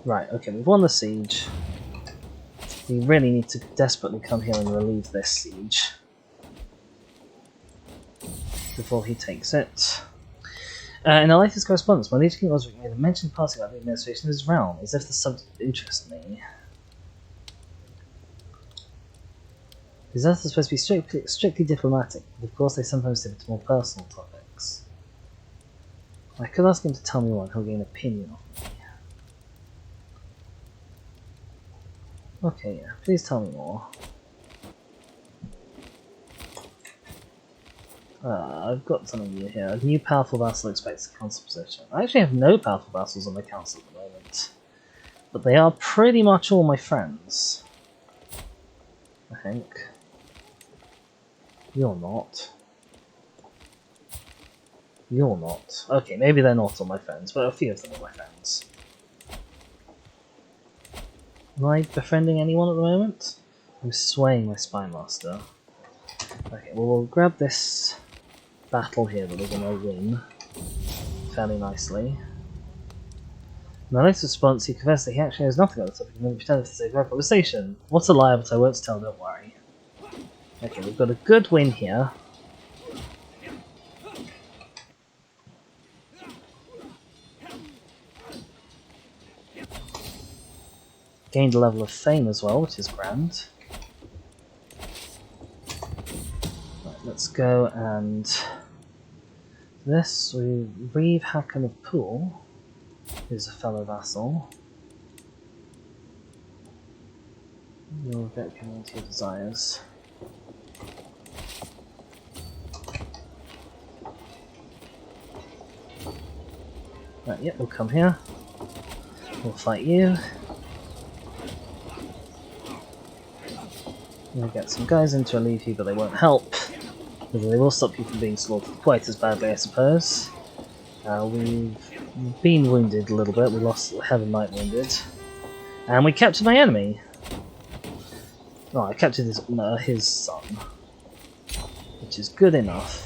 Right, okay, we've won the siege. We really need to desperately come here and relieve this siege before he takes it. In our latest correspondence, my liege King Osric made a mention passing about the administration of his realm, as if the subject interests me. His earth is supposed to be strictly diplomatic, but of course they sometimes dip into more personal topics. I could ask him to tell me more and he'll gain an opinion of me. Okay, yeah, please tell me more. I've got something new here. A new powerful vassal expects a council position. I actually have no powerful vassals on my council at the moment. But they are pretty much all my friends. I think. You're not. You're not. Okay, maybe they're not all my friends, but a few of them are my friends. Am I befriending anyone at the moment? I'm swaying my spy master. Okay, well we'll grab this battle here that we're going to win fairly nicely. In my latest response, he confessed that he actually knows nothing about the topic and then pretended to save our conversation. What a lie, but I won't tell, don't worry. Okay, we've got a good win here. Gained a level of fame as well, which is grand. Right, let's go and this, we Reeve Hacken of Poole, who's a fellow vassal. You'll get community your desires. Right, yep, we'll come here. We'll fight you. We'll get some guys in to relieve you, but they won't help. Although they will stop you from being slaughtered quite as badly, I suppose. We've been wounded a little bit. We lost Heaven Knight wounded. And we captured my enemy. Oh, I captured his son. Which is good enough.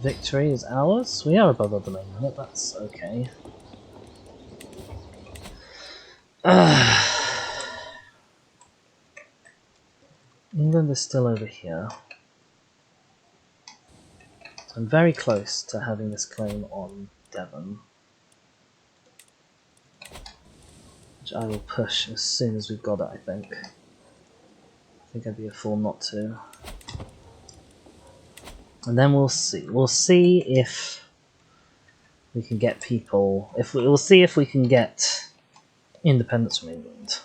Victory is ours. We are above the main limit, that's okay. England is still over here. I'm very close to having this claim on Devon, which I will push as soon as we've got it, I think. I think I'd be a fool not to. And then we'll see. We'll see if we can get people. We'll see if we can get independence from England.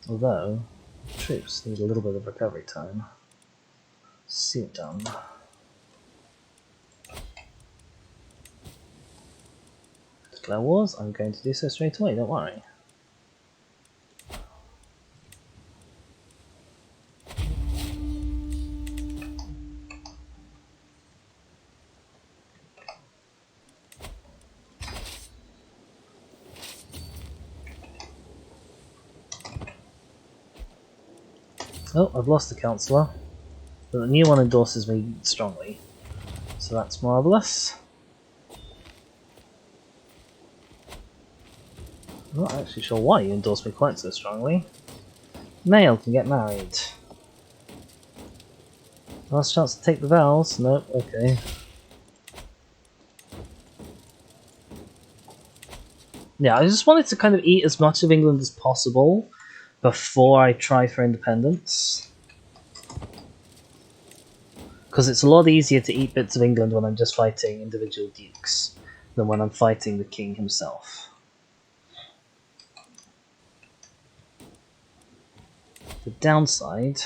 Although troops need a little bit of recovery time. See it done. Declare wars. I'm going to do so straight away. Don't worry. Oh, I've lost the councillor, but the new one endorses me strongly, so that's marvellous. I'm not actually sure why you endorse me quite so strongly. Male can get married. Last chance to take the vows? Nope, okay. Yeah, I just wanted to kind of eat as much of England as possible before I try for independence. Because it's a lot easier to eat bits of England when I'm just fighting individual dukes than when I'm fighting the king himself. The downside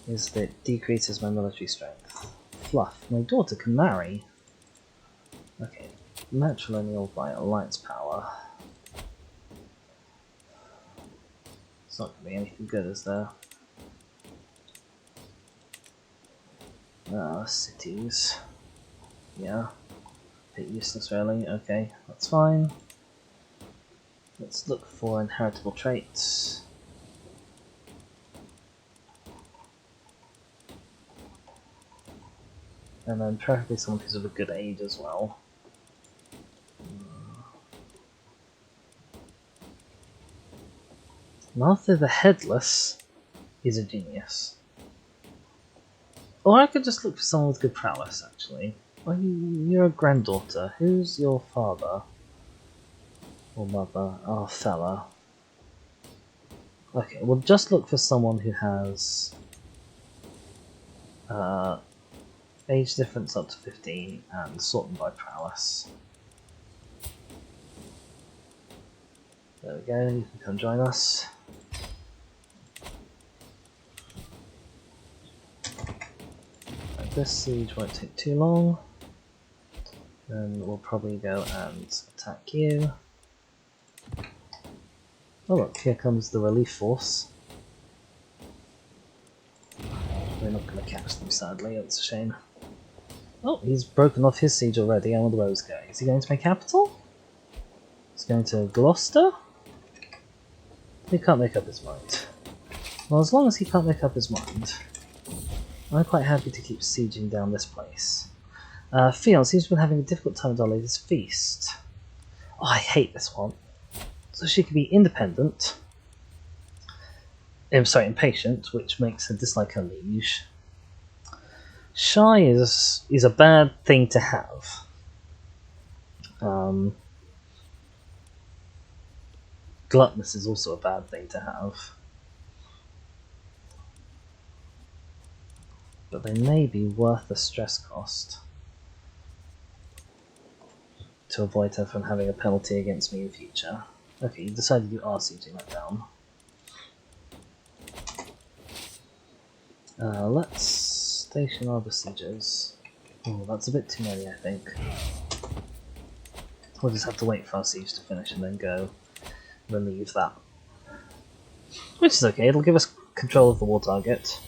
is that it decreases my military strength. Fluff, my daughter can marry. Okay, matrilineal by alliance power. It's not going to be anything good, is there? Cities. Yeah. A bit useless, really. Okay, that's fine. Let's look for inheritable traits. And then preferably someone who's of a good age as well. Martha the Headless is a genius. Or I could just look for someone with good prowess, actually. Well, you're a granddaughter. Who's your father? Or mother? Oh, fella. Okay, we'll just look for someone who has age difference up to 15 and sort them by prowess. There we go, you can come join us. This siege won't take too long. Then we'll probably go and attack you. Oh look, here comes the relief force. We're not going to catch them, sadly, it's a shame. Oh, he's broken off his siege already. I wonder where he's going. Is he going to my capital? He's going to Gloucester? He can't make up his mind. Well, as long as he can't make up his mind, I'm quite happy to keep sieging down this place. Fion seems to be having a difficult time with our latest feast. Oh, I hate this one. So she can be independent. I'm sorry, impatient, which makes her dislike her liege. Shy is a bad thing to have. Gluttonous is also a bad thing to have. But they may be worth the stress cost to avoid her from having a penalty against me in future. Okay, you decided you are sieging that down. Let's station our besiegers. Oh, that's a bit too many, I think. We'll just have to wait for our siege to finish and then go relieve that. Which is okay, it'll give us control of the war target.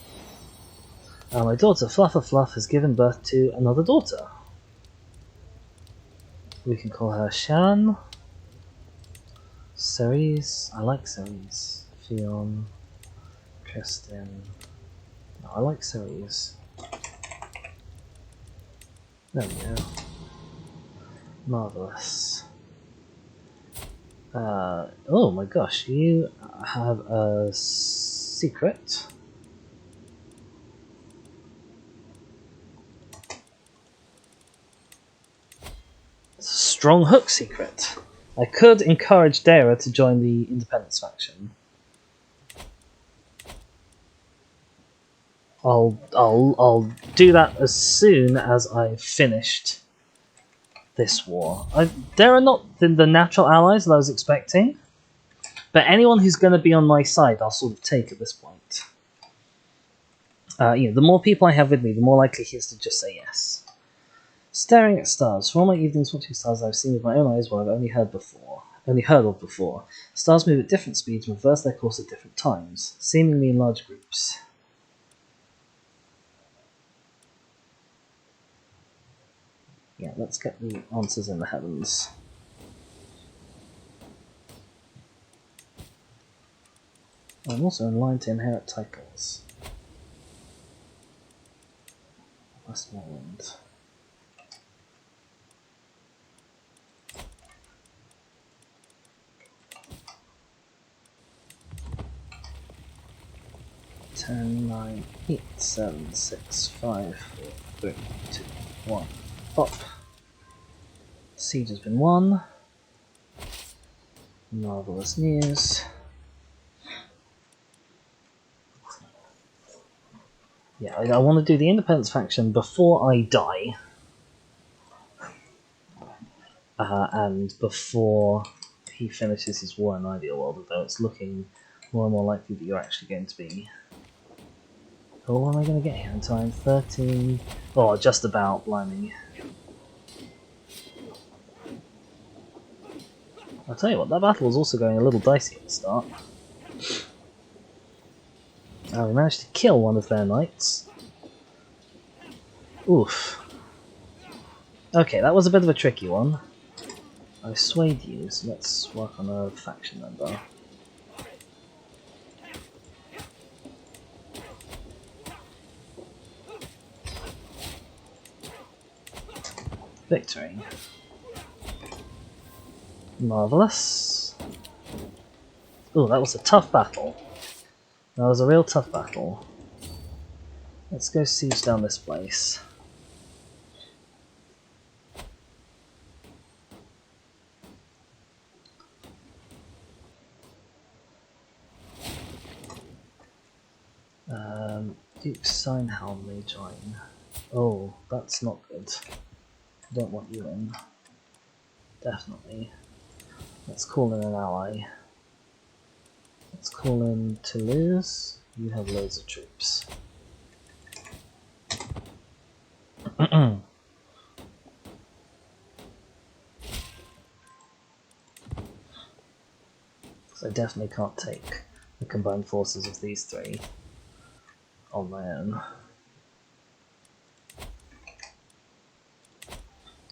My daughter Fluff has given birth to another daughter. We can call her Shan. Ceres, I like Ceres. Fion, Tristan. Oh, I like Ceres. There we go. Marvelous. Oh my gosh, you have a secret. It's a strong hook secret. I could encourage Dara to join the Independence faction. I'll do that as soon as I've finished this war. There are not the natural allies that I was expecting, but anyone who's going to be on my side, I'll sort of take at this point. The more people I have with me, the more likely he is to just say yes. Staring at stars. For all my evenings watching stars I've seen with my own eyes, what I've only heard of before. Stars move at different speeds and reverse their course at different times, seemingly in large groups. Yeah, let's get the answers in the heavens. I'm also in line to inherit titles. Westmoreland. Ten, 9, 8, 7, 6, 5, 4, 3, 2, 1. Pop. Siege has been won. Marvelous news. Yeah, I want to do the Independence faction before I die. And before he finishes his war in the ideal world, although it's looking more and more likely that you're actually going to be... Oh, what am I going to get here in time? 13... Oh, just about, blimey. I'll tell you what, that battle was also going a little dicey at the start. We managed to kill one of their knights. Oof. Okay, that was a bit of a tricky one. I swayed you, so let's work on a faction member. Victory. Marvelous. Ooh, that was a tough battle. That was a real tough battle. Let's go siege down this place. Duke Signhelm may join. Oh, that's not good. I don't want you in. Definitely. Let's call in an ally. Let's call in Toulouse. You have loads of troops. So I definitely can't take the combined forces of these three on my own.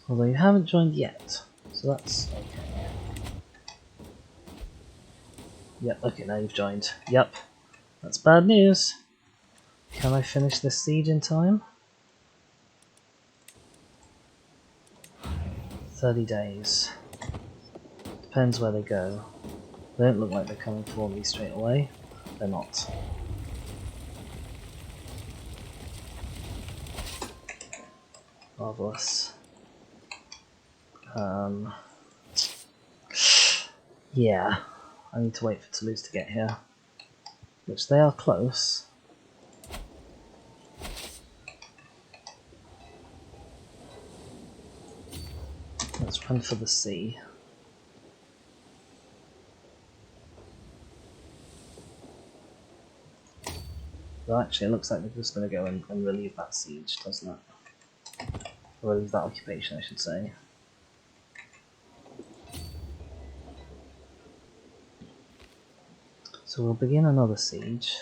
Although you haven't joined yet, so that's okay. Yep, okay, now you've joined. Yep, that's bad news. Can I finish this siege in time? 30 days. Depends where they go. They don't look like they're coming for me straight away. They're not. Marvelous. Yeah, I need to wait for Toulouse to get here. Which they are close. Let's run for the sea. Well, actually, it looks like they're just going to go and relieve that siege, doesn't it? Or relieve that occupation, I should say. So we'll begin another siege.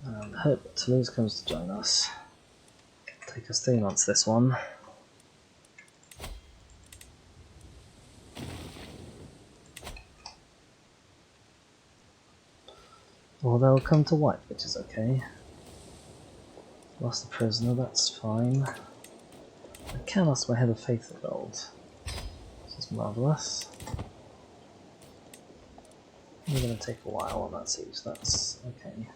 And hope that Toulouse comes to join us. Take us 3 months this one. Or they'll come to white, which is okay. Lost a prisoner, that's fine. I can lost my head of faith of gold. This is marvellous. We're going to take a while on that siege, that's okay.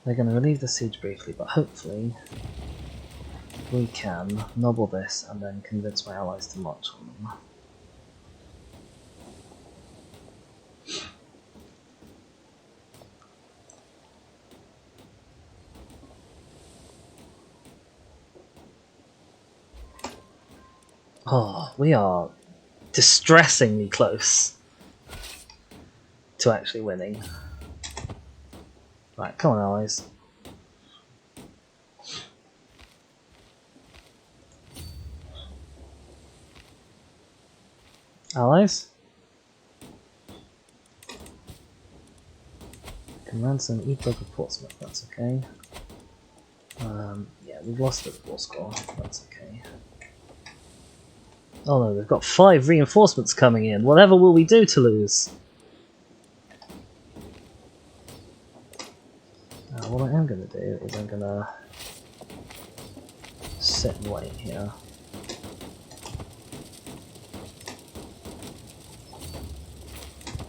They're going to relieve the siege briefly, but hopefully we can nobble this and then convince my allies to march on them. Oh, we are distressingly close to actually winning. Right, come on, allies. Allies? Command some E-Book of Portsmouth, that's okay. Yeah, we've lost the war score, that's okay. Oh no, they've got 5 reinforcements coming in. Whatever will we do to lose? What I am going to do is I'm going to sit and wait here.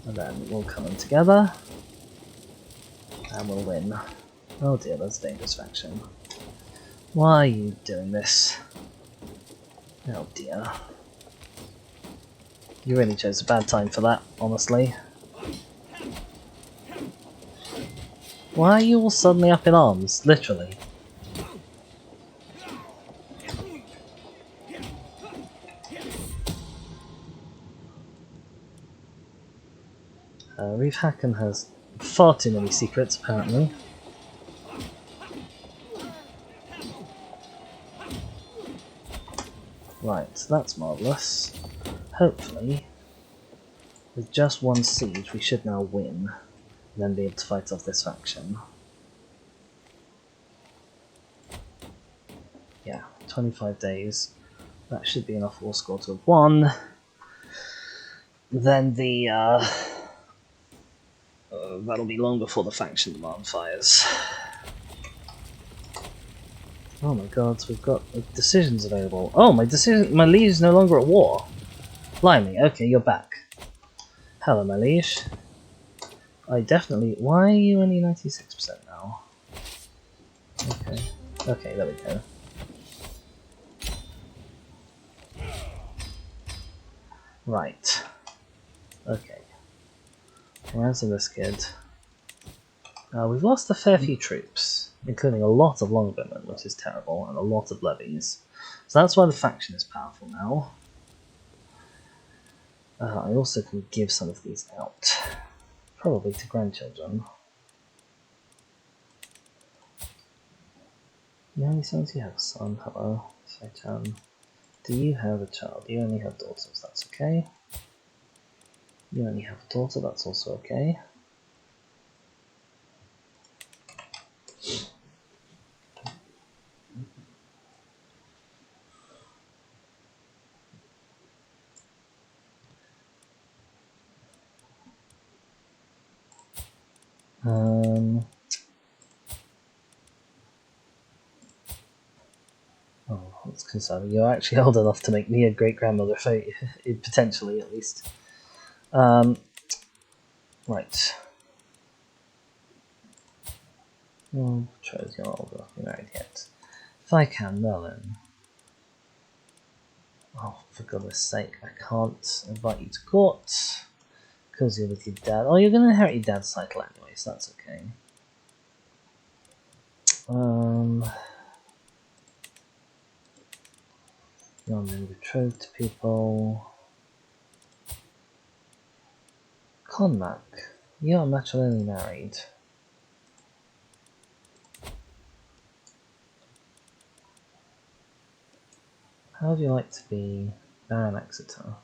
And then we'll come in together. And we'll win. Oh dear, that's a dangerous faction. Why are you doing this? Oh dear. You really chose a bad time for that, honestly. Why are you all suddenly up in arms? Literally. Reeve Hacken has far too many secrets, apparently. Right, that's marvellous. Hopefully, with just one siege, we should now win, and then be able to fight off this faction. Yeah, 25 days. That should be enough war score to have won. Then the that'll be long before the faction demand fires. Oh my god, we've got decisions available. Oh, my liege is no longer at war. Blimey, okay, you're back. Hello, my liege. I definitely... Why are you only 96% now? Okay. Okay, there we go. Right. Okay. Ransom this kid. We've lost a fair few troops, including a lot of longbowmen, which is terrible, and a lot of levies. So that's why the faction is powerful now. I also can give some of these out. Probably to grandchildren. You have any sons? You have a son. Hello. Saitan. Do you have a child? You only have daughters. That's okay. You only have a daughter. That's also okay. Oh, that's concerning. You're actually old enough to make me a great-grandmother, potentially at least. Right. Oh, Tro's you're old enough to be married yet. If I can, Merlin. Oh, for goodness sake, I can't invite you to court. Because you're with your dad. Oh, you're going to inherit your dad's title anyway, so that's okay. You're then betrothed to people. Conmac, you are matrimonially married. How would you like to be Baron Exeter?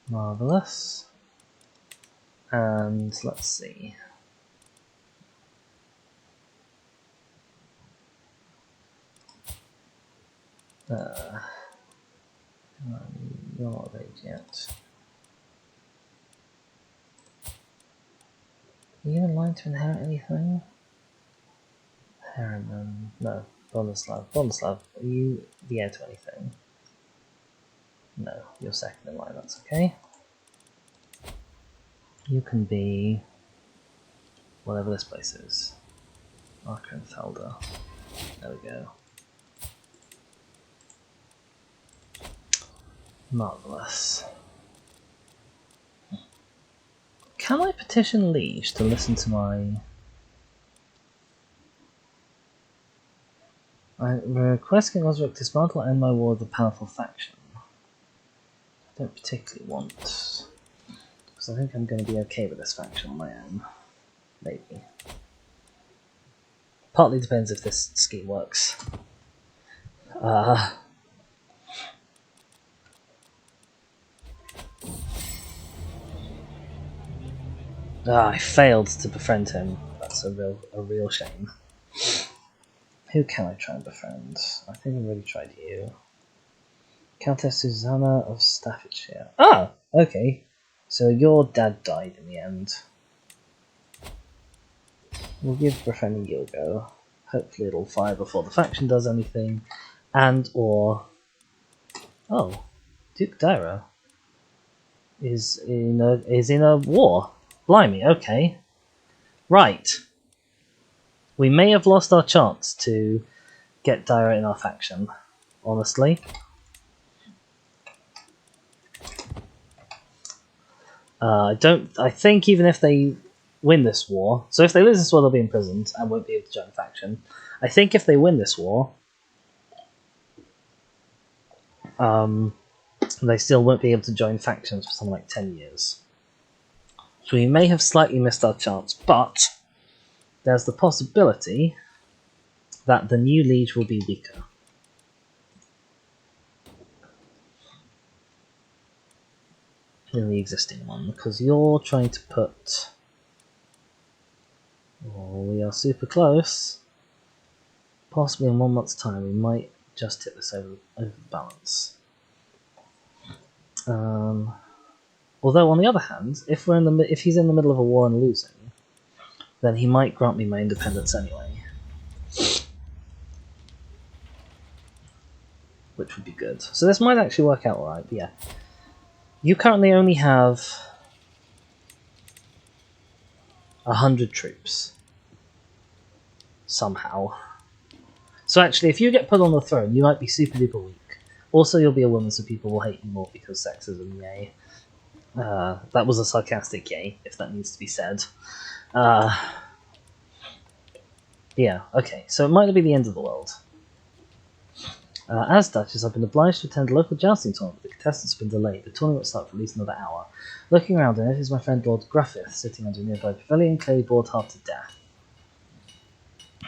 Marvellous. And let's see. You're not of age yet. Are you in line to inherit anything? Harriman. No. Boleslav. Boleslav, are you the heir to anything? No. You're second in line, that's okay. You can be whatever this place is. Arkenfelder. There we go. Marvellous. Can I petition Liege to listen to my... I request King Osric to dismantle and end my war with a powerful faction. I don't particularly want... because I think I'm going to be okay with this faction on my own. Maybe. Partly depends if this scheme works. I failed to befriend him. That's a real shame. Who can I try and befriend? I think I've already tried you. Countess Susanna of Staffordshire. Ah! Okay. So your dad died in the end. We'll give befriending you a go. Hopefully it'll fire before the faction does anything. And or... Oh. Duke Daira is in a war. Blimey, okay. Right. We may have lost our chance to get Daira in our faction, honestly. I think even if they win this war, so if they lose this war they'll be imprisoned and won't be able to join the faction. I think if they win this war, they still won't be able to join factions for something like 10 years. So we may have slightly missed our chance, but there's the possibility that the new liege will be weaker. Than the existing one, because you're trying to put... Oh, we are super close. Possibly in 1 month's time we might just hit this over the balance. Although on the other hand, if he's in the middle of a war and losing, then he might grant me my independence anyway. Which would be good. So this might actually work out alright, but yeah. You currently only have 100 troops. Somehow. So actually, if you get put on the throne, you might be super duper weak. Also, you'll be a woman, so people will hate you more because sexism, yay. That was a sarcastic yay, if that needs to be said. Yeah, okay, so it might not be the end of the world. As Duchess, I've been obliged to attend a local jousting tournament, but the contestants have been delayed. The tournament will start for at least another hour. Looking around, I notice my friend Lord Gruffith sitting under a nearby pavilion, clearly bored half to death.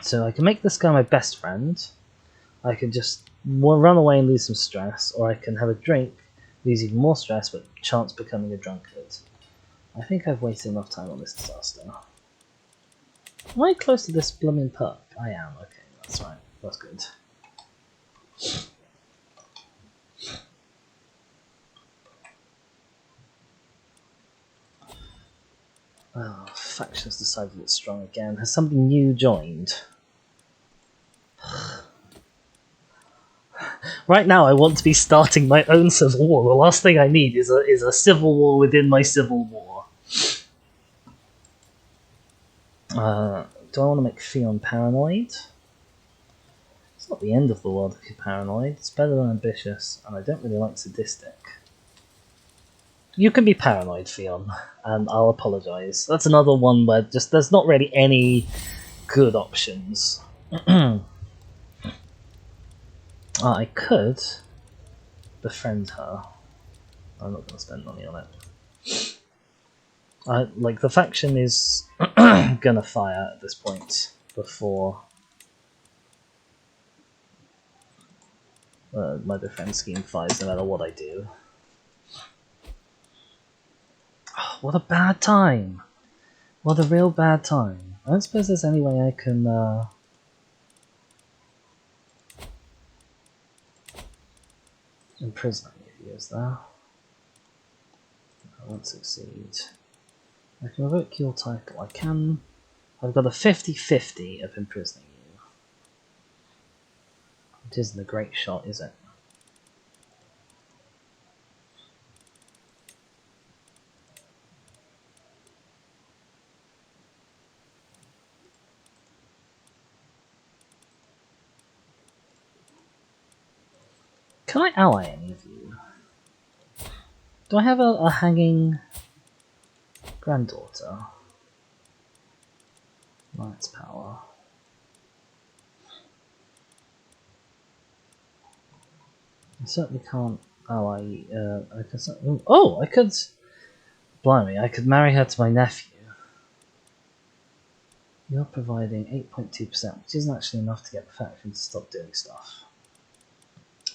So I can make this guy my best friend. I can just run away and lose some stress, or I can have a drink, lose even more stress, but chance becoming a drunkard. I think I've wasted enough time on this disaster. Am I close to this blooming perk? I am, okay, that's right. That's good. Oh, factions decided it's strong again. Has somebody new joined? Right now I want to be starting my own civil war. The last thing I need is a civil war within my civil war. Do I want to make Fion paranoid? It's not the end of the world if you're paranoid. It's better than ambitious, and I don't really like sadistic. You can be paranoid, Fion, and I'll apologise. That's another one where just there's not really any good options. I could befriend her. I'm not going to spend money on it. Like, the faction is gonna fire at this point before my befriend scheme fires, no matter what I do. Oh, what a bad time! What a real bad time. I don't suppose there's any way I can imprisoning if he is there. I won't succeed. I can revoke your title. I can. I've got a 50-50 of imprisoning you. It isn't a great shot, is it? Can I ally any of you? Do I have a hanging granddaughter? Knight's power. I certainly can't ally. I can certainly, oh, I could. Blimey, I could marry her to my nephew. You're providing 8.2%, which isn't actually enough to get the faction to stop doing stuff.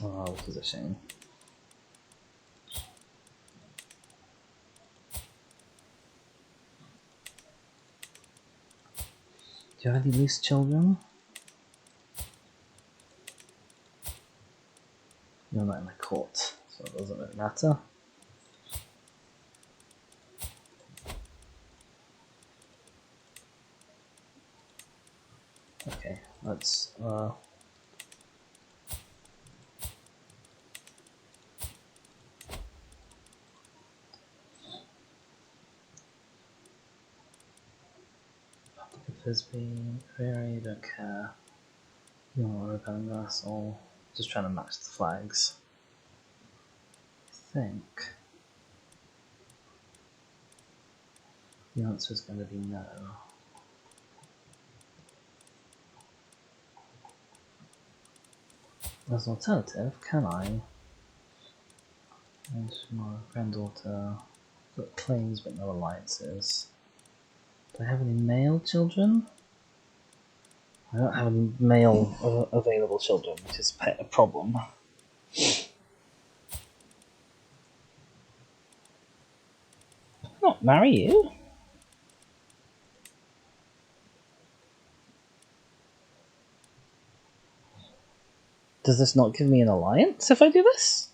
Oh, which is a shame. Do you have any loose children? You're not in the court, so it doesn't really matter. Okay, let's Frisbee, very don't care. You want a rebelling vassal. Just trying to match the flags. I think the answer is going to be no. As an alternative, can I? And my granddaughter got claims but no alliances. Do I have any male children? I don't have any male available children, which is a problem. Not marry you. Does this not give me an alliance if I do this?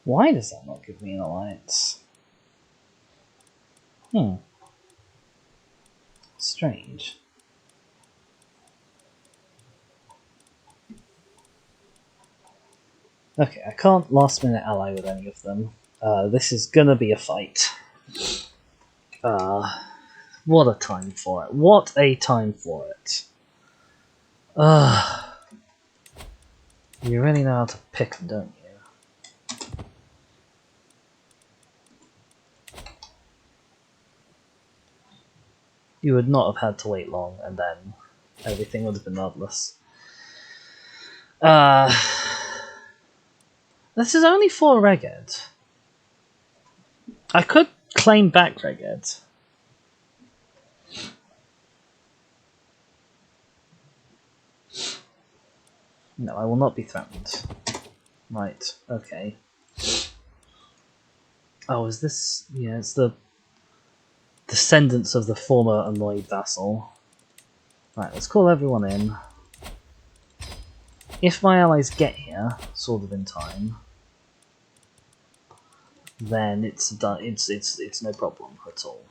Why does that not give me an alliance? Strange. Okay, I can't last minute ally with any of them. This is gonna be a fight. What a time for it. What a time for it. You really know how to pick them, don't you? You would not have had to wait long, and then everything would have been marvelous. This is only for Reged. I could claim back Reged. No, I will not be threatened. Right, okay. Oh, is this... yeah, it's the descendants of the former annoyed vassal. Right, let's call everyone in. If my allies get here, sort of in time, then it's done. It's no problem at all.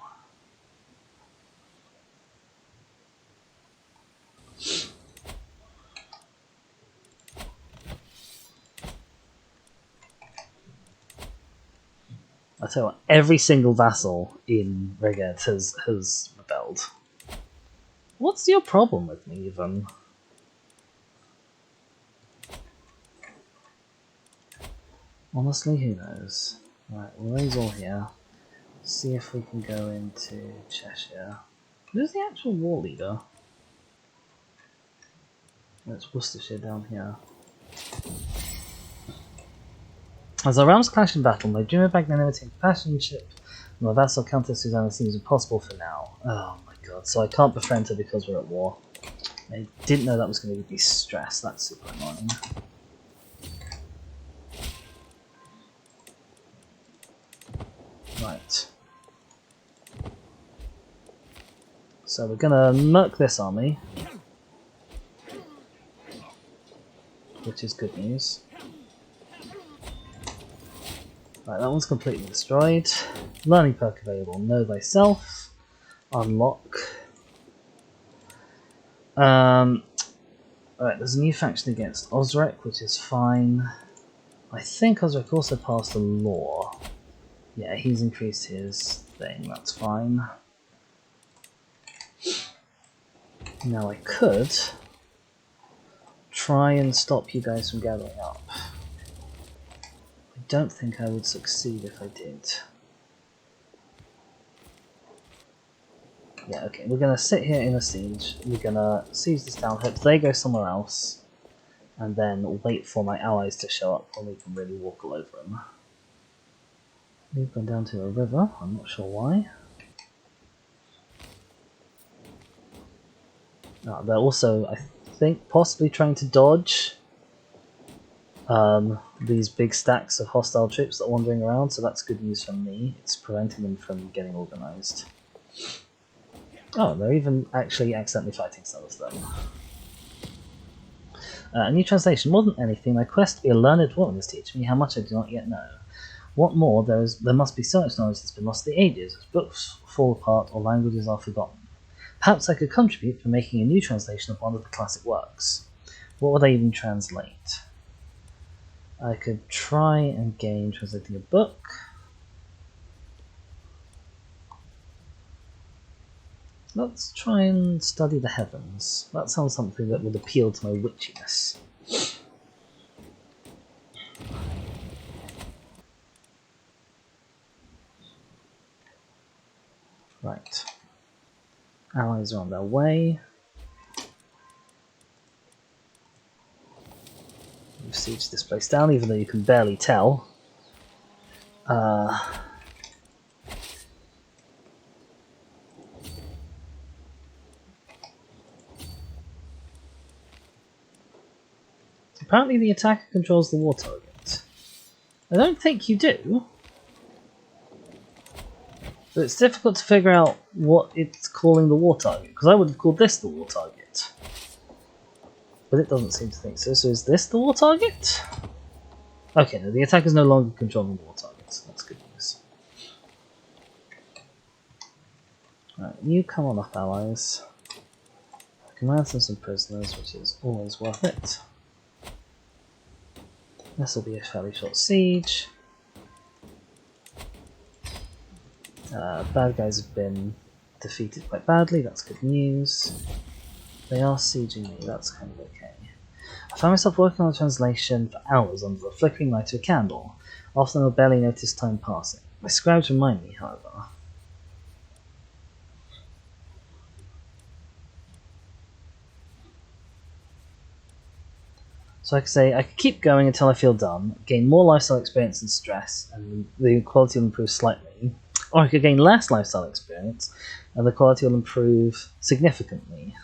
I tell you what, every single vassal in Reged has rebelled. What's your problem with me, even? Honestly, who knows? Right, we'll raise all here. See if we can go into Cheshire. Who's the actual war leader? That's Worcestershire down here. As our realms clash in battle, my dream of magnanimity and companionship, my vassal Countess Susanna seems impossible for now. Oh my god, so I can't befriend her because we're at war. I didn't know that was going to give me stress. That's super annoying. Right. So we're gonna murk this army, which is good news. Right, that one's completely destroyed. Learning perk available. Know thyself. Unlock. Alright, there's a new faction against Osric, which is fine. I think Osric also passed a law. Yeah, he's increased his thing, that's fine. Now I could try and stop you guys from gathering up. I don't think I would succeed if I did. Yeah, okay, we're gonna sit here in a siege. We're gonna siege this town, hope they go somewhere else, and then wait for my allies to show up when we can really walk all over them. We've gone down to a river, I'm not sure why. They're also, I think, possibly trying to dodge these big stacks of hostile troops that are wandering around, so that's good news for me. It's preventing them from getting organised. Oh, they're even actually accidentally fighting some of them. A new translation. More than anything, my quest to be a learned woman has taught me how much I do not yet know. What more, there must be so much knowledge that's been lost to the ages, as books fall apart or languages are forgotten. Perhaps I could contribute for making a new translation of one of the classic works. What would I even translate? I could try and gain translating a book. Let's try and study the heavens. That sounds something that would appeal to my witchiness. Right. Allies are on their way. We've sieged this place down, even though you can barely tell. Apparently the attacker controls the war target. I don't think you do. But it's difficult to figure out what it's calling the war target, because I would have called this the war target. But it doesn't seem to think so. So is this the war target? Okay, no, the attacker is no longer controlling the war target. That's good news. Right, you come on up, allies. I can ransom some prisoners, which is always worth it. This will be a fairly short siege. Bad guys have been defeated quite badly, that's good news. They are sieging me, that's kind of okay. I found myself working on a translation for hours under the flickering light of a candle. Often I'll barely notice time passing. My scribes remind me, however. So I could say I could keep going until I feel done, gain more lifestyle experience and stress, and the quality will improve slightly. Or I could gain less lifestyle experience, and the quality will improve significantly.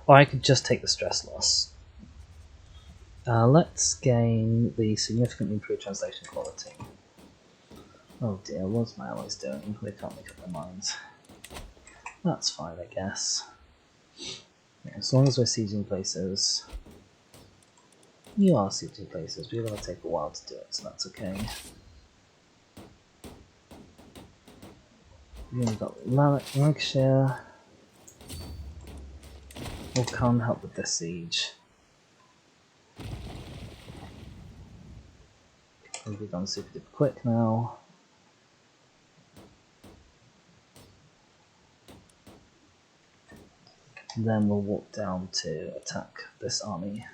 Or I could just take the stress loss. Let's gain the significantly improved translation quality. Oh dear, what's my allies doing? They can't make up their minds. That's fine, I guess. Yeah, as long as we're sieging places. You are sieging places, but you're going to take a while to do it, so that's okay. We've got Lancashire. Will come help with this siege. We'll be done super duper quick now. And then we'll walk down to attack this army.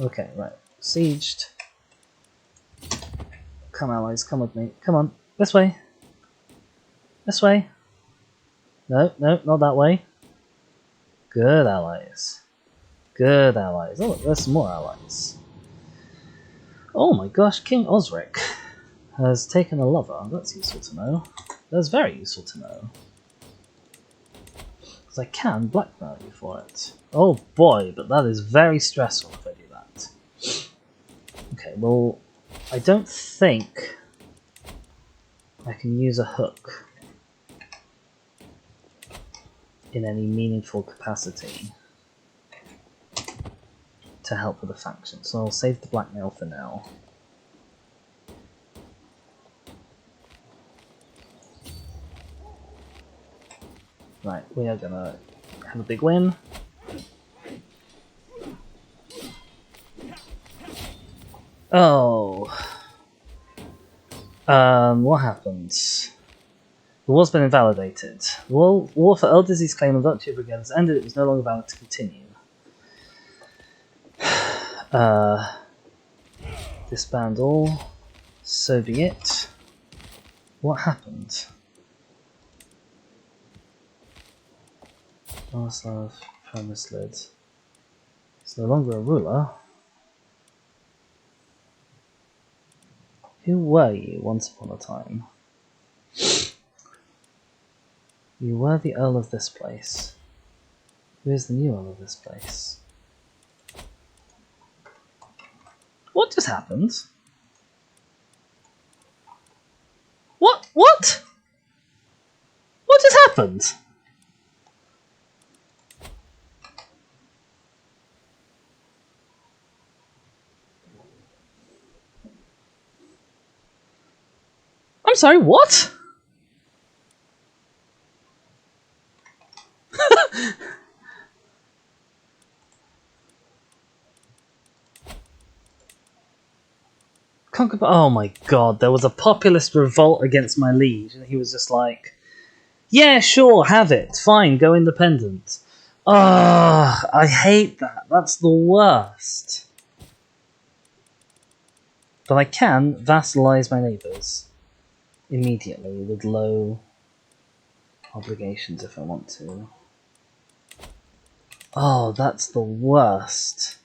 Okay, right. Sieged. Come, allies, come with me. Come on, this way. This way. No, no, not that way. Good allies. Good allies. Oh, look, there's some more allies. Oh my gosh, King Osric has taken a lover. That's useful to know. That's very useful to know. Because I can blackmail you for it. Oh boy, but that is very stressful if I do that. Okay, well, I don't think I can use a hook in any meaningful capacity to help with the faction, so I'll save the blackmail for now. Right, we are gonna have a big win. Oh. What happens? The war's been invalidated. The war for Eldizy's claim on Duchy of Brigade has ended. It was no longer valid to continue. Disband all. So be it. What happened? Marslav Premislid is no longer a ruler. Who were you once upon a time? You were the Earl of this place. Who is the new Earl of this place? What just happened? What? What? What just happened? I'm sorry, what? Oh my god, there was a populist revolt against my liege, and he was just like, yeah, sure, have it, fine, go independent. Ah, I hate that, that's the worst. But I can vassalize my neighbours immediately with low obligations if I want to. Oh, that's the worst.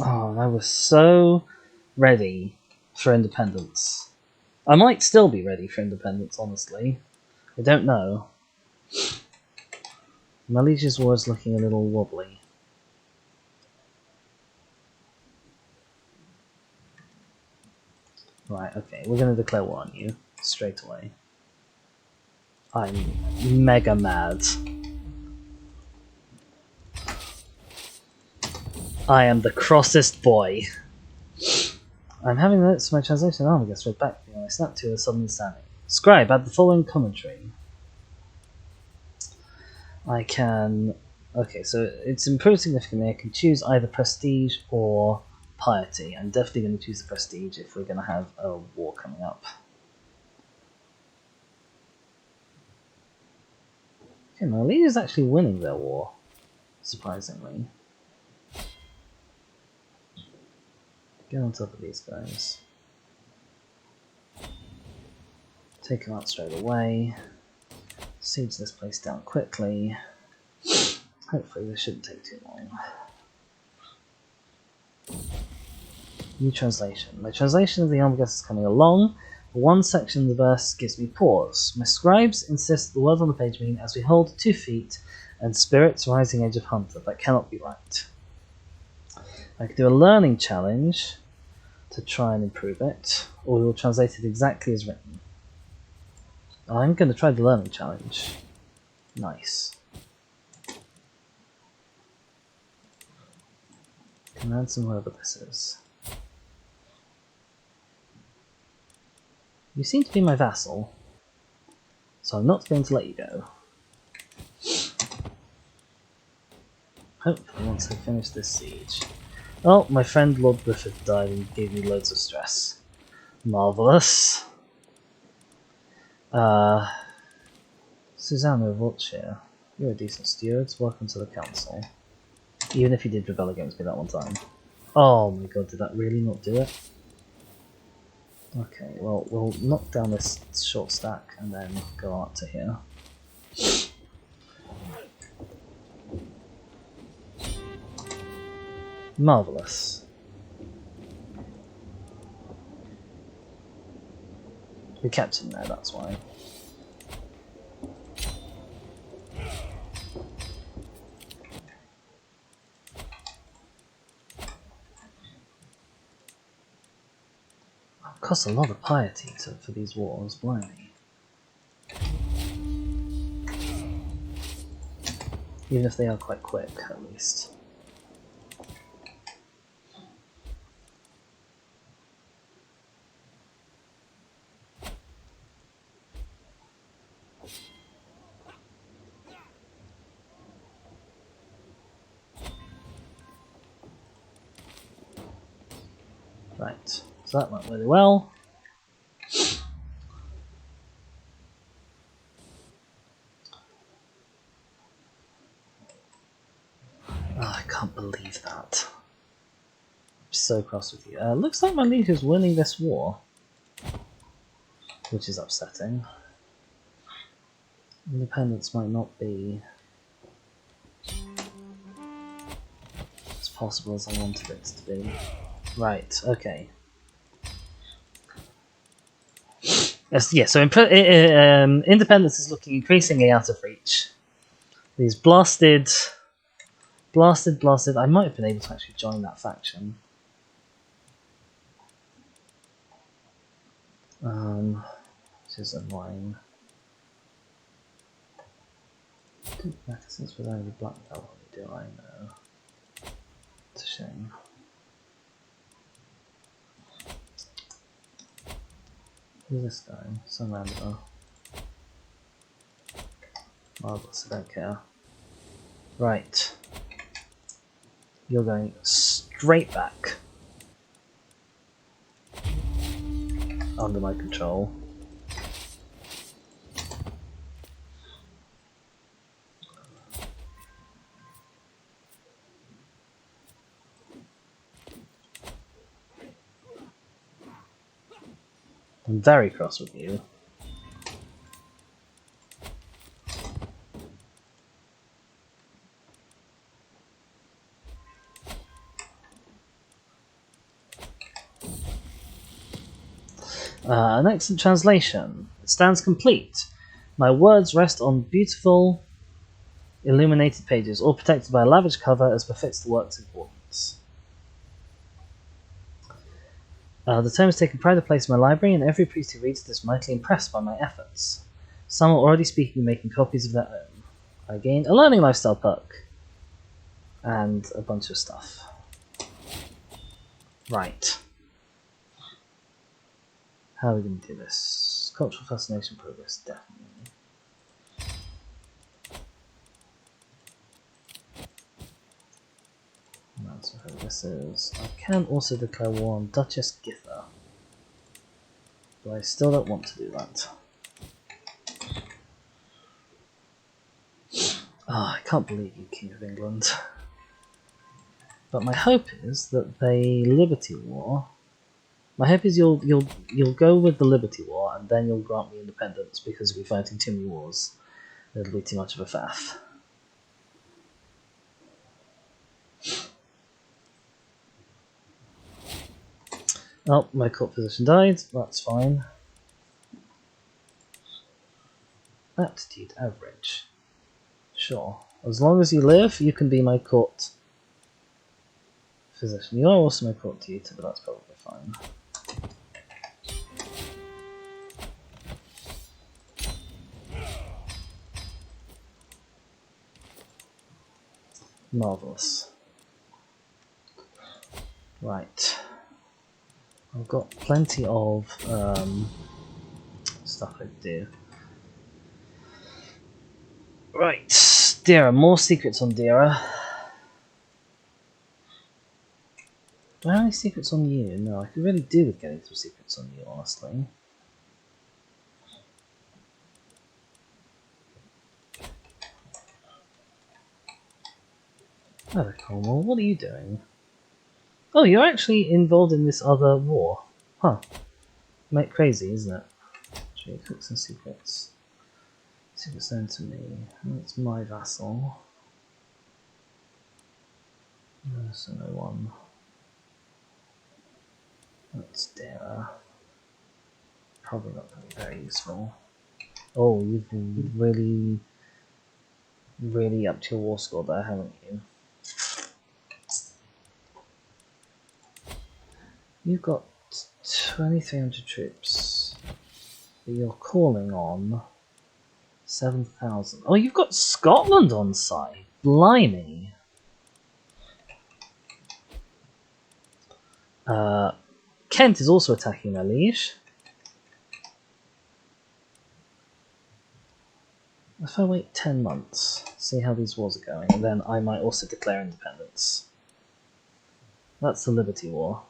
Oh, I was so ready for independence. I might still be ready for independence, honestly. I don't know. My liege's war is looking a little wobbly. Right, okay, we're going to declare war on you straight away. I'm mega mad. I am the crossest boy. I'm having notes for my translation armor gets read back to me when I snap to a sudden standing. Scribe, add the following commentary. I can... Okay, so it's improved significantly. I can choose either prestige or piety. I'm definitely going to choose the prestige if we're going to have a war coming up. Okay, my league is actually winning their war, surprisingly. Get on top of these guys. Take them out straight away. Siege this place down quickly. Hopefully this shouldn't take too long. New translation. My translation of the Armageddon is coming along. One section of the verse gives me pause. My scribes insist the words on the page mean as we hold 2 feet and spirits rising edge of hunter. That cannot be right. I could do a learning challenge to try and improve it, or we will translate it exactly as written. I'm going to try the learning challenge. Nice. Command some whoever this is. You seem to be my vassal, so I'm not going to let you go. Hopefully once I finish this siege. Oh, my friend Lord Griffith died and gave me loads of stress. Marvellous. Susanna of Wiltshire, you're a decent steward. Welcome to the council. Even if you did rebel against me that one time. Oh my god, did that really not do it? Okay, well, we'll knock down this short stack and then go up to here. Marvellous. We kept him there, that's why. It costs a lot of piety for these wars, blimey. Even if they are quite quick, at least. Right, so that went really well. Oh, I can't believe that. I'm so cross with you. Looks like my league is winning this war, which is upsetting. Independence might not be as possible as I wanted it to be. Right, okay. Yeah, so independence is looking increasingly out of reach. These blasted. I might have been able to actually join that faction. Which is annoying. Didn't matter since we're only black belt, do I know? It's a shame. Who's this guy? Some random. Marvelous, I don't care. Right. You're going straight back. Under my control. I'm very cross with you. An excellent translation. It stands complete. My words rest on beautiful, illuminated pages, all protected by a lavish cover as befits the work's importance. The tome has taken pride of place in my library, and every priest who reads it is mightily impressed by my efforts. Some are already speaking and making copies of their own. I gained a learning lifestyle perk. And a bunch of stuff. Right. How are we going to do this? Cultural fascination progress, definitely. That's what this is. I can also declare war on Duchess Githa. But I still don't want to do that. Ah, I can't believe you, King of England. But my hope is that the Liberty War. My hope is you'll go with the Liberty War and then you'll grant me independence because we'll be fighting too many wars. It'll be too much of a faff. Oh, my court position died. That's fine. Aptitude average. Sure. As long as you live, you can be my court physician. You are also my court tutor, but that's probably fine. Marvellous. Right. I've got plenty of stuff I do. Right, Dira, more secrets on Dira. Do I have any secrets on you? No, I could really do with getting some secrets on you, honestly. Hello, Cornwall, what are you doing? Oh, you're actually involved in this other war. Huh. Make crazy, isn't it? Tricks and secrets. Secrets known to me. That's my vassal. So no one. That's Dara. Probably not going to be very useful. Oh, you've really upped your war score there, haven't you? You've got 2,300 troops, but you're calling on 7,000. Oh, you've got Scotland on side. Blimey. Kent is also attacking their liege. If I wait 10 months, see how these wars are going, and then I might also declare independence. That's the Liberty War.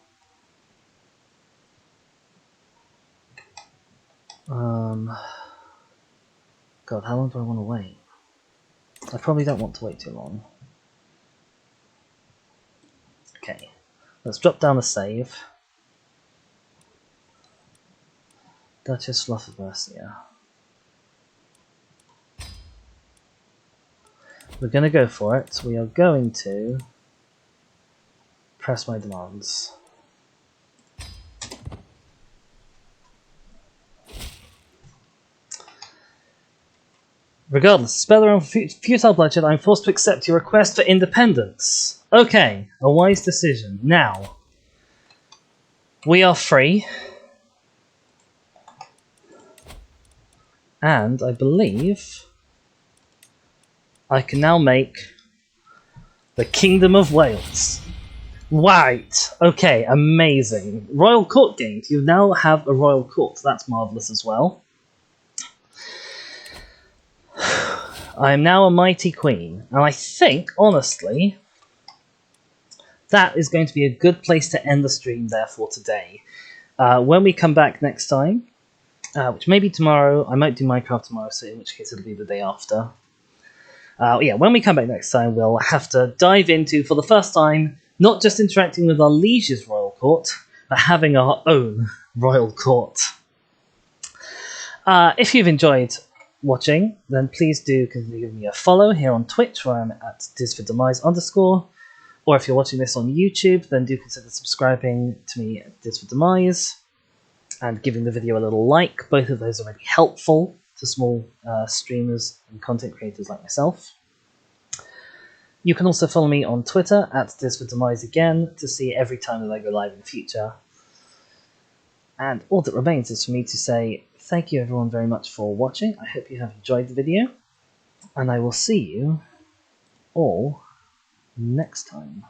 God, how long do I want to wait? I probably don't want to wait too long. Okay, let's drop down the save. Duchess Fluff of Mercia. We're going to go for it. We are going to press my demands. Regardless, spare their own futile bloodshed, I'm forced to accept your request for independence. Okay, a wise decision. Now, we are free. And I believe I can now make the Kingdom of Wales. Right, okay, amazing. Royal Court gained. You now have a Royal Court. That's marvellous as well. I am now a mighty queen, and I think, honestly, that is going to be a good place to end the stream there for today. When we come back next time, which may be tomorrow, I might do Minecraft tomorrow, so in which case it'll be the day after. Yeah, when we come back next time, we'll have to dive into, for the first time, not just interacting with our liege's royal court, but having our own royal court. If you've enjoyed watching, then please do consider giving me a follow here on Twitch, where I'm at disfordemise_, or if you're watching this on YouTube, then do consider subscribing to me at disfordemise, and giving the video a little like. Both of those are really helpful to small streamers and content creators like myself. You can also follow me on Twitter at disfordemise again to see every time that I go live in the future. And all that remains is for me to say thank you everyone very much for watching. I hope you have enjoyed the video, and I will see you all next time.